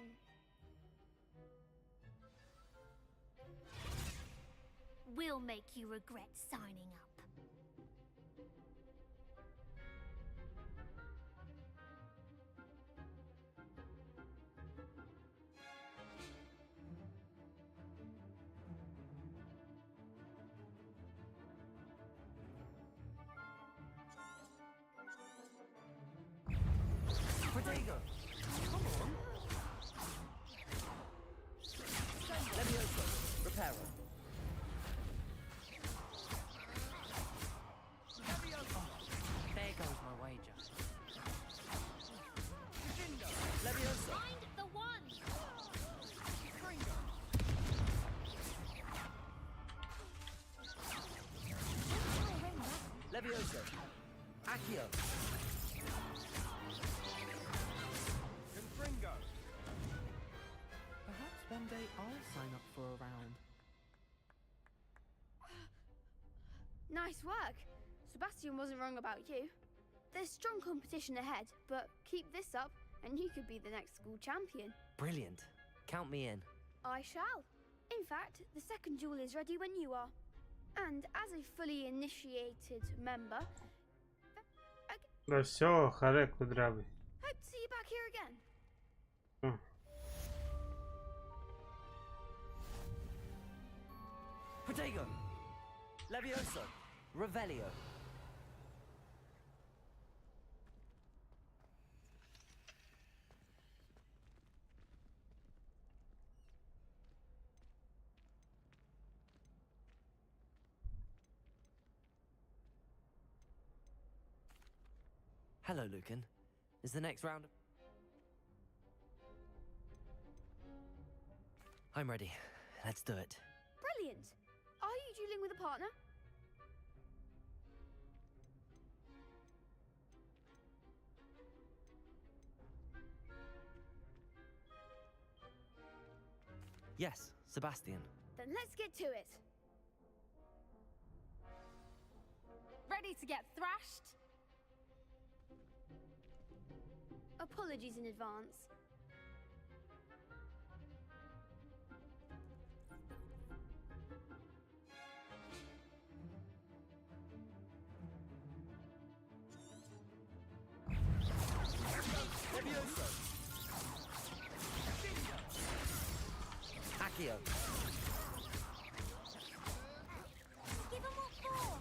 We'll make you regret signing up. Protego! Come on! Levioso! Reparo! Oh, there goes my wager. Levioso! Find the one! Levioso! Accio! Perhaps one day I'll sign up for a round. Nice work. Sebastian wasn't wrong about you. There's strong competition ahead, but keep this up and you could be the next school champion. Brilliant. Count me in. I shall. In fact, the second duel is ready when you are. And as a fully initiated member, Да все, харе кудрявый. hope to see you back here again. Protego! Levioso! Revelio! Hello, Lucan. Is the next round... I'm ready. Let's do it. Brilliant. Are you dueling with a partner? Yes, Sebastian. Then let's get to it. Ready to get thrashed? Apologies in advance. Accio. Give him what for!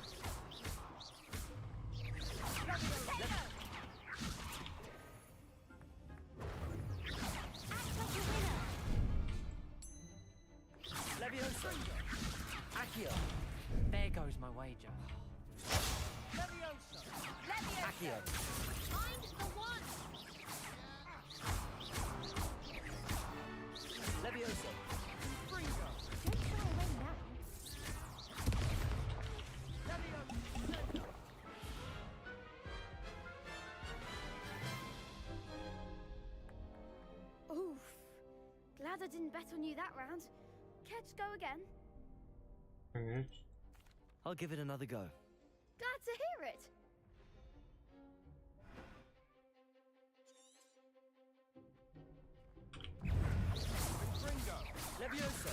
Levioso. Accio. There goes my wager. Levioso! Accio. Find the one! Levioso. Don't shy away now. Oof. Glad I didn't bet on you that round. Care to go again? I'll give it another go. Glad to hear it. Levioso.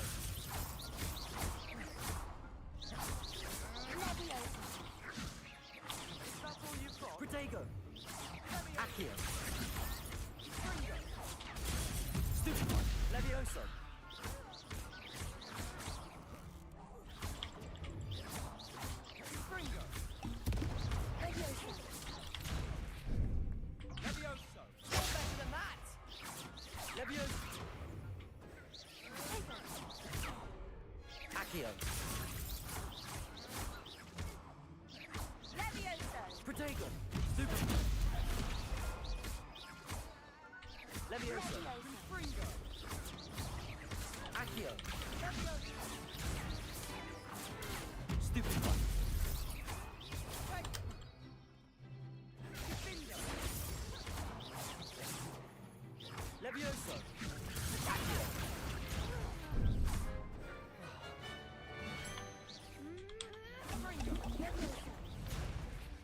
Protego. Accio. Stupid one. Levioso. Levioso. You're better than that. Levioso. Accio. Levioso. Protego. Stupid. Levioso. Accio. Stupid one. Levioso. Accio.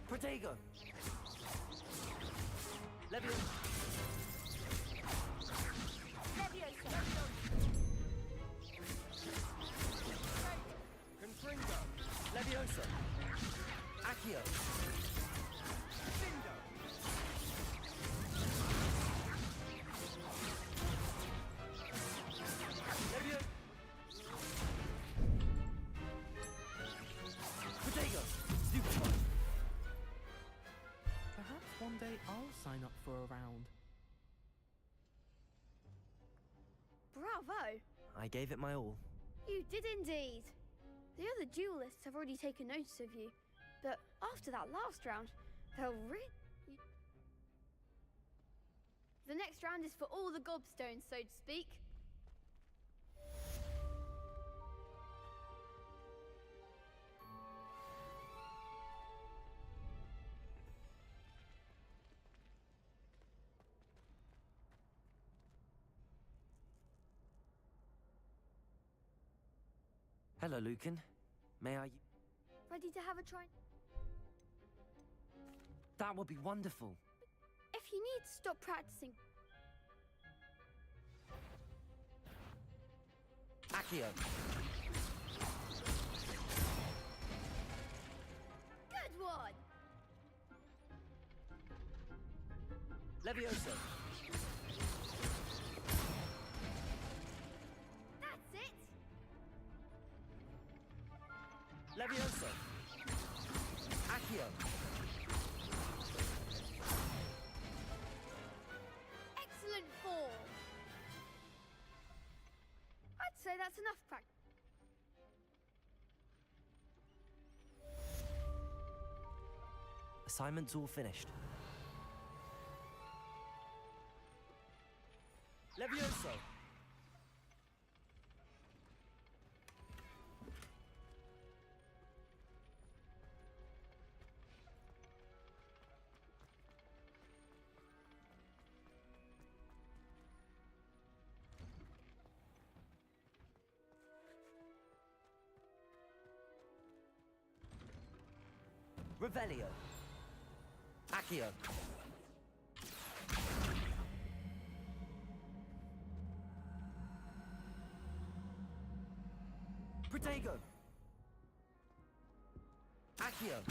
Protego. Levioso. Confringo. Levioso. Accio. Findo. Levioso. Protego. Stupid one. Perhaps one day I'll sign up for a round. Bravo. I gave it my all. You did indeed. The other duelists have already taken notice of you, but after that last round, they'll The next round is for all the gobstones, so to speak. Hello, Lucan. May I... Ready to have a try? That would be wonderful. If you need to stop practicing, Accio. good one. Levioso. That's it. Levioso. Accio. Excellent form. I'd say that's enough practice. Assignment's all finished. Revelio. Accio. Protego. Accio.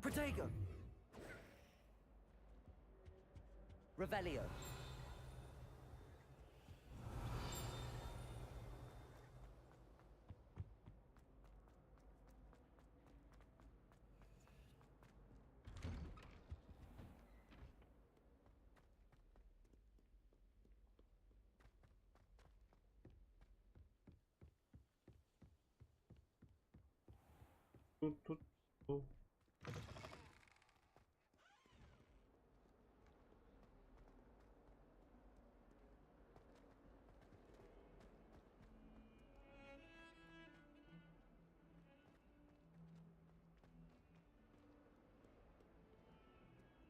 Protego. Revelio. Тут.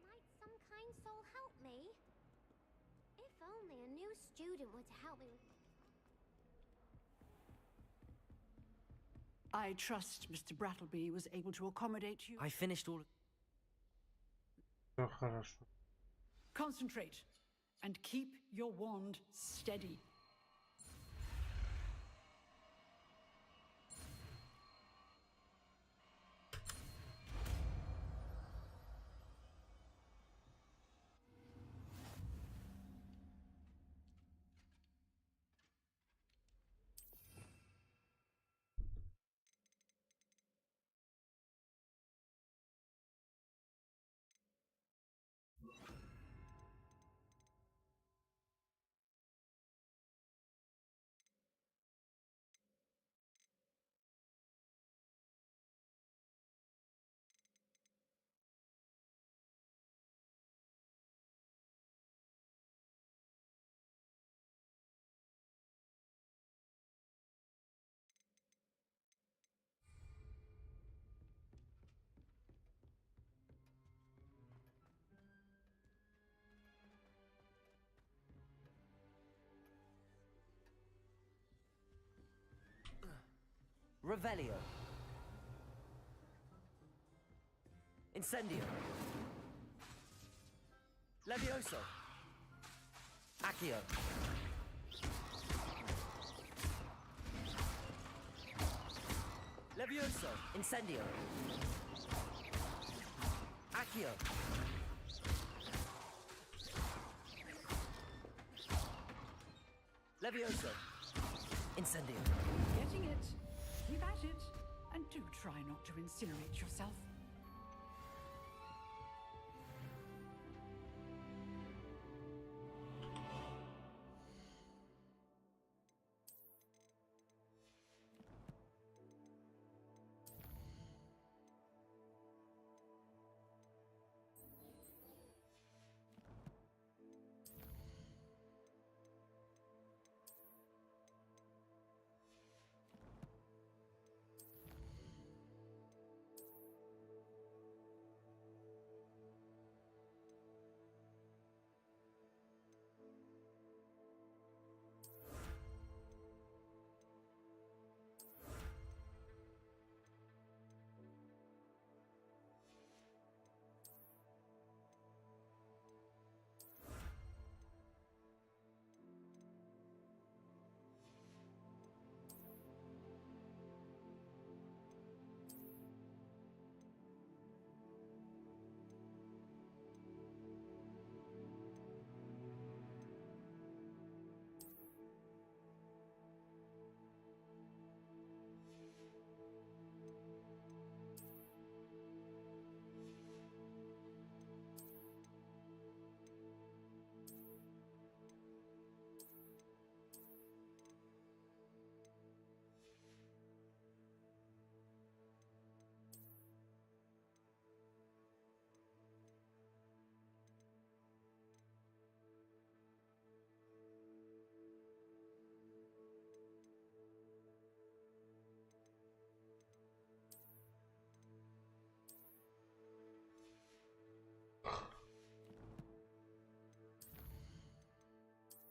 Might some kind soul help me? If only a new student were to help me with... I trust Mr. Brattleby was able to accommodate you. I finished all. Всё хорошо. Concentrate and keep your wand steady. Revelio. Incendio. Levioso. Accio. Levioso. Incendio. Accio. Levioso. Incendio. Getting it. Keep at it. And do try not to incinerate yourself.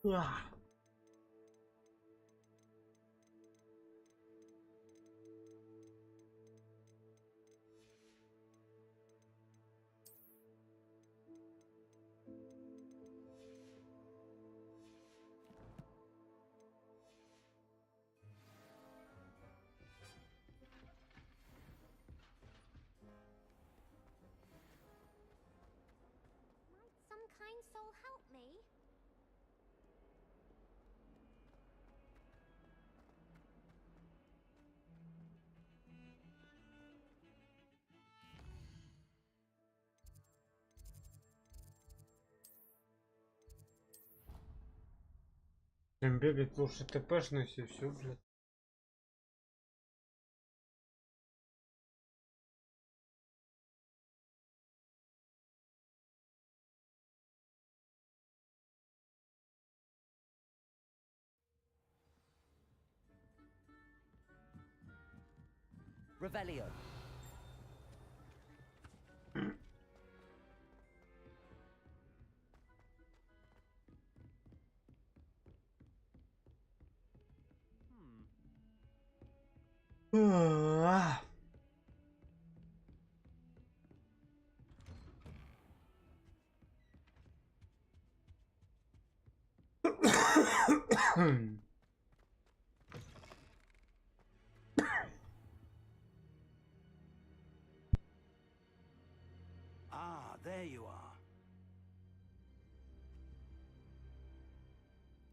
Might some kind soul help me? Чем бегать лучше ТПшность и все, блядь. Revelio. Ah, there you are.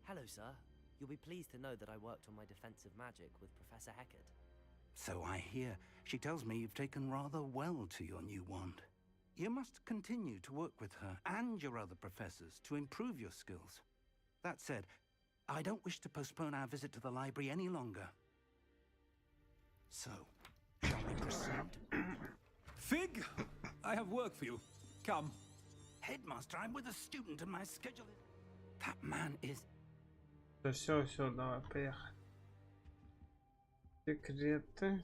Hello, sir. You'll be pleased to know that I worked on my defensive magic with Professor Heckard. So I hear. She tells me you've taken rather well to your new wand. You must continue to work with her and your other professors to improve your skills. That said, I don't wish to postpone our visit to the library any longer. So, shall we proceed? Fig, I have work for you. Come. Headmaster, I'm with a student and my schedule is... That man is... Все, давай, поехали. Секреты.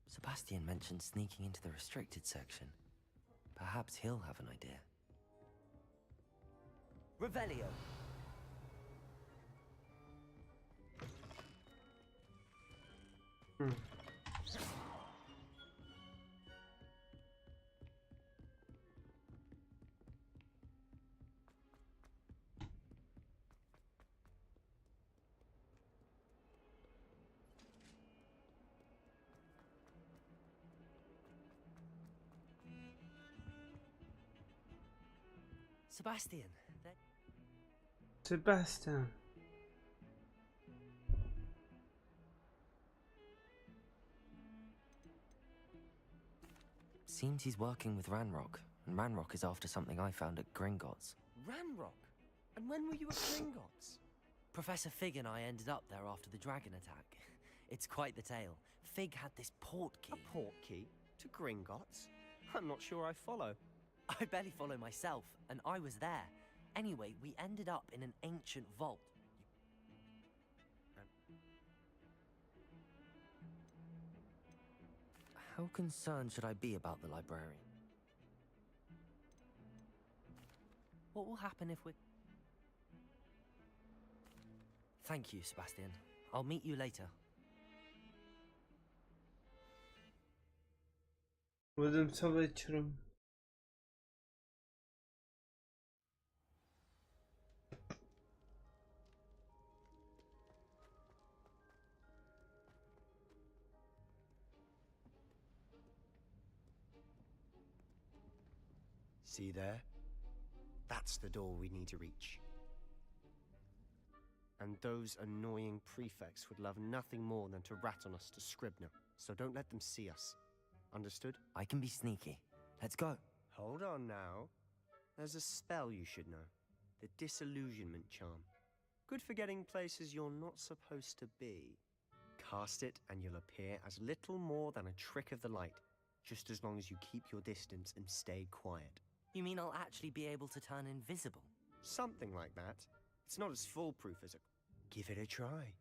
Sebastian mentioned sneaking into the restricted section. Perhaps he'll have an idea. Revelio. Sebastian. Sebastian. Seems he's working with Ranrock, and Ranrock is after something I found at Gringotts. Ranrock? And when were you at Gringotts? Professor Fig and I ended up there after the dragon attack. It's quite the tale. Fig had this port key. A port key? To Gringotts? I'm not sure I follow. I barely follow myself, and I was there. Anyway, we ended up in an ancient vault. How concerned should I be about the librarian? What will happen if we... Thank you, Sebastian. I'll meet you later. Увидимся вечером. See there? That's the door we need to reach. And those annoying prefects would love nothing more than to rat on us to Scribner, so don't let them see us. Understood? I can be sneaky. Let's go. Hold on now. There's a spell you should know. The Disillusionment Charm. Good for getting places you're not supposed to be. Cast it and you'll appear as little more than a trick of the light, just as long as you keep your distance and stay quiet. You mean I'll actually be able to turn invisible? Something like that. It's not as foolproof as a... Give it a try.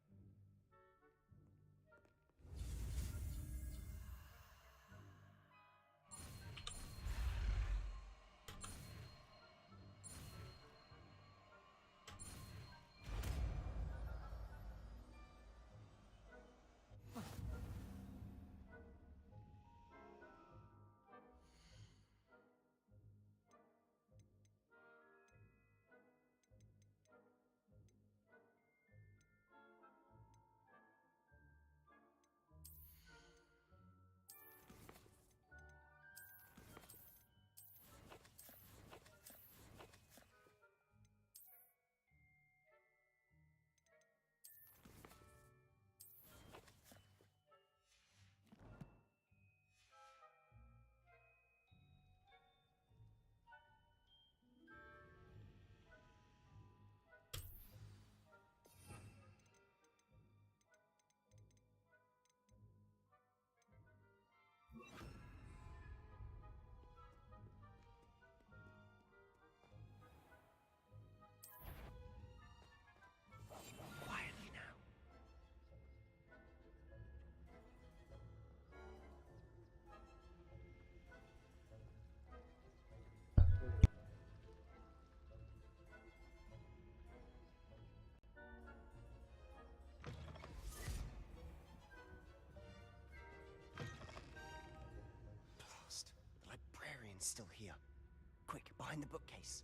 Find the bookcase.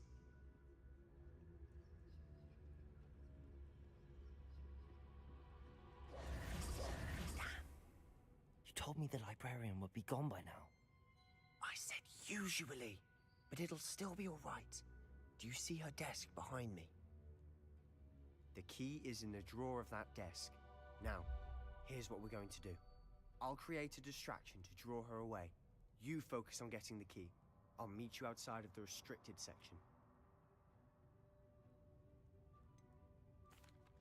You told me the librarian would be gone by now. I said usually, but it'll still be all right. Do you see her desk behind me? The key is in the drawer of that desk. Now, here's what we're going to do. I'll create a distraction to draw her away. You focus on getting the key. I'll meet you outside of the restricted section.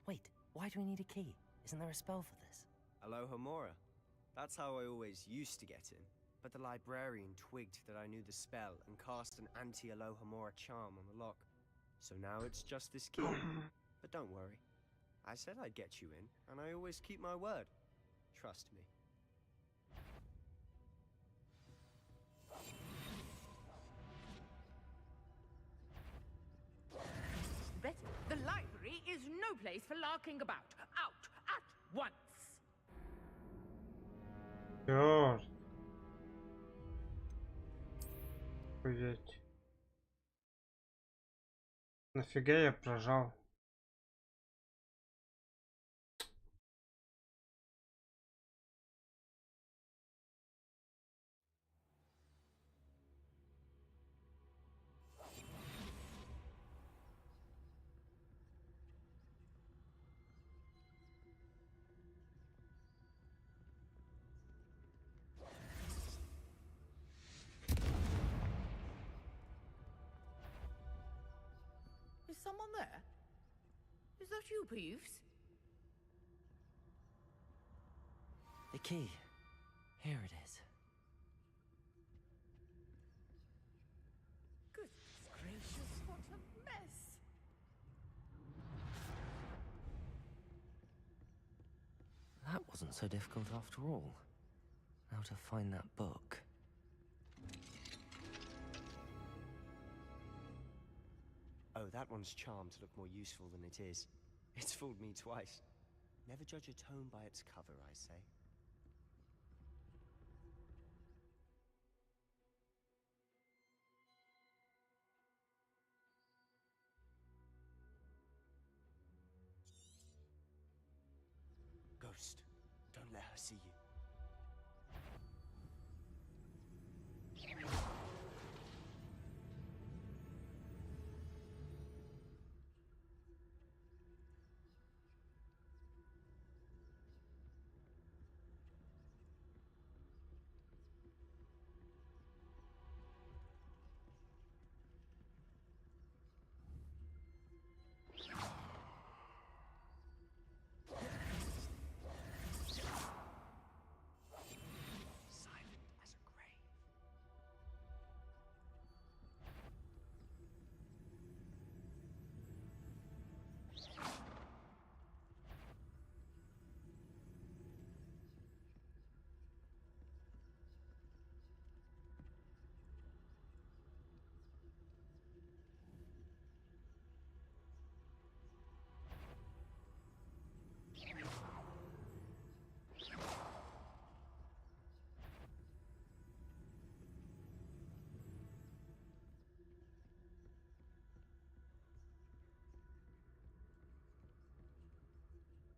Wait, why do we need a key? Isn't there a spell for this? Alohomora. That's how I always used to get in. But the librarian twigged that I knew the spell and cast an anti-Alohomora charm on the lock. So now it's just this key. But don't worry. I said I'd get you in, and I always keep my word. Trust me. Betty, the library is no place for larking about. Out at once. Чёрт. Охуеть. Нафига я прожал? Is someone there? Is that you, Peeves? The key. Here it is. Goodness gracious, what a mess! That wasn't so difficult after all. Now to find that book. Oh, that one's charmed to look more useful than it is. It's fooled me twice. Never judge a tome by its cover, I say. Ghost, don't let her see you.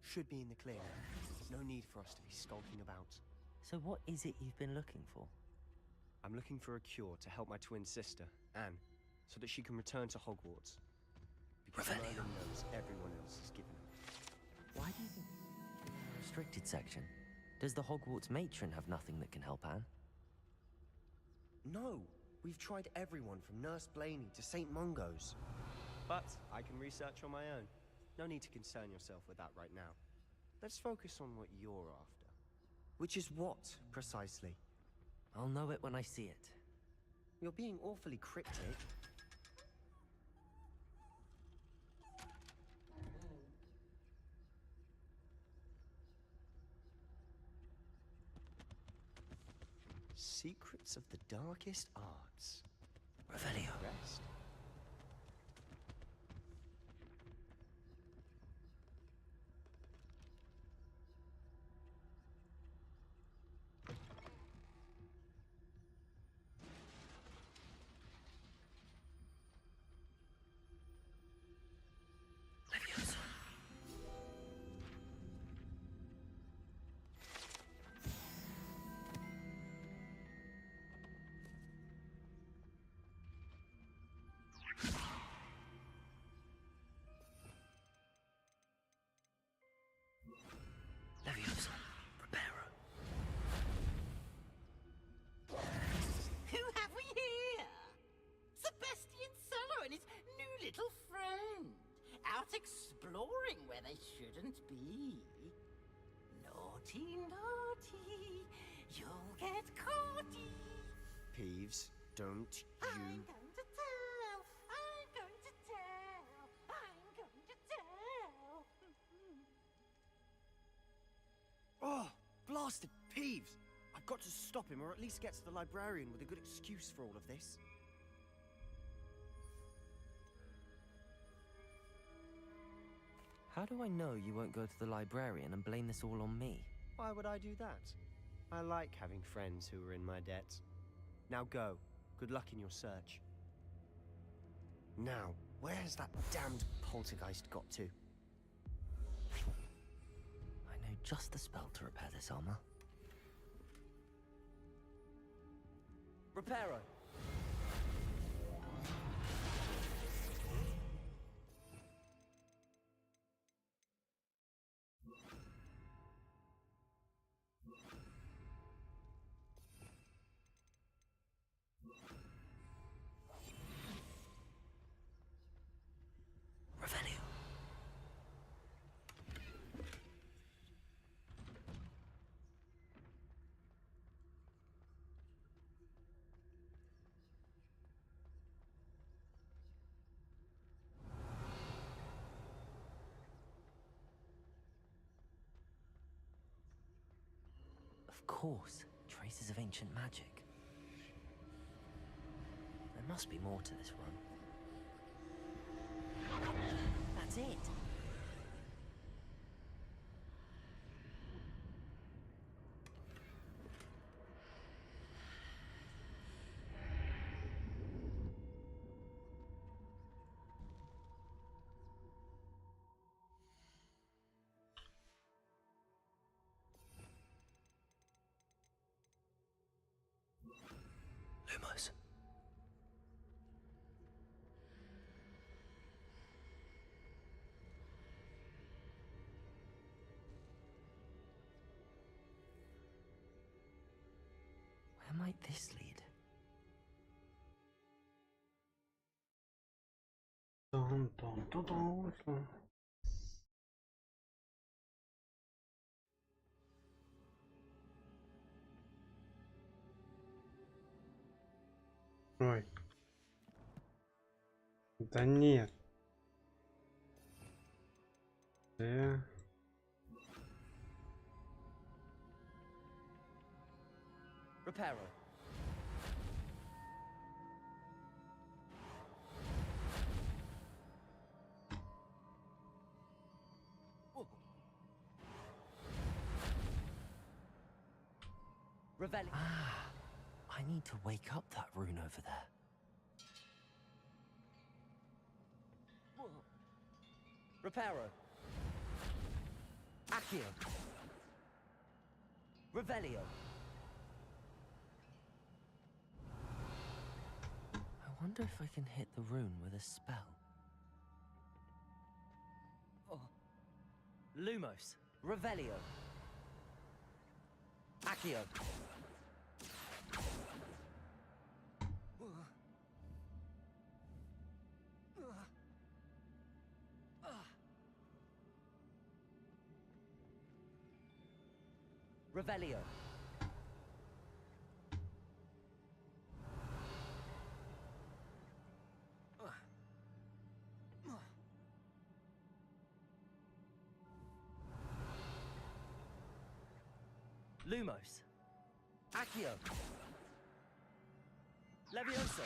Should be in the clear now. No need for us to be skulking about. So what is it you've been looking for? I'm looking for a cure to help my twin sister, Anne, so that she can return to Hogwarts. Because Merlin knows everyone else is given her. Why do you think restricted section? Does the Hogwarts matron have nothing that can help Anne? No, we've tried everyone from Nurse Blaney to St. Mungo's. But I can research on my own. No need to concern yourself with that right now. Let's focus on what you're after. Which is what, precisely? I'll know it when I see it. You're being awfully cryptic. Secrets of the darkest arts. Revelio. Rest. exploring where they shouldn't be. Naughty, naughty, you'll get caughty. Peeves, don't I'm you... going to tell, I'm going to tell, I'm going to tell. Oh, blasted Peeves! I've got to stop him, or at least get to the librarian with a good excuse for all of this. How do I know you won't go to the librarian and blame this all on me? Why would I do that? I like having friends who are in my debt. Now go. Good luck in your search. Now, where has that damned poltergeist got to? I know just the spell to repair this armor. Reparo! Of course, traces of ancient magic. There must be more to this run. That's it. Lumos. Where might this lead? Dun, dun, dun, dun, dun. Ой. Да нет. Reparo. Revelli. Ah, I need to wake up that rune over there. Reparo. Accio. Revelio. I wonder if I can hit the rune with a spell. Oh. Lumos. Revelio. Accio. Revelio. Lumos. Accio. Levioso.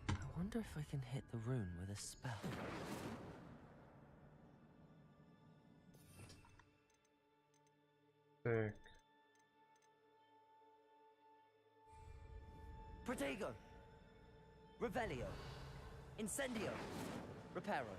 I wonder if I can hit the rune with a spell. Так. Protego. Revelio. Incendio. Reparo.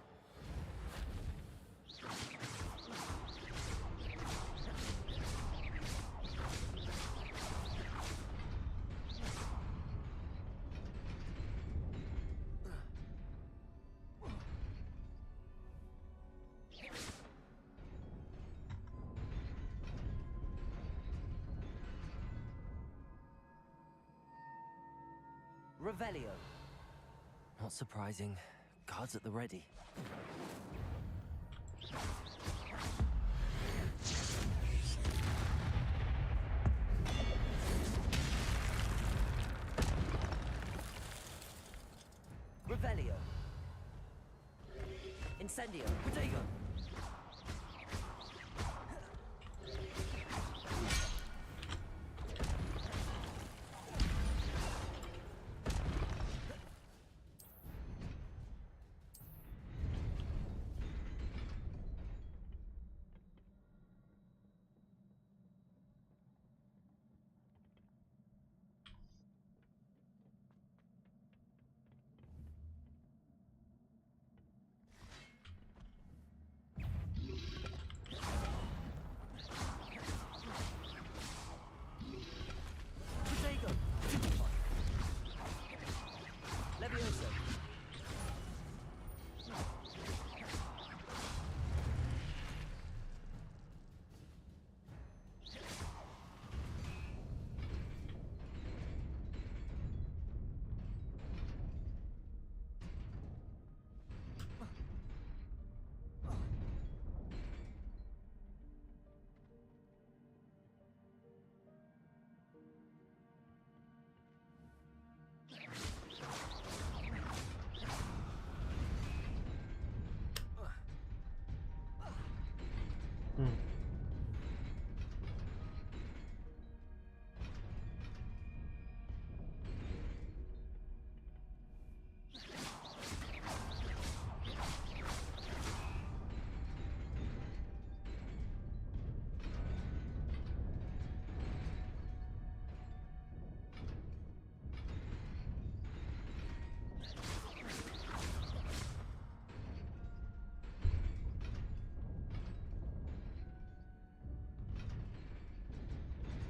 Revelio. Not surprising. Guards at the ready. Revelio. Incendio. Protego.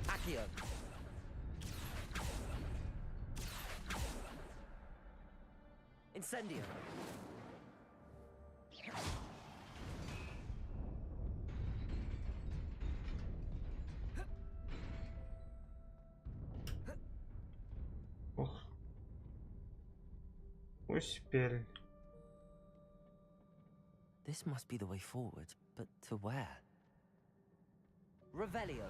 Accio. Incendio. Ох. Успели. This must be the way forward, but to where? Revelio.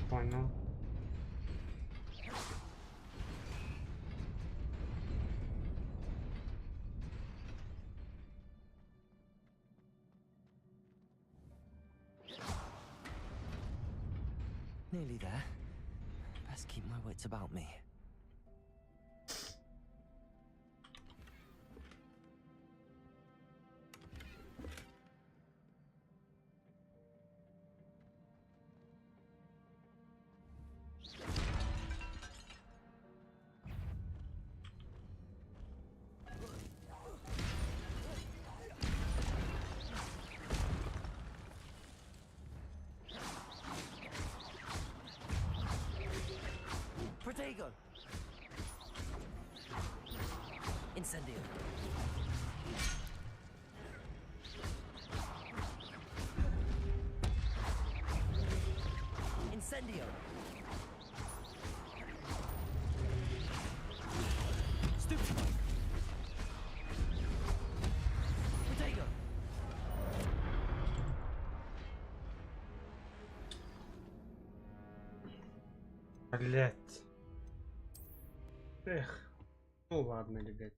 Понял. Nearly there. Best keep my wits about me. Protego. Incendio. Incendio. Stupefy. Protego. Блять. Эх. Ну ладно, ребят.